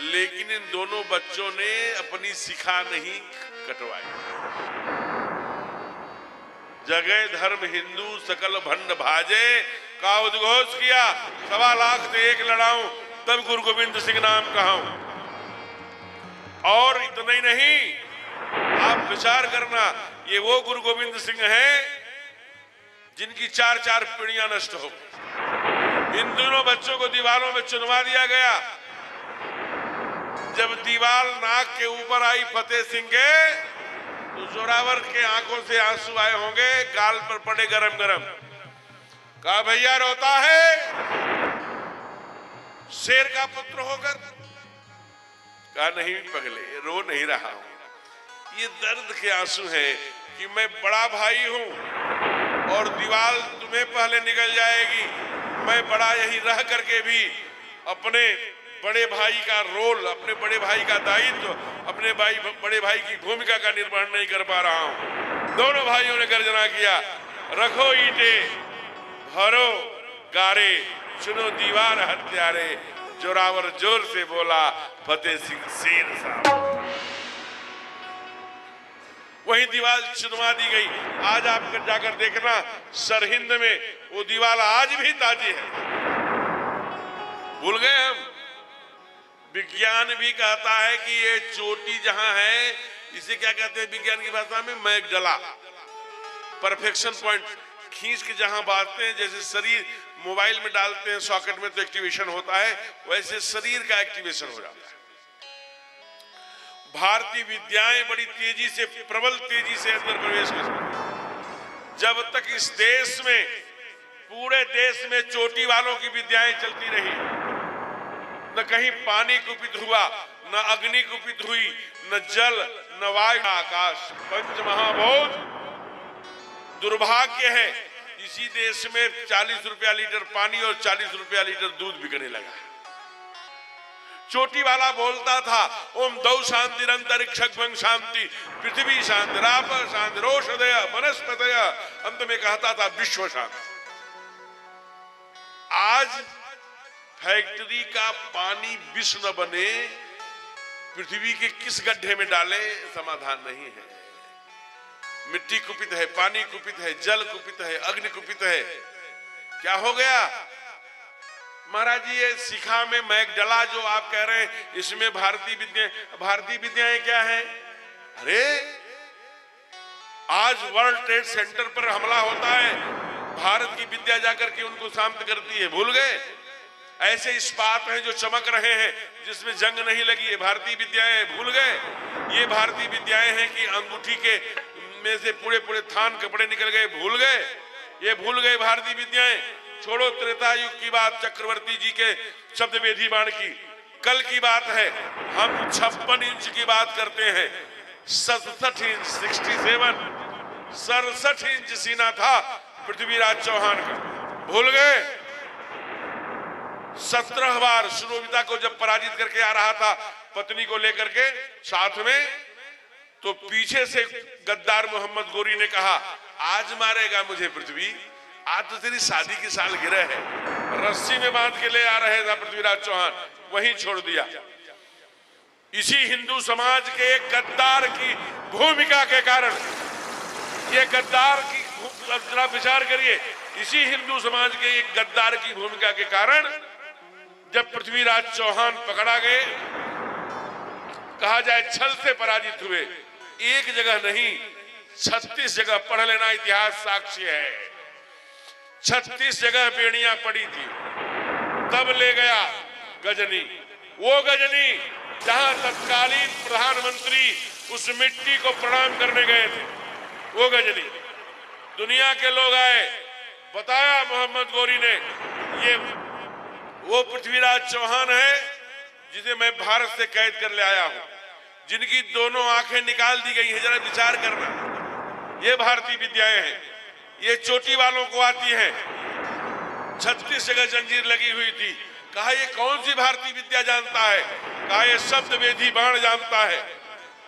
Speaker 3: लेकिन इन दोनों बच्चों ने अपनी शिखा नहीं कटवाई। जगह धर्म हिंदू सकल भंड भाजे का उद्घोष किया, 1.25 लाख से 1 लड़ाऊं, तब गुरु गोविंद सिंह नाम कहूं। और इतना ही नहीं, आप विचार करना, ये वो गुरु गोविंद सिंह हैं जिनकी 4 पीढ़ियां नष्ट हो गई। इन दोनों बच्चों को दीवारों में चुनवा दिया गया। जब दीवार नाक के ऊपर आई फतेह सिंह के, तो जोरावर के आंखों से आंसू आए होंगे, गाल पर पड़े गरम गरम। कहा भैया रोता है शेर का पुत्र होकर? कहा नहीं पगले, रो नहीं रहा हूं, ये दर्द के आंसू हैं कि मैं बड़ा भाई हूं और दीवार तुम्हें पहले निकल जाएगी। मैं बड़ा यही रह करके भी अपने बड़े भाई का रोल, अपने बड़े भाई का दायित्व, अपने बड़े भाई की भूमिका का निर्वहन नहीं कर पा रहा हूं। दोनों भाइयों ने गर्जना किया, रखो ईंटे, भरो गारे, सुनो दीवार हत्यारे। जोरावर जोर से बोला, फतेह सिंह शेर साहब। वही दीवार चुनवा दी गई। आज आप जाकर देखना, सरहिंद में वो दीवार आज भी ताजी है। भूल गए हम? विज्ञान भी कहता है कि ये चोटी जहां है, इसे क्या कहते हैं विज्ञान की भाषा में? मैगडला, परफेक्शन पॉइंट। खींच के जहां बांधते हैं, जैसे शरीर मोबाइल में डालते हैं सॉकेट में तो एक्टिवेशन होता है, वैसे शरीर का एक्टिवेशन हो जाता है। भारतीय विद्याएं बड़ी तेजी से, प्रबल तेजी से अंदर प्रवेश कर सकती। जब तक इस देश में, पूरे देश में चोटी वालों की विद्याएं चलती रही, न कहीं पानी कुपित हुआ, न अग्नि कुपित हुई, न जल, न वायु, न आकाश। पंच महाभूत। दुर्भाग्य है इसी देश में 40 रुपया लीटर पानी और 40 रुपया लीटर दूध बिकने लगा। चोटी वाला बोलता था ओम दौ शांति अंतरिक्षं शांति, पृथ्वी शांति, राप शांति, रोषधय वनस्पतय, अंत में कहता था विश्व शांति। आज फैक्ट्री का पानी विष न बने, पृथ्वी के किस गड्ढे में डाले समाधान नहीं है। मिट्टी कुपित है, पानी कुपित है, जल कुपित है, अग्नि कुपित है। क्या हो गया महाराज जी? ये शिखा में मैगडला जो आप कह रहे हैं, इसमें भारतीय विद्याएं क्या है? अरे आज वर्ल्ड ट्रेड सेंटर पर हमला होता है, भारत की विद्या जाकर के उनको शांत करती है। भूल गए? ऐसे इस्पात हैं जो चमक रहे हैं जिसमें जंग नहीं लगी है, भारतीय विद्याएं। भूल गए? ये भारतीय विद्याएं हैं कि अंगूठी के में से पूरे पूरे थान कपड़े निकल गए। भूल गए? ये भूल गए भारतीय विद्याएं। छोड़ो त्रेता युग की बात, चक्रवर्ती जी के शब्द वेधी बाण की, कल की बात है। हम 56 इंच की बात करते हैं। 67 इंच, 67 इंच सीना था पृथ्वीराज चौहान का। भूल गए? 17 बार सुरोविता को जब पराजित करके आ रहा था पत्नी को लेकर के साथ में, तो पीछे से गद्दार मोहम्मद गोरी ने कहा आज मारेगा मुझे पृथ्वी, आज तो तेरी शादी की सालगिरह है। रस्सी में बांध के ले आ रहे था पृथ्वीराज चौहान, वहीं छोड़ दिया। इसी हिंदू समाज के एक गद्दार की भूमिका के कारण, ये गद्दार की, जरा विचार करिए, इसी हिंदू समाज के एक गद्दार की भूमिका के कारण जब पृथ्वीराज चौहान पकड़ा गए, कहा जाए छल से पराजित हुए। एक जगह नहीं, 36 जगह पढ़ लेना, इतिहास साक्षी है। 36 जगह बेड़ियां पड़ी थी, तब ले गया गजनी। वो गजनी जहां तत्कालीन प्रधानमंत्री उस मिट्टी को प्रणाम करने गए थे, वो गजनी। दुनिया के लोग आए, बताया मोहम्मद गोरी ने, ये वो पृथ्वीराज चौहान है जिसे मैं भारत से कैद कर ले आया हूं, जिनकी दोनों आंखें निकाल दी गई हैं। जरा विचार करना, ये भारतीय विद्याएं हैं, ये चोटी वालों को आती हैं। 36 जगह जंजीर लगी हुई थी। कहा ये कौन सी भारतीय विद्या जानता है? कहा ये शब्द वेधी बाण जानता है।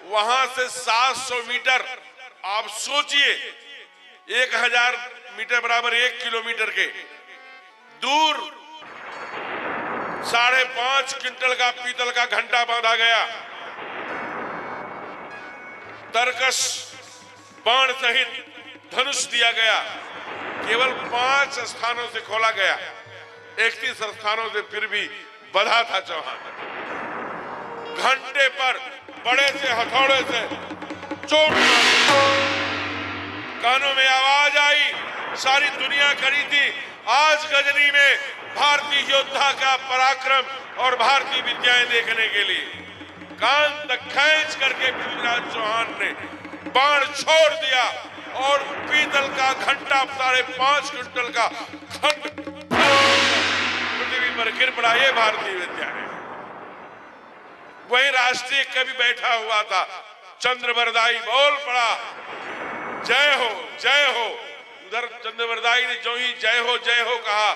Speaker 3: वहां से 700 मीटर, आप सोचिए 1000 मीटर बराबर 1 किलोमीटर के दूर 5.5 क्विंटल का पीतल का घंटा बांधा गया, तरकस बाण सहित धनुष दिया गया। केवल 5 स्थानों से खोला गया, 31 स्थानों से फिर भी बधा था चौहान। घंटे पर बड़े से हथौड़े से चोट मारी, कानों में आवाज आई, सारी दुनिया खड़ी थी आज गजनी में भारतीय योद्धा का पराक्रम और भारतीय विद्याएं देखने के लिए। कान तक खींच करके पृथ्वीराज चौहान ने बाण छोड़ दिया और पीतल का घंटा 5.5 क्विंटल का खंड पृथ्वी पर गिर पड़ा। ये भारतीय विद्या है। वही राष्ट्रीय कवि बैठा हुआ था, चंद्रवरदाई बोल पड़ा, जय हो जय हो। उधर चंद्रवरदाई ने जो ही जय हो कहा,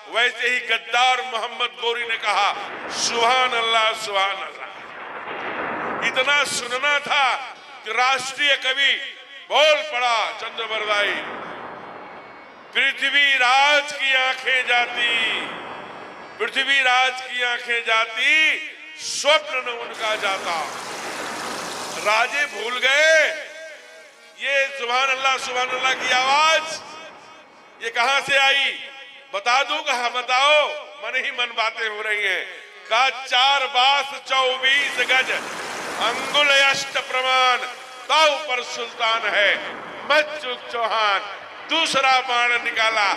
Speaker 3: वैसे ही गद्दार मोहम्मद गोरी ने कहा सुभान अल्लाह सुभान अल्लाह। इतना सुनना था कि राष्ट्रीय कवि बोल पड़ा चंद्रवरदाई, पृथ्वी राज की आंखें जाती, पृथ्वी राज की आंखें जाती, स्वप्न न उनका जाता। राजे भूल गए ये सुभान अल्लाह की आवाज ये कहां से आई? बता दूं? कहा बताओ। मन ही मन बातें हो रही हैं। का 4 बास 24 गज अंगुल अष्ट प्रमाण, ताऊ पर सुल्तान है मच्चुक चौहान। दूसरा बाण निकाला,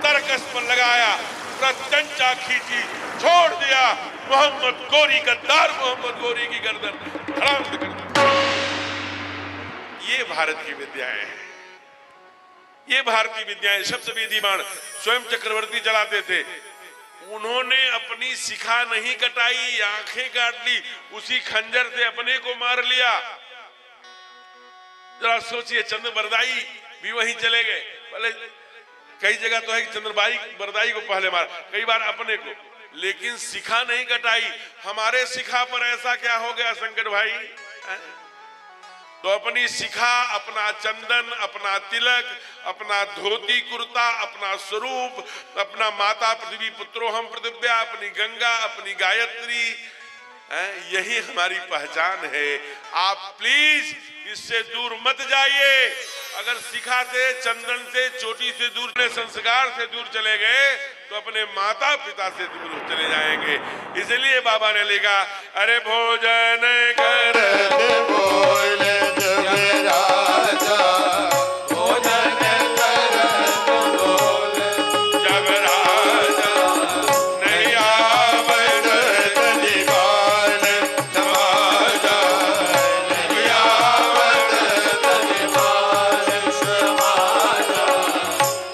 Speaker 3: तरकस पर लगाया, प्रत्यंचा खींची, छोड़ दिया, मोहम्मद गोरी गद्दार मोहम्मद गोरी की गर्दन हराम कर दो। ये भारत की विद्याएं हैं, ये भारतीय विद्याएं। शब्द विधिमान स्वयं चक्रवर्ती चलाते थे, उन्होंने अपनी शिखा नहीं कटाई, आंखें काट ली, उसी खंजर से अपने को मार लिया। जरा सोचिए, चंद्र बरदाई भी वहीं चले गए। पहले कई जगह तो है कि चंद्रबाई बरदाई को पहले मार, कई बार अपने को, लेकिन शिखा नहीं कटाई। हमारे शिखा पर ऐसा क्या हो गया शंकर भाई? तो अपनी शिखा, अपना चंदन, अपना तिलक, अपना धोती कुर्ता, अपना स्वरूप, अपना माता पृथ्वी पुत्रोहम पृथिव्या, अपनी गंगा, अपनी गायत्री, यही हमारी पहचान है। आप प्लीज इससे दूर मत जाइए। अगर शिखा से, चंदन से, चोटी से दूर, संस्कार से दूर चले गए तो अपने माता पिता से दूर चले जाएंगे। इसलिए बाबा ने लिखा, अरे भोजन कर बोले जब राजा, भोजन कर बोले जब राजा, नहीं आवत तनिबान समाजा, नहीं आवत तनिबान समाजा।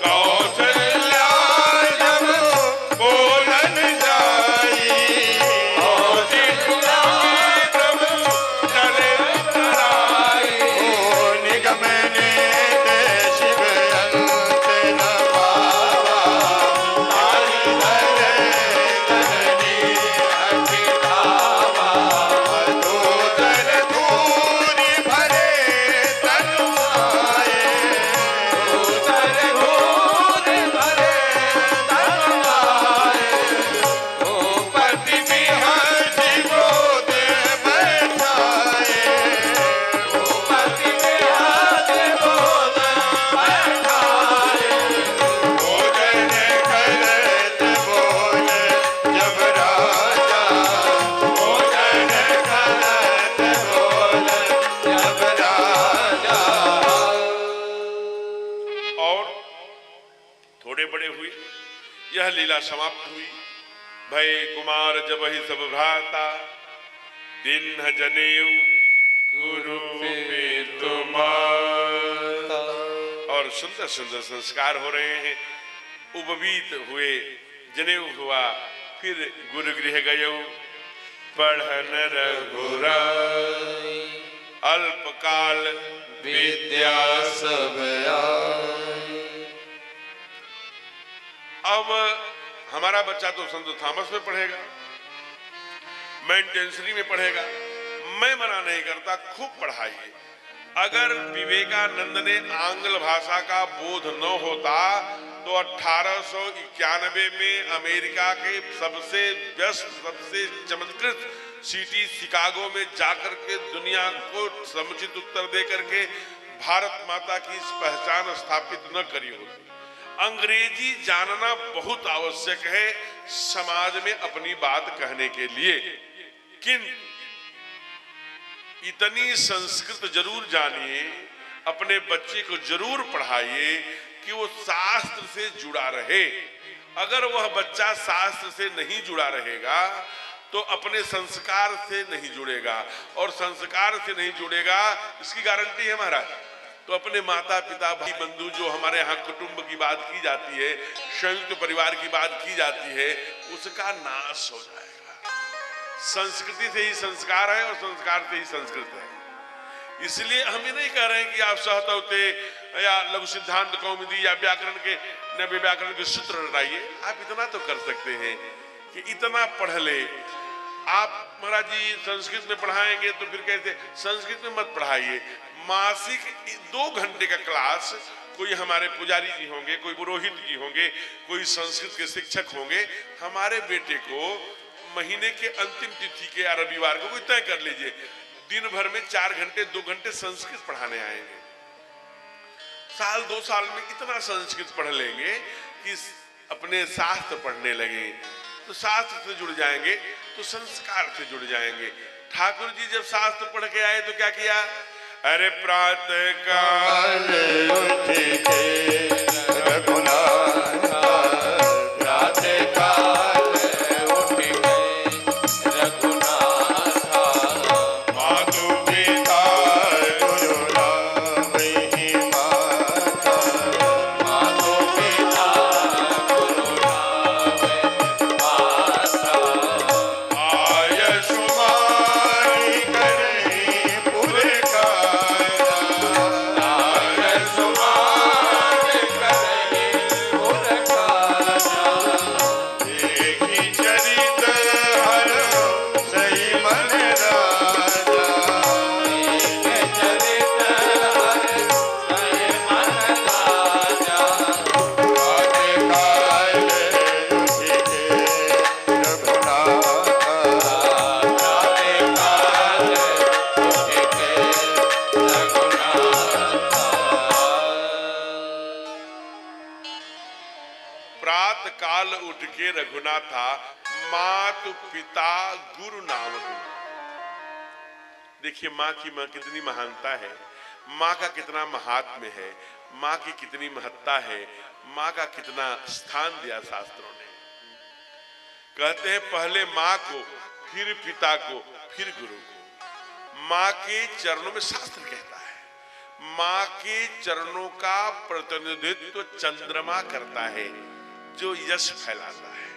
Speaker 3: कौशल्या जब बोलन जाई, कौशल्या प्रभु चले तराई, ओ निगम ने शिव अंत न पावा, हरि धरे धरणी अखिलावा, दूधर धूरी भरे तन माए, दूधर धूरी भरे तन माए, भूपति बिहारी गोद बैठाए, भूपति बिहारी गोद बैठाए, भोजन करत बोले जब राजा, भोजन करत बोले जब राजा। और थोड़े बड़े हुए, यह लीला समाप्त हुई। भय कुमार जब ही सब भ्राता, दिन जनेऊ गुरु पितुमाता। और सुंदर सुंदर संस्कार हो रहे हैं। उपवीत हुए, जनेऊ हुआ, फिर गुरु गृह गयो, पढ़न रघुराई, अल्पकाल विद्या सब आई। अब हमारा बच्चा तो संत थॉमस में पढ़ेगा, मेंटेंसरी में पढ़ेगा। मैं मना नहीं करता, खूब पढ़ाइए। अगर विवेकानंद ने आंग्ल भाषा का बोध न होता तो 1891 में अमेरिका के सबसे व्यस्त, सबसे चमत्कृत सिटी शिकागो में जाकर के दुनिया को समुचित उत्तर दे करके भारत माता की इस पहचान स्थापित न करी होती। अंग्रेजी जानना बहुत आवश्यक है समाज में अपनी बात कहने के लिए, किंतु इतनी संस्कृत जरूर जानिए, अपने बच्चे को जरूर पढ़ाइए कि वो शास्त्र से जुड़ा रहे। अगर वह बच्चा शास्त्र से नहीं जुड़ा रहेगा तो अपने संस्कार से नहीं जुड़ेगा, और संस्कार से नहीं जुड़ेगा इसकी गारंटी है महाराज, तो अपने माता पिता भाई बंधु, जो हमारे यहाँ कुटुंब की बात की जाती है, संयुक्त परिवार की बात की जाती है, उसका नाश हो जाएगा। संस्कृति से ही संस्कार है और संस्कार से ही संस्कृत है। इसलिए हम ये नहीं कह रहे हैं कि आप सहतवते या लघु सिद्धांत कौमुदी या व्याकरण के नव्य व्याकरण के सूत्र रटाइए। आप इतना तो कर सकते हैं कि इतना पढ़ ले। आप महाराज जी संस्कृत में पढ़ाएंगे तो फिर कहते संस्कृत में मत पढ़ाइए। मासिक 2 घंटे का क्लास, कोई हमारे पुजारी जी होंगे, कोई पुरोहित जी होंगे, कोई संस्कृत के शिक्षक होंगे, हमारे बेटे को महीने के अंतिम तिथि के या रविवार को कोई तय कर लीजिए, दिन भर में 4 घंटे 2 घंटे संस्कृत पढ़ाने आएंगे। साल 2 साल में इतना संस्कृत पढ़ लेंगे कि अपने शास्त्र पढ़ने लगे, तो शास्त्र से जुड़ जाएंगे, तो संस्कार से जुड़ जाएंगे। ठाकुर जी जब शास्त्र पढ़ के आए तो क्या किया? अरे प्रातः काल उठ के रघुनाथ, प्रातः काल उठ के के रघुनाथा, मातु पिता गुरु नाम गुरु। देखिए माँ की माँ कितनी महानता है, माँ का कितना महात्म्य है, माँ की कितनी महत्ता है, माँ का कितना स्थान दिया शास्त्रों ने। कहते हैं पहले माँ को, फिर पिता को, फिर गुरु को। माँ के चरणों में शास्त्र कहता है माँ के चरणों का प्रतिनिधित्व चंद्रमा करता है जो यश फैलाता है।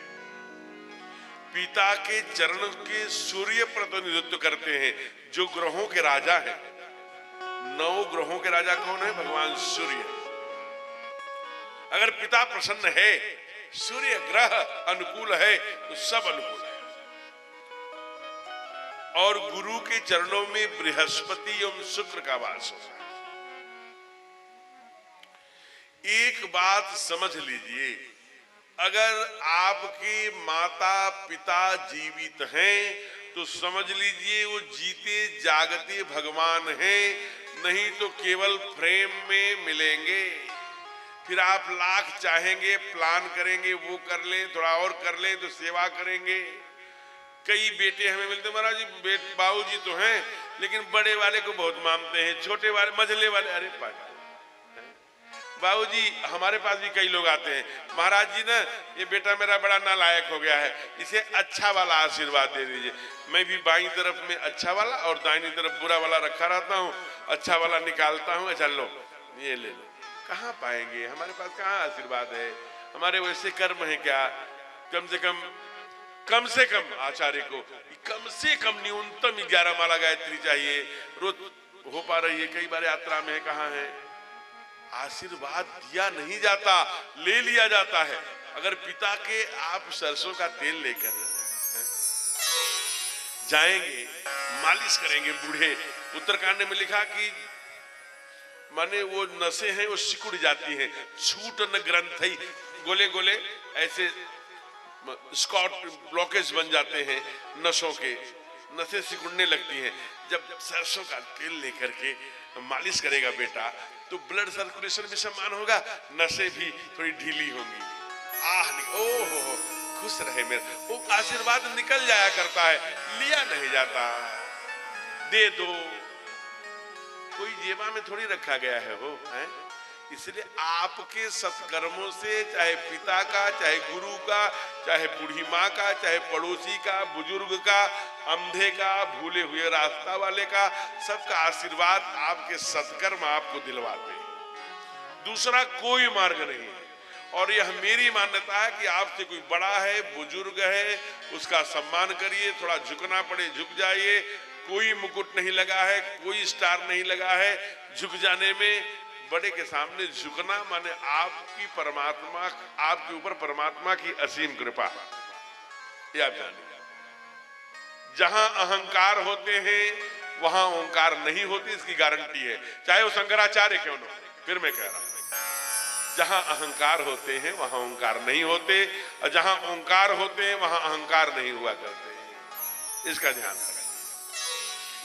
Speaker 3: पिता के चरण के सूर्य प्रतिनिधित्व करते हैं जो ग्रहों के राजा हैं। 9 ग्रहों के राजा कौन है? भगवान सूर्य। अगर पिता प्रसन्न है, सूर्य ग्रह अनुकूल है तो सब अनुकूल है। और गुरु के चरणों में बृहस्पति एवं शुक्र का वास होता है। एक बात समझ लीजिए, अगर आपके माता पिता जीवित हैं तो समझ लीजिए वो जीते जागते भगवान हैं, नहीं तो केवल फ्रेम में मिलेंगे। फिर आप लाख चाहेंगे, प्लान करेंगे, वो कर लें, थोड़ा और कर लें तो सेवा करेंगे। कई बेटे हमें मिलते, महाराज जी बाबूजी तो हैं लेकिन बड़े वाले को बहुत मानते हैं, छोटे वाले मझले वाले, अरे पागल बाबूजी। हमारे पास भी कई लोग आते हैं, महाराज जी ना ये बेटा मेरा बड़ा नालायक हो गया है, इसे अच्छा वाला आशीर्वाद दे दीजिए। मैं भी बाईं तरफ में अच्छा वाला और दाहिनी तरफ बुरा वाला रखा रहता हूँ, अच्छा वाला निकालता हूँ, अच्छा लो ये ले लो। कहाँ पाएंगे, हमारे पास कहाँ आशीर्वाद है? हमारे वैसे कर्म है क्या? कम से कम आचार्य को कम से कम न्यूनतम 11 माला गायत्री चाहिए, रोज हो पा रही है, कई बार यात्रा में कहाँ है। आशीर्वाद दिया नहीं जाता, ले लिया जाता है। अगर पिता के आप सरसों का तेल लेकर जाएंगे, मालिश करेंगे बूढ़े, उत्तरकांड में लिखा कि माने वो नसें हैं वो सिकुड़ जाती हैं, छूट न ग्रंथई, गोले गोले ऐसे स्कॉट ब्लॉकेज बन जाते हैं नसों के, नसें सिकुड़ने लगती हैं। जब सरसों का तेल लेकर के मालिश करेगा बेटा तो ब्लड सर्कुलेशन भी समान होगा, नसें भी थोड़ी ढीली होंगी। ओहो खुश रहे मेरे, वो आशीर्वाद निकल जाया करता है, लिया नहीं जाता। दे दो, कोई जेबा में थोड़ी रखा गया है वो है। इसलिए आपके सत्कर्मों से, चाहे पिता का, चाहे गुरु का, चाहे बूढ़ी माँ का, चाहे पड़ोसी का, बुजुर्ग का, अंधे का, भूले हुए रास्ता वाले का, सबका आशीर्वाद आपके सत्कर्म आपको दिलवाते हैं। दूसरा कोई मार्ग नहीं है। और यह मेरी मान्यता है कि आपसे कोई बड़ा है, बुजुर्ग है, उसका सम्मान करिए, थोड़ा झुकना पड़े झुक जाइए। कोई मुकुट नहीं लगा है, कोई स्टार नहीं लगा है, झुक जाने में बड़े के सामने झुकना माने आपकी परमात्मा, आपके ऊपर परमात्मा की असीम कृपा, ये आप जानिए। जहां अहंकार होते हैं वहां ओंकार नहीं होती, इसकी गारंटी है, चाहे वो शंकराचार्य क्यों न हो। फिर मैं कह रहा हूं, जहां अहंकार होते हैं वहां ओंकार नहीं होते, और जहां ओंकार होते हैं वहां अहंकार नहीं हुआ करते, इसका ध्यान रखें।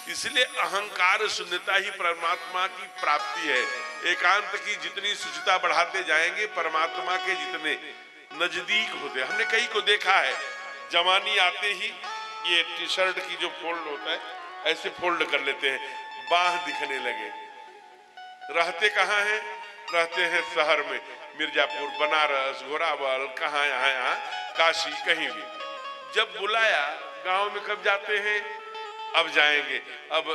Speaker 3: इसलिए अहंकार शून्यता ही परमात्मा की प्राप्ति है। एकांत की जितनी शुचिता बढ़ाते जाएंगे, परमात्मा के जितने नजदीक होते। हमने कई को देखा है, जवानी आते ही ये टी शर्ट की जो फोल्ड होता है ऐसे फोल्ड कर लेते हैं, बाह दिखने लगे। रहते कहाँ हैं? रहते हैं शहर में, मिर्जापुर, बनारस, घोरावल, कहाँ यहाँ काशी, कहीं भी। जब बुलाया गांव में कब जाते हैं? अब जाएंगे, अब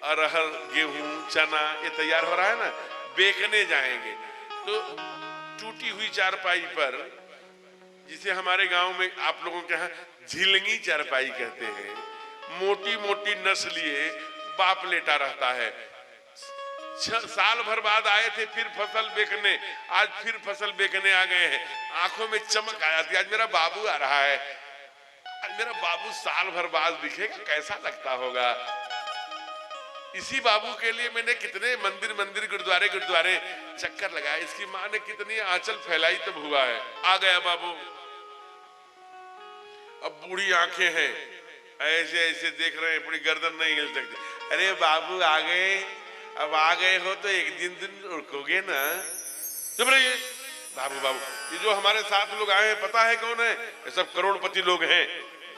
Speaker 3: अरहर, गेहूं, चना ये तैयार हो रहा है ना, बेचने जाएंगे। तो टूटी हुई चारपाई पर, जिसे हमारे गांव में आप लोगों के यहाँ झिलंगी चारपाई कहते हैं, मोटी मोटी नस लिए बाप लेटा रहता है। 6 साल भर बाद आए थे फिर फसल बेचने, आज फिर फसल बेचने आ गए हैं। आंखों में चमक आ जाती है, आज मेरा बाबू आ रहा है, मेरा बाबू साल भर बाद दिखेगा, कैसा लगता होगा। इसी बाबू के लिए मैंने कितने मंदिर मंदिर, गुरुद्वारे गुरुद्वारे चक्कर लगाए, इसकी माँ ने कितनी आंचल फैलाई तब हुआ है। आ गया बाबू, अब बूढ़ी आंखें हैं, ऐसे ऐसे देख रहे हैं, पूरी गर्दन नहीं हिल सकती। अरे बाबू आ गए, अब आ गए हो तो एक दिन रुकोगे ना। चुप रहिए, बाबू बाबू। ये जो हमारे साथ लोग आए हैं पता है कौन है? ये सब करोड़पति लोग हैं।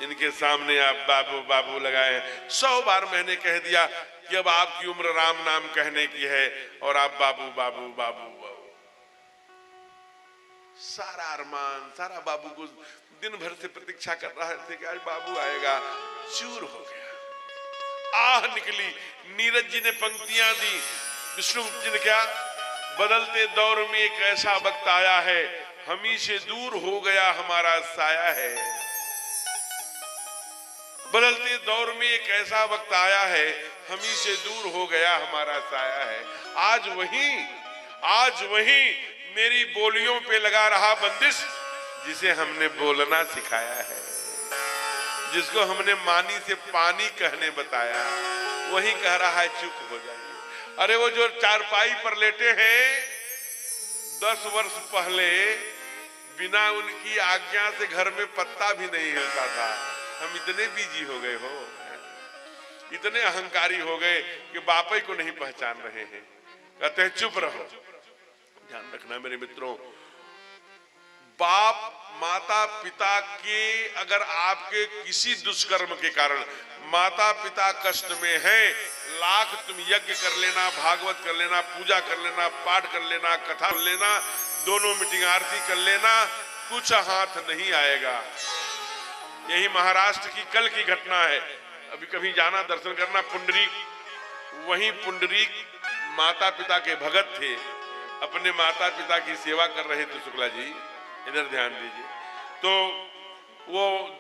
Speaker 3: इनके सामने आप बाबू बाबू लगाए हैं। 100 बार मैंने कह दिया कि अब आपकी उम्र राम नाम कहने की है और आप बाबू बाबू बाबू बाबू। सारा अरमान, सारा बाबू को दिन भर से प्रतीक्षा कर रहे थे कि आज बाबू आएगा, चूर हो गया। आह निकली। नीरज जी ने पंक्तियां दी। विष्णुगुप्त जी ने क्या? बदलते दौर में एक ऐसा वक्त आया है, हमी से दूर हो गया हमारा साया है। बदलते दौर में एक ऐसा वक्त आया है, हमी से दूर हो गया हमारा साया है। आज वही मेरी बोलियों पे लगा रहा बंदिश, जिसे हमने बोलना सिखाया है, जिसको हमने मानी से पानी कहने बताया, वही कह रहा है चुप हो जाइए। अरे वो जो चारपाई पर लेटे हैं 10 वर्ष पहले बिना उनकी आज्ञा से घर में पत्ता भी नहीं हिलता था। हम इतने बिजी हो गए हो, इतने अहंकारी हो गए कि बापे को नहीं पहचान रहे हैं। कहते हैं चुप रहो। ध्यान रखना मेरे मित्रों, बाप माता पिता के अगर आपके किसी दुष्कर्म के कारण माता पिता कष्ट में हैं, लाख तुम यज्ञ कर लेना, भागवत कर लेना, पूजा कर लेना, पाठ कर लेना, कथा कर लेना, दोनों मीटिंग आरती कर लेना, कुछ हाथ नहीं आएगा। यही महाराष्ट्र की कल की घटना है। अभी कभी जाना दर्शन करना पुंडरीक, वहीं पुंडरीक माता पिता के भगत थे, अपने माता पिता की सेवा कर रहे थे। शुक्ला जी इधर ध्यान दीजिए। तो वो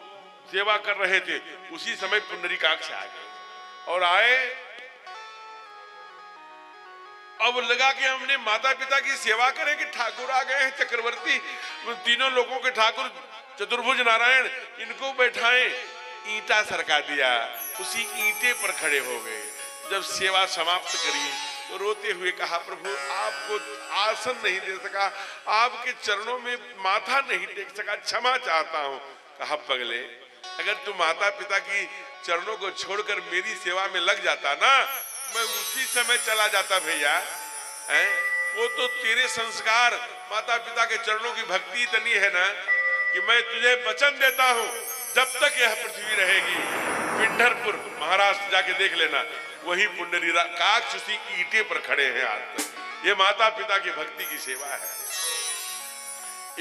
Speaker 3: सेवा कर रहे थे, उसी समय पुंडरीकाक्ष आ गए और आए। अब लगा कि हमने माता पिता की सेवा करें कि ठाकुर आ गए हैं चक्रवर्ती, तीनों लोगों के ठाकुर चतुर्भुज नारायण, इनको बैठाएं। ईंटा सरका दिया, उसी ईंटे पर खड़े हो गए। जब सेवा समाप्त करी तो रोते हुए कहा, प्रभु आपको आसन नहीं दे सका, आपके चरणों में माथा नहीं टेक सका, क्षमा चाहता हूं। कहा, पगले अगर तू माता पिता की चरणों को छोड़कर मेरी सेवा में लग जाता ना, मैं उसी समय चला जाता भैया। वो तो तेरे संस्कार, माता पिता के चरणों की भक्ति इतनी है ना कि मैं तुझे वचन देता हूं, जब तक यह पृथ्वी रहेगी, पिंढरपुर महाराष्ट्र जाके देख लेना, वही पुंडरीकाक्ष उसी ईंटे पर खड़े हैं आज तक। ये माता पिता की भक्ति की सेवा है।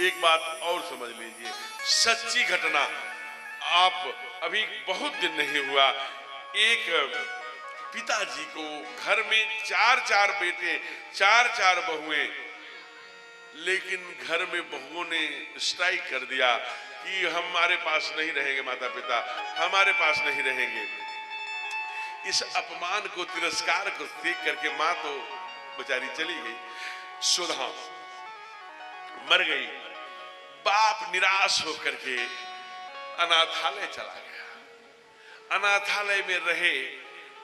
Speaker 3: एक बात और समझ लीजिए, सच्ची घटना। आप अभी बहुत दिन नहीं हुआ, एक पिताजी को घर में 4 बेटे, 4 बहुएं, लेकिन घर में बहुओं ने स्ट्राइक कर दिया कि हमारे पास नहीं रहेंगे माता पिता, हमारे पास नहीं रहेंगे। इस अपमान को, तिरस्कार को देख करके मां तो बेचारी चली गई, सुधा मर गई। बाप निराश होकर के अनाथालय चला गया। अनाथालय में रहे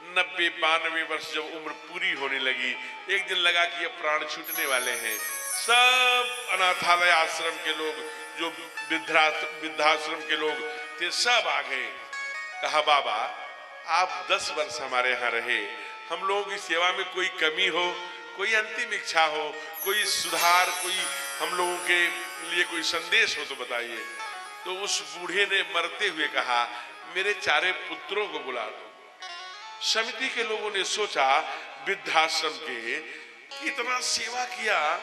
Speaker 3: 90-92 वर्ष। जब उम्र पूरी होने लगी, एक दिन लगा कि अब प्राण छूटने वाले हैं। सब अनाथालय आश्रम के लोग, जो वृद्धाश्रम के लोग थे, सब आ गए। कहा, बाबा आप 10 वर्ष हमारे यहाँ रहे, हम लोगों की सेवा में कोई कमी हो, कोई अंतिम इच्छा हो, कोई सुधार, कोई हम लोगों के लिए कोई संदेश हो तो बताइए। तो उस बूढ़े ने मरते हुए कहा, मेरे 4 पुत्रों को बुला दो। समिति के लोगों ने सोचा, वृद्धाश्रम के इतना सेवा किया,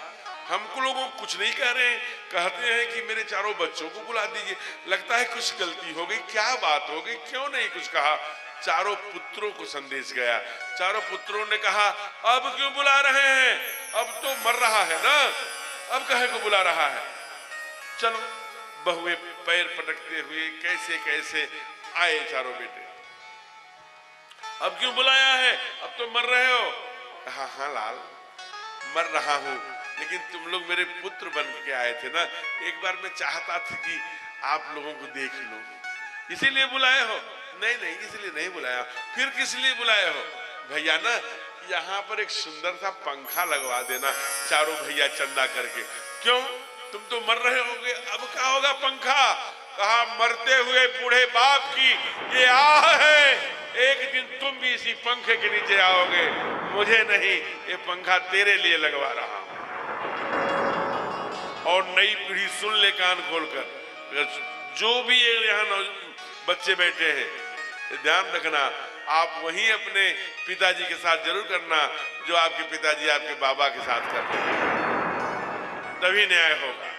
Speaker 3: हमको लोगों को कुछ नहीं कह रहे, कहते हैं कि मेरे 4 बच्चों को बुला दीजिए, लगता है कुछ गलती हो गई, क्या बात हो गई, क्यों नहीं कुछ कहा। 4 पुत्रों को संदेश गया। 4 पुत्रों ने कहा, अब क्यों बुला रहे हैं, अब तो मर रहा है ना, अब काहे को बुला रहा है। चलो, बहुए पैर पटकते हुए कैसे कैसे आए 4 बेटे। अब क्यों बुलाया है, अब तो मर रहे हो। कहा, हाँ लाल मर रहा हूं, लेकिन तुम लोग मेरे पुत्र बन के आए थे ना, एक बार मैं चाहता था कि आप लोगों को देख लूं, इसीलिए बुलाए हो। नहीं नहीं, इसलिए नहीं बुलाया। फिर किस लिए बुलाए हो। भैया ना, यहाँ पर एक सुंदर सा पंखा लगवा देना, 4 भैया चंदा करके। क्यों, तुम तो मर रहे होगे, अब क्या होगा पंखा। कहा, मरते हुए बूढ़े बाप की ये आह है, एक दिन तुम भी इसी पंखे के नीचे आओगे, मुझे नहीं, ये पंखा तेरे लिए लगवा रहा हूं। और नई पीढ़ी सुन ले कान खोलकर। अगर जो भी यहाँ बच्चे बैठे हैं, ध्यान रखना, आप वहीं अपने पिताजी के साथ जरूर करना जो आपके पिताजी आपके बाबा के साथ कर रहे हैं, तभी न्याय होगा।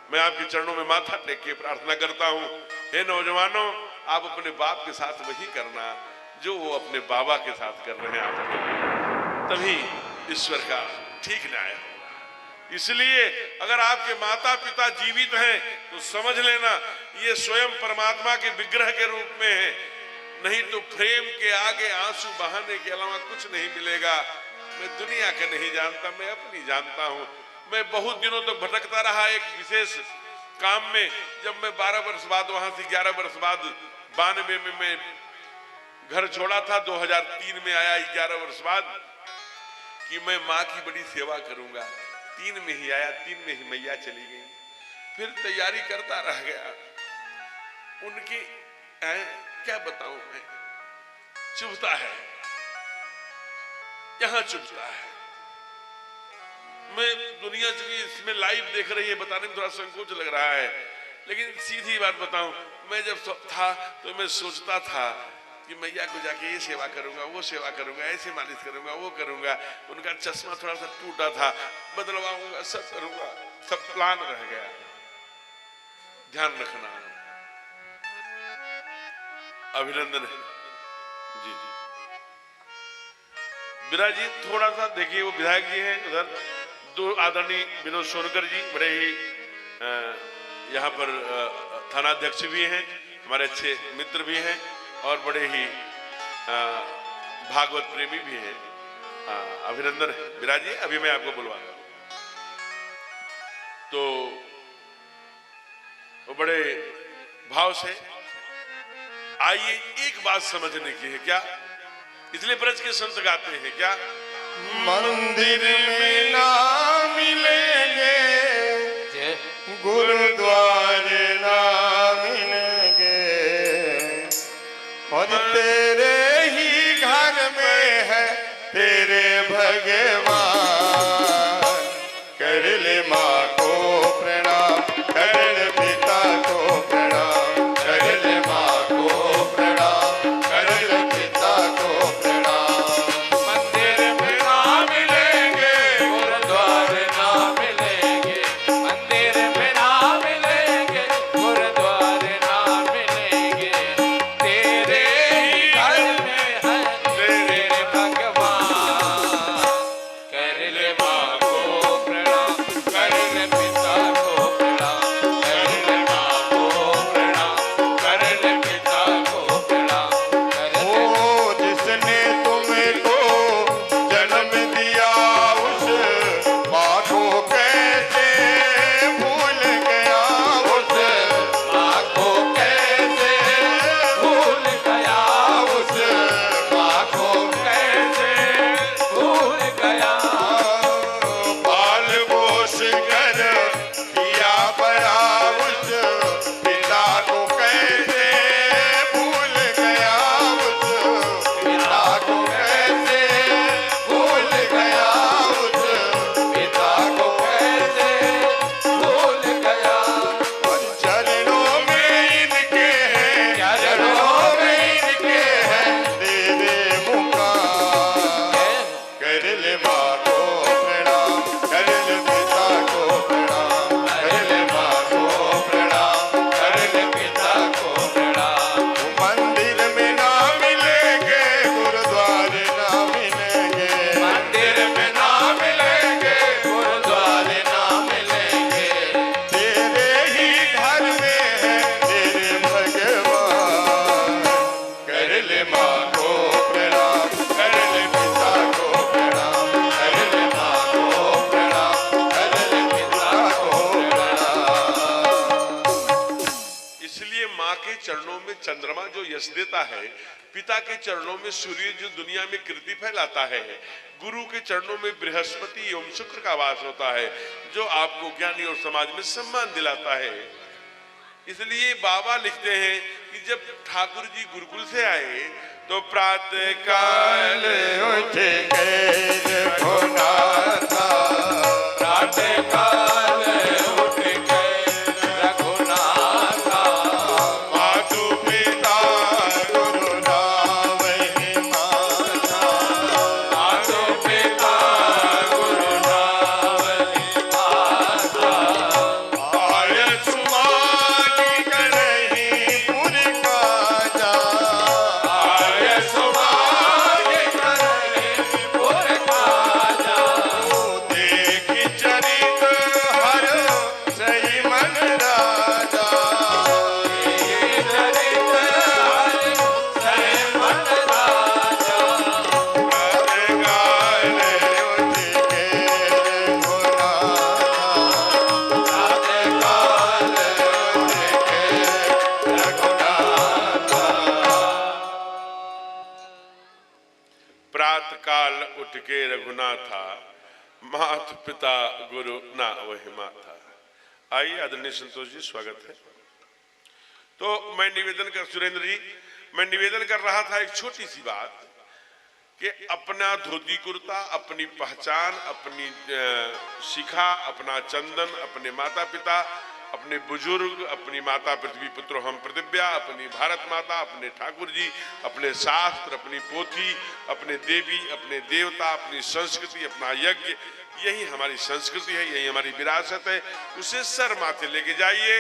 Speaker 3: मैं आपके चरणों में माथा टेक के प्रार्थना करता हूं, हे नौजवानों, आप अपने बाप के साथ वही करना जो वो अपने बाबा के साथ कर रहे हैं आपके, तभी ईश्वर का ठीक न्याय होगा। इसलिए अगर आपके माता पिता जीवित हैं तो समझ लेना ये स्वयं परमात्मा के विग्रह के रूप में है, नहीं तो प्रेम के आगे आंसू बहाने के अलावा कुछ नहीं मिलेगा। मैं दुनिया का नहीं जानता, मैं अपनी जानता हूं। मैं बहुत दिनों तक भटकता रहा एक विशेष काम में। जब मैं 12 वर्ष बाद, वहां से 11 वर्ष बाद 92 में मैं घर छोड़ा था, 2003 में आया 11 वर्ष बाद, कि मैं माँ की बड़ी सेवा करूंगा। 3 में ही आया, 3 में ही मैया चली गई। फिर तैयारी करता रह गया। उनकी क्या बताऊं मैं, चुभता है, यहां चुभता है। मैं दुनिया इसमें लाइव देख रही है, बताने में थोड़ा संकोच लग रहा है, लेकिन सीधी बात बताऊं, मैं जब था तो मैं सोचता था कि मैया को जाके ये सेवा करूंगा, वो सेवा करूंगा, ऐसे मालिश करूंगा, वो करूंगा। उनका चश्मा थोड़ा सा टूटा था, बदलवाऊंगा, सब करूंगा, सब प्लान रह गया। ध्यान रखना। अभिनंदन है जी जी। विराज जी थोड़ा सा देखिए, वो विधायक जी हैं उधर, 2 आदरणीय विनोद सोनकर जी, बड़े ही यहाँ पर थानाध्यक्ष भी हैं, हमारे अच्छे मित्र भी हैं और बड़े ही भागवत प्रेमी भी हैं। अभिनंदन है विराज जी। अभी मैं आपको बुलवाऊंगा तो वो बड़े भाव से आइए, एक बात समझने की है क्या, इसलिए ब्रज के संत गाते हैं क्या,
Speaker 1: मंदिर में ना मिलेंगे, गुरुद्वारे ना मिलेंगे, और तेरे ही घर में है तेरे भगवान। कर ले माँ को प्रणाम, कर ले पिता को प्रणाम, कर ले माँ को प्रणाम, कर ले पिता को प्रणाम।
Speaker 4: मंदिर में ना मिलेंगे, गुरुद्वारे ना मिलेंगे, मंदिर में ना मिलेंगे, गुरुद्वारे ना मिलेंगे, तेरे ही घर में है तेरे भगवान। कर ले माँ को प्रणाम, कर ले पिता को प्रणाम, कर ले माँ को प्रणाम, कर ले पिता को प्रणाम, कर ले
Speaker 1: ओ जिसने तुमको जन्म दिया उस माँ को कैसे भूल गया, उस
Speaker 4: माँ को कैसे भूल गया,
Speaker 1: उस माँ को
Speaker 4: कैसे भूल गया,
Speaker 1: पाल पोष कर किया बड़ा, उस पिता को कैसे भूल गया, उस पिता को कैसे भूल गया, उस
Speaker 4: पिता को कैसे भूल गया।
Speaker 1: चरणों में इनके हैं, चरणों में इनके हैं तेरे मुकाम। कर ले माँ को प्रणाम, कर ले पिता को प्रणाम, कर ले माँ को प्रणाम, कर ले पिता को प्रणाम। मंदिर में ना मिलेंगे, गुरुद्वारे ना मिलेंगे,
Speaker 4: मंदिर में ना मिलेंगे, गुरुद्वारे ना मिलेंगे,
Speaker 1: तेरे ही घर में है तेरे भगवान। कर ले माँ को प्रणाम, कर ले पिता को प्रणाम, कर ले माँ को प्रणाम, कर ले पिता को प्रणाम।
Speaker 3: इसलिए माँ के चरणों में चंद्रमा जो यश देता है, पिता के चरणों में सूर्य जो दुनिया में कीर्ति फैलाता है, गुरु के चरणों में बृहस्पति एवं शुक्र का वास होता है जो आपको ज्ञानी और समाज में सम्मान दिलाता है। इसलिए बाबा लिखते हैं कि जब ठाकुर जी गुरुकुल से आए तो प्रातः काल
Speaker 1: उठ के होना था,
Speaker 4: प्रातः काल
Speaker 3: के रघुनाथा, मात पिता गुरु ना वही माता। आइए आदरणीय संतोष जी, स्वागत है। तो मैं निवेदन कर, सुरेंद्र जी, मैं निवेदन कर रहा था एक छोटी सी बात कि अपना धोती कुर्ता, अपनी पहचान, अपनी शिखा, अपना चंदन, अपने माता पिता, अपने बुजुर्ग, अपनी माता पृथ्वी पुत्र हम प्रतिव्या, अपनी भारत माता, अपने ठाकुर जी, अपने शास्त्र, अपनी पोथी, अपने देवी, अपने देवता, अपनी संस्कृति, अपना यज्ञ, यही हमारी संस्कृति है, यही हमारी विरासत है। उसे सर माथे लेके जाइए,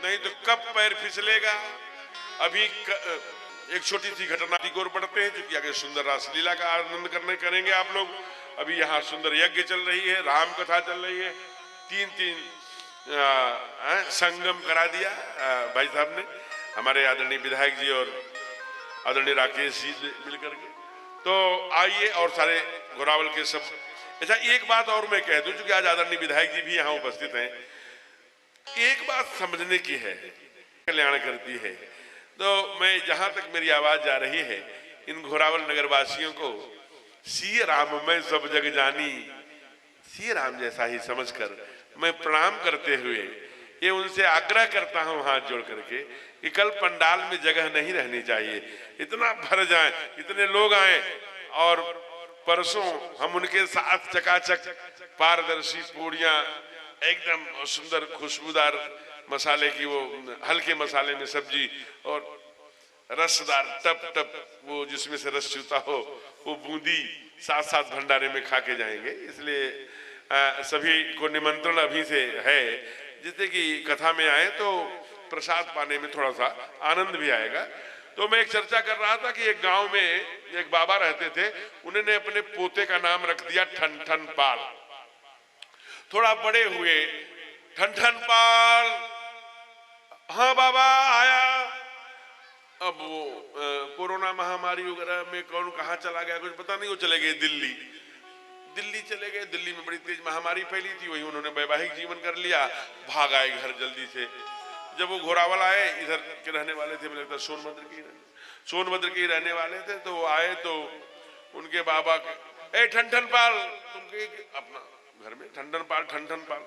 Speaker 3: नहीं तो कब पैर फिसलेगा। अभी एक छोटी सी घटना की ओर बढ़ते हैं, क्योंकि आगे सुंदर रासलीला का आनंद करेंगे आप लोग। अभी यहाँ सुंदर यज्ञ चल रही है, राम कथा चल रही है, तीन संगम करा दिया भाई साहब ने, हमारे आदरणीय विधायक जी और आदरणीय राकेश जी मिलकर के। तो आइए, और सारे घोरावल के सब। अच्छा, एक बात और मैं कह दूं, क्योंकि आज आदरणीय विधायक जी भी यहाँ उपस्थित हैं। एक बात समझने की है, कल्याण करती है। तो मैं, जहां तक मेरी आवाज जा रही है, इन घोरावल नगरवासियों को सिय राम मैं सब जग जानी, सिय राम जैसा ही समझकर मैं प्रणाम करते हुए ये उनसे आग्रह करता हूं हाथ जोड़ करके कि कल पंडाल में जगह नहीं रहनी चाहिए, इतना भर जाए, इतने लोग आए, और परसों हम उनके साथ चकाचक पारदर्शी पूड़ियां, एकदम सुंदर खुशबूदार मसाले की, वो हल्के मसाले में सब्जी और रसदार टप टप वो जिसमें से रस चूता हो वो बूंदी साथ साथ भंडारे में खा के जाएंगे। इसलिए सभी को निमंत्रण अभी से है, जिससे कि कथा में आए तो प्रसाद पाने में थोड़ा सा आनंद भी आएगा। तो मैं एक चर्चा कर रहा था कि एक गांव में एक बाबा रहते थे, उन्होंने अपने पोते का नाम रख दिया ठन पाल। थोड़ा बड़े हुए, ठन पाल, हाँ बाबा आया। अब वो कोरोना महामारी वगैरह में कौन कहाँ चला गया कुछ पता नहीं, वो चले गए दिल्ली चले गए। दिल्ली में बड़ी तेज महामारी फैली थी, वही उन्होंने वैवाहिक जीवन कर लिया, भाग आए घर जल्दी से। जब वो घोरावल आए, इधर के रहने वाले थे, मुझे लगता है सोनभद्र के ही रहने वाले थे, तो वो आए तो उनके बाबा ए ठन पाल, तुम अपना घर में ठन पाल।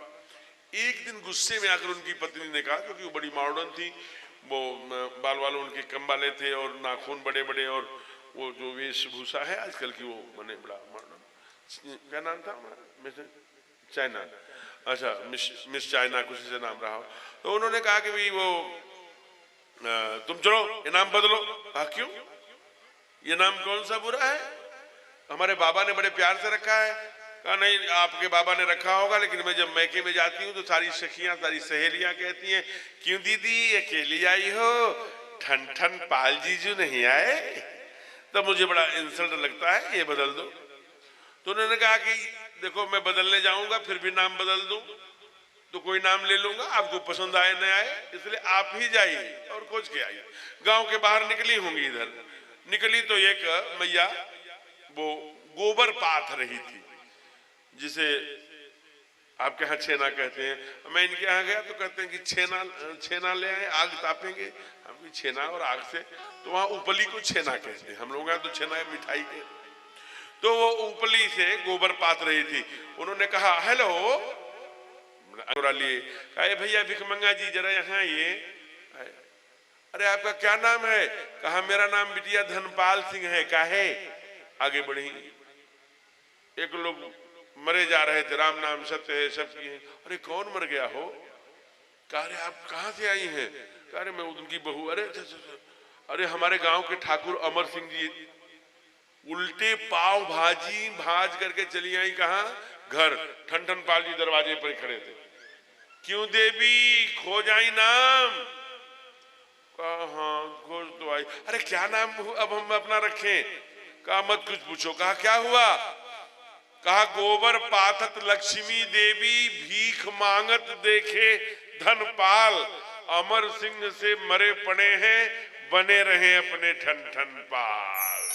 Speaker 3: एक दिन गुस्से में आकर उनकी पत्नी ने कहा, क्योंकि वो बड़ी मॉडर्न थी, वो बाल वाल उनके कम वाले थे और नाखून बड़े बड़े, और वो जो वेशभूषा है आजकल की, वो बने बड़ा मॉडर्न। क्या नाम था? चाइना, अच्छा मिस चाइना कुछ से नाम रहा हो। तो उन्होंने कहा कि भाई वो तुम चलो ये नाम बदलो। हाँ क्यों, ये नाम कौन सा बुरा है? हमारे बाबा ने बड़े प्यार से रखा है। कहा नहीं, आपके बाबा ने रखा होगा, लेकिन मैं जब मैके में जाती हूँ तो सारी सखियां, सारी सहेलियां कहती हैं, क्यों दीदी अकेली आई हो, ठन पाल जीजू नहीं आए? तब मुझे बड़ा इंसल्ट लगता है, ये बदल दो। तो उन्होंने कहा कि देखो मैं बदलने जाऊंगा फिर भी नाम बदल दूं तो कोई नाम ले लूंगा, आपको पसंद आए न आए, इसलिए आप ही जाइए और खोज के आइए। गांव के बाहर निकली होंगी, इधर निकली तो एक मैया वो गोबर पाथ रही थी, जिसे आपके यहाँ छेना कहते हैं। मैं इनके यहाँ गया तो कहते हैं कि छेना ले आए, आग तापेंगे। हम छेना और आग से, तो वहाँ उपली को छेना कहते हैं, हम लोग यहाँ तो छेना मिठाई के। तो वो उपली से गोबर पात रही थी। उन्होंने कहा हेलो, लिए कहा भैया भिखमंगा जी जरा यहाँ ये। अरे आपका क्या नाम है? कहा मेरा नाम बिटिया धनपाल सिंह है। काहे? आगे बढ़ी, एक लोग मरे जा रहे थे, राम नाम सत्य है सबकी है। अरे कौन मर गया हो? कहा अरे आप कहाँ से आई हैं? कहा अरे मैं उनकी बहू। अरे हमारे गांव के ठाकुर अमर सिंह जी उल्टे पाव भाजी भाज करके चली आई। कहा? घर। ठन पाल जी दरवाजे पर खड़े थे। क्यों देवी खोज आई नाम? कहा हाँ खोज तो आई। अरे क्या नाम अब हम अपना रखें? कहा मत कुछ पूछो। कहा क्या हुआ? कहा गोबर पाथत लक्ष्मी देवी भीख मांगत देखे धनपाल, अमर सिंह से मरे पड़े हैं, बने रहे अपने ठन पाल।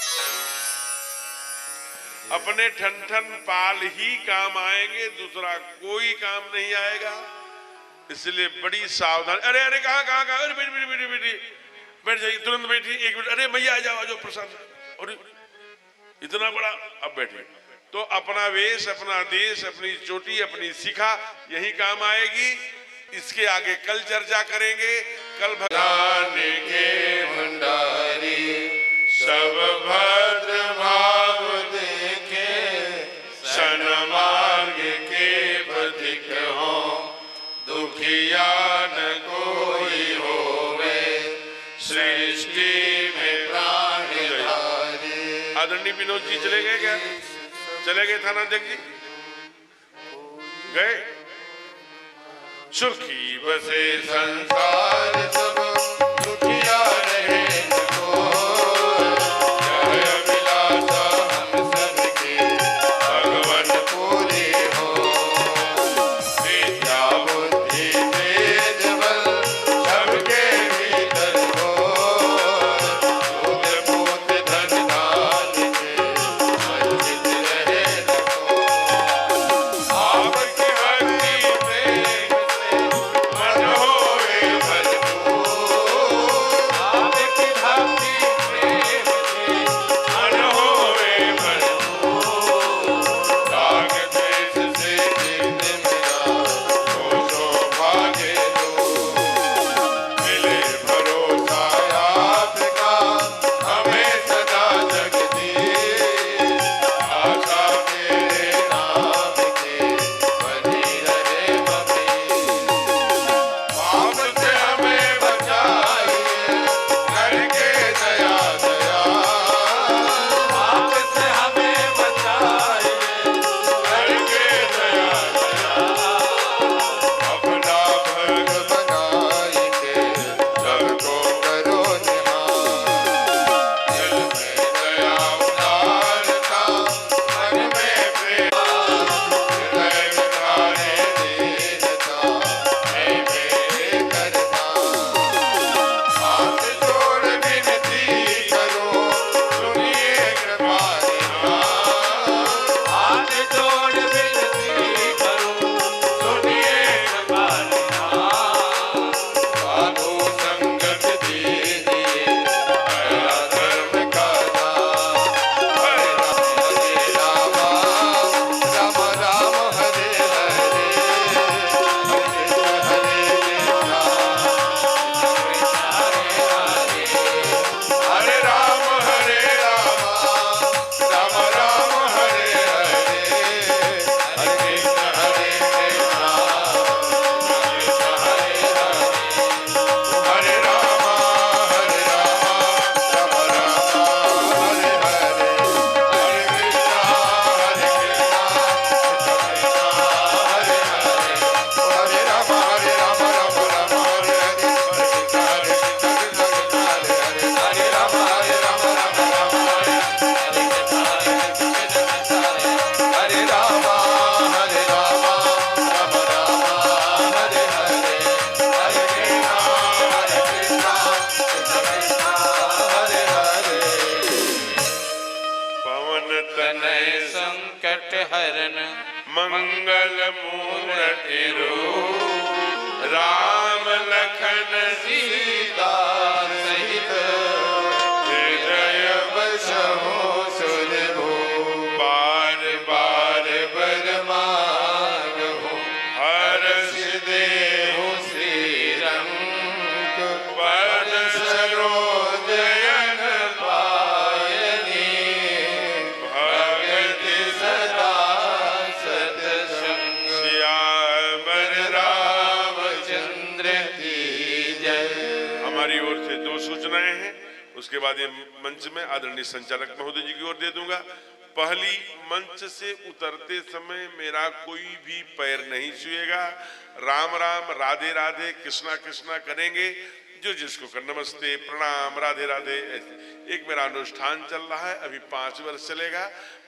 Speaker 3: अपने ठन पाल ही काम आएंगे, दूसरा कोई काम नहीं आएगा। इसलिए बड़ी सावधान। अरे अरे कहाँ कहाँ कहाँ? अरे बेटी बैठ जाइए, तुरंत बैठी, एक मिनट। अरे भैया आ जाओ प्रसाद। और इतना बड़ा, अब बैठे। तो अपना वेश, अपना देश, अपनी चोटी, अपनी शिखा यही काम आएगी। इसके आगे कल चर्चा करेंगे। कल भगवान के भंडारी सब भद्र भाव देखे, सन्मार्ग के पथिक हो, दुखिया न कोई होवे, सृष्टि में प्राणधारी। आदरणीय विनोद जी चले गए क्या? चले गए थानाध्यक्ष जी? गए? सुखी बसे संसार सब, दुखिया रहे न कोई, जय अभिलाषा हम सबके भगवन पूरी हो। विद्या बुद्धि तेज बल सबके भीतर हो, दूध पूत धन दान के वंचित रहे न कोई। आपकी भक्ति प्रेम से मन होए भरपूर, आपकी भक्ति प्रेम से मन होए भरपूर। राग द्वेष से चित्त मेरा दोषों भागे दूर, मिले भरोसा आपका हमें सदा जगदीश। आशा तेरे नाम के बनी रहे ममीज। पाप से हमें बचाइए करके दया दया, पाप से हमें बचाइए करके दया दया। अपना भग बनाई के सबको करो निहार, दिल में दया उतारता मन में प्रेम, हृदय में धारे दीनता मैं मेरे करता। हाथ जोड़ विनती करो सुनिए कृपा निहार, हाथ जोड़ विनती करो सुनिए कृपा निहार। साधु संगत दीजिए दया धर्म का दान, हरे राम राम राम हरे हरे, हरे हरे हरे राम हरे राम, राम राम हरे हरे, हरे हरे राम, हरे राम हरे राम, राम राम हरे हरे, हरे कृष्णा हरे कृष्णा, हरे हरे, हरे राम राम राम हरे हरे, हरे कृष्णा कृष्णा हरे हरे, हरे राम राम राम हरे हरे, हरे राम हरे राम, राम राम हरे हरे, हरे कृष्णा कृष्णा हरे हरे। पवन तनय संकट हरन मंगल मूर्ति रूप, राम लखन सीता सहित हृदय बसहु सुरभूप। बार बार बर मांगहु हरष देहु श्रीरंग, पद सरोजयन पायनी, भगति सदा सतसंग। सियावर रामचंद्र की जय। हमारी ओर से 2 सूचनाएं हैं, उसके बाद ये मंच में आदरणीय संचालक महोदय जी की ओर दे दूंगा। पहली, मंच से उतरते समय मेरा कोई भी पैर नहीं छुएगा। राम राम राधे राधे कृष्णा कृष्णा करेंगे, जो जिसको कर नमस्ते प्रणाम राधे राधे। एक मेरा अनुष्ठान चल रहा है, अभी 5 वर्ष चलेगा।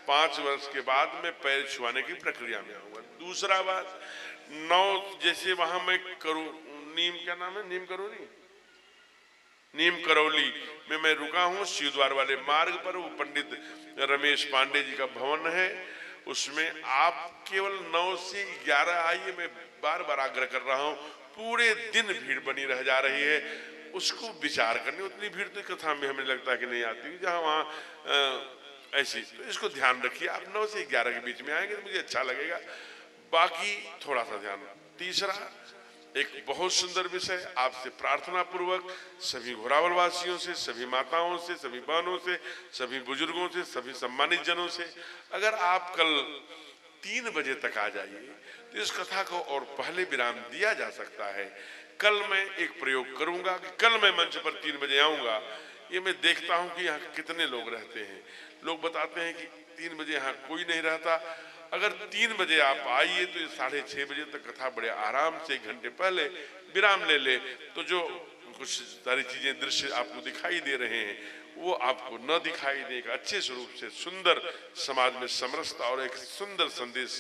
Speaker 3: 5 वर्ष के बाद मैं पैर छुआने की प्रक्रिया में आऊंगा। दूसरा बात, 9 जैसे वहां मैं करूं, नीम क्या नाम है, नीम करोली, नीम करौली में मैं रुका हूँ, शिव द्वार वाले मार्ग पर। वो पंडित रमेश पांडे जी का भवन है, उसमें आप केवल 9 से 11 आइए। मैं बार बार आग्रह कर रहा हूँ, पूरे दिन भीड़ बनी रह जा रही है, उसको विचार करने। उतनी भीड़ तो कथा में हमें लगता है कि नहीं आती, जहाँ वहाँ ऐसी, तो इसको ध्यान रखिए। आप 9 से 11 के बीच में आएंगे तो मुझे अच्छा लगेगा। बाकी थोड़ा सा ध्यान। तीसरा, एक बहुत सुंदर विषय, आपसे प्रार्थना पूर्वक सभी घोरावल वासियों से, सभी माताओं से, सभी बहनों से, सभी बुजुर्गों से, सभी सम्मानित जनों से, अगर आप कल 3 बजे तक आ जाइए तो इस कथा को और पहले विराम दिया जा सकता है। कल मैं एक प्रयोग करूंगा कि कल मैं मंच पर 3 बजे आऊंगा। ये मैं देखता हूं कि यहाँ कितने लोग रहते हैं। लोग बताते हैं कि 3 बजे यहाँ कोई नहीं रहता। अगर 3 बजे आप आइए तो 6:30 बजे तक कथा बड़े आराम से 1 घंटे पहले विराम ले ले, तो जो कुछ सारी चीजें दृश्य आपको दिखाई दे रहे हैं वो आपको न दिखाई देगा। अच्छे स्वरूप से सुंदर समाज में समरसता और एक सुंदर संदेश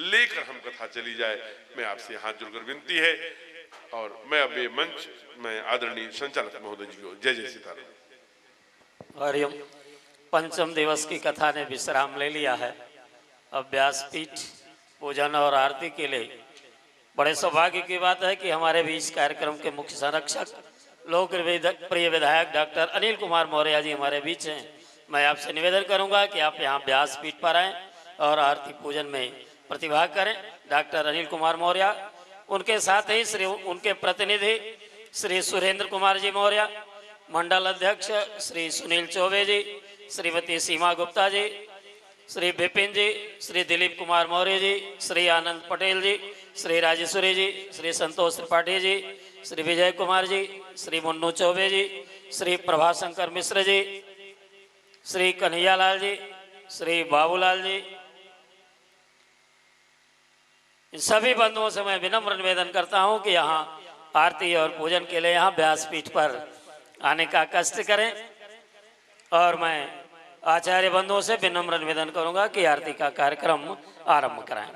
Speaker 3: लेकर हम कथा चली जाए, मैं आपसे हाथ जोड़कर विनती है। और मैं अब ये मंच मैं आदरणीय संचालक महोदय जी को जय जय सीताराम।
Speaker 2: हरिओम। पंचम दिवस की कथा ने विश्राम ले लिया है। अब व्यासपीठ पूजन और आरती के लिए बड़े सौभाग्य की बात है कि हमारे बीच कार्यक्रम के मुख्य संरक्षक लोक प्रिय विधायक डॉक्टर अनिल कुमार मौर्य जी हमारे बीच हैं। मैं आपसे निवेदन करूंगा कि आप यहाँ व्यासपीठ पर आएँ और आरती पूजन में प्रतिभाग करें। डॉक्टर अनिल कुमार मौर्य, उनके साथ ही श्री उनके प्रतिनिधि श्री सुरेंद्र कुमार जी मौर्य, मंडल अध्यक्ष श्री सुनील चौबे जी, श्रीमती सीमा गुप्ता जी, श्री विपिन जी, श्री दिलीप कुमार मौर्य जी, श्री आनंद पटेल जी, श्री राजेश्वरी जी, श्री संतोष त्रिपाठी जी, श्री विजय कुमार जी, श्री मुन्नू चौबे जी, श्री प्रभाशंकर मिश्र जी, श्री कन्हैयालाल जी, श्री बाबूलाल जी, इन सभी बंधुओं से मैं विनम्र निवेदन करता हूं कि यहाँ आरती और पूजन के लिए यहाँ व्यासपीठ पर आने का कष्ट करें। और मैं आचार्य बंधुओं से विनम्र निवेदन करूंगा कि आरती का कार्यक्रम आरंभ कराएं।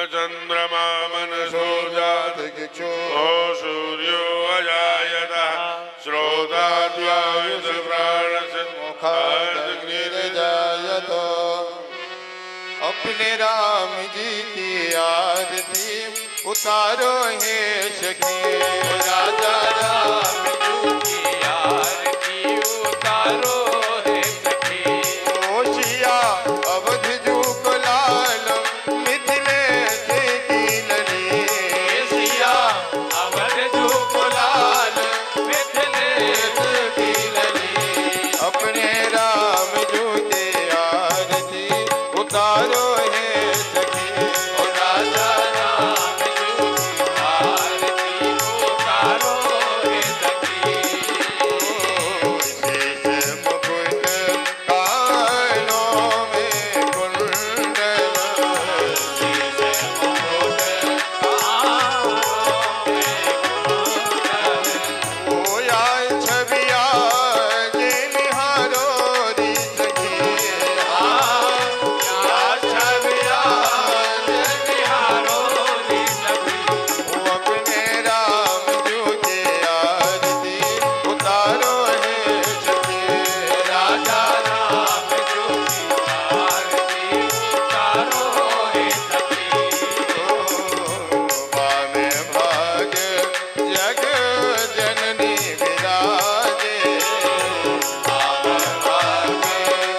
Speaker 3: चंद्रमा मनसो जात सूर्यो अजायतः श्रोताद्वायुष प्राणस्य
Speaker 1: मुखादग्निर्जायत। अपने राम जी की आरती उतारो हे सखी।
Speaker 4: राजा राम जी की आरती उतारो हे सखी।
Speaker 1: होशिया अवध जू को लाल मिथिलेश की लली।
Speaker 4: सिया अवध जू को लाल मिथिलेश की लली।
Speaker 1: अपने राम जू की आरती उतारो हे सखी।
Speaker 4: राजा राम जी की आरती उतारो हे सखी।
Speaker 1: शीश मुकुट कानों में कुंडल।
Speaker 4: शीश मुकुट कानों में कुंडल।
Speaker 1: ओया छबिया जे निहारो री सखी। वो अपने राम जू की आरती उतारो हे सखी।
Speaker 4: राजा राम जी की आरती उतारो हे सखी।
Speaker 1: वामे भाग जग जननी विराजे।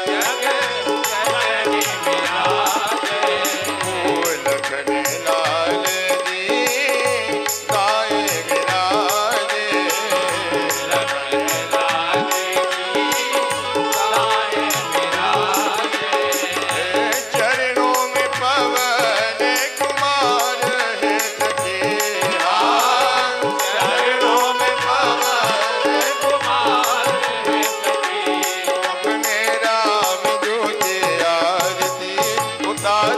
Speaker 4: जग जननी विराजे।
Speaker 1: लखन लाल जी गाए विराजे।
Speaker 4: लखन लाल जी गाए विराजे।
Speaker 1: चरणों में पवन कुमार है सखी।
Speaker 4: चरणों में पवन कुमार है सखी।
Speaker 1: अपने राम जू की आरती उतारो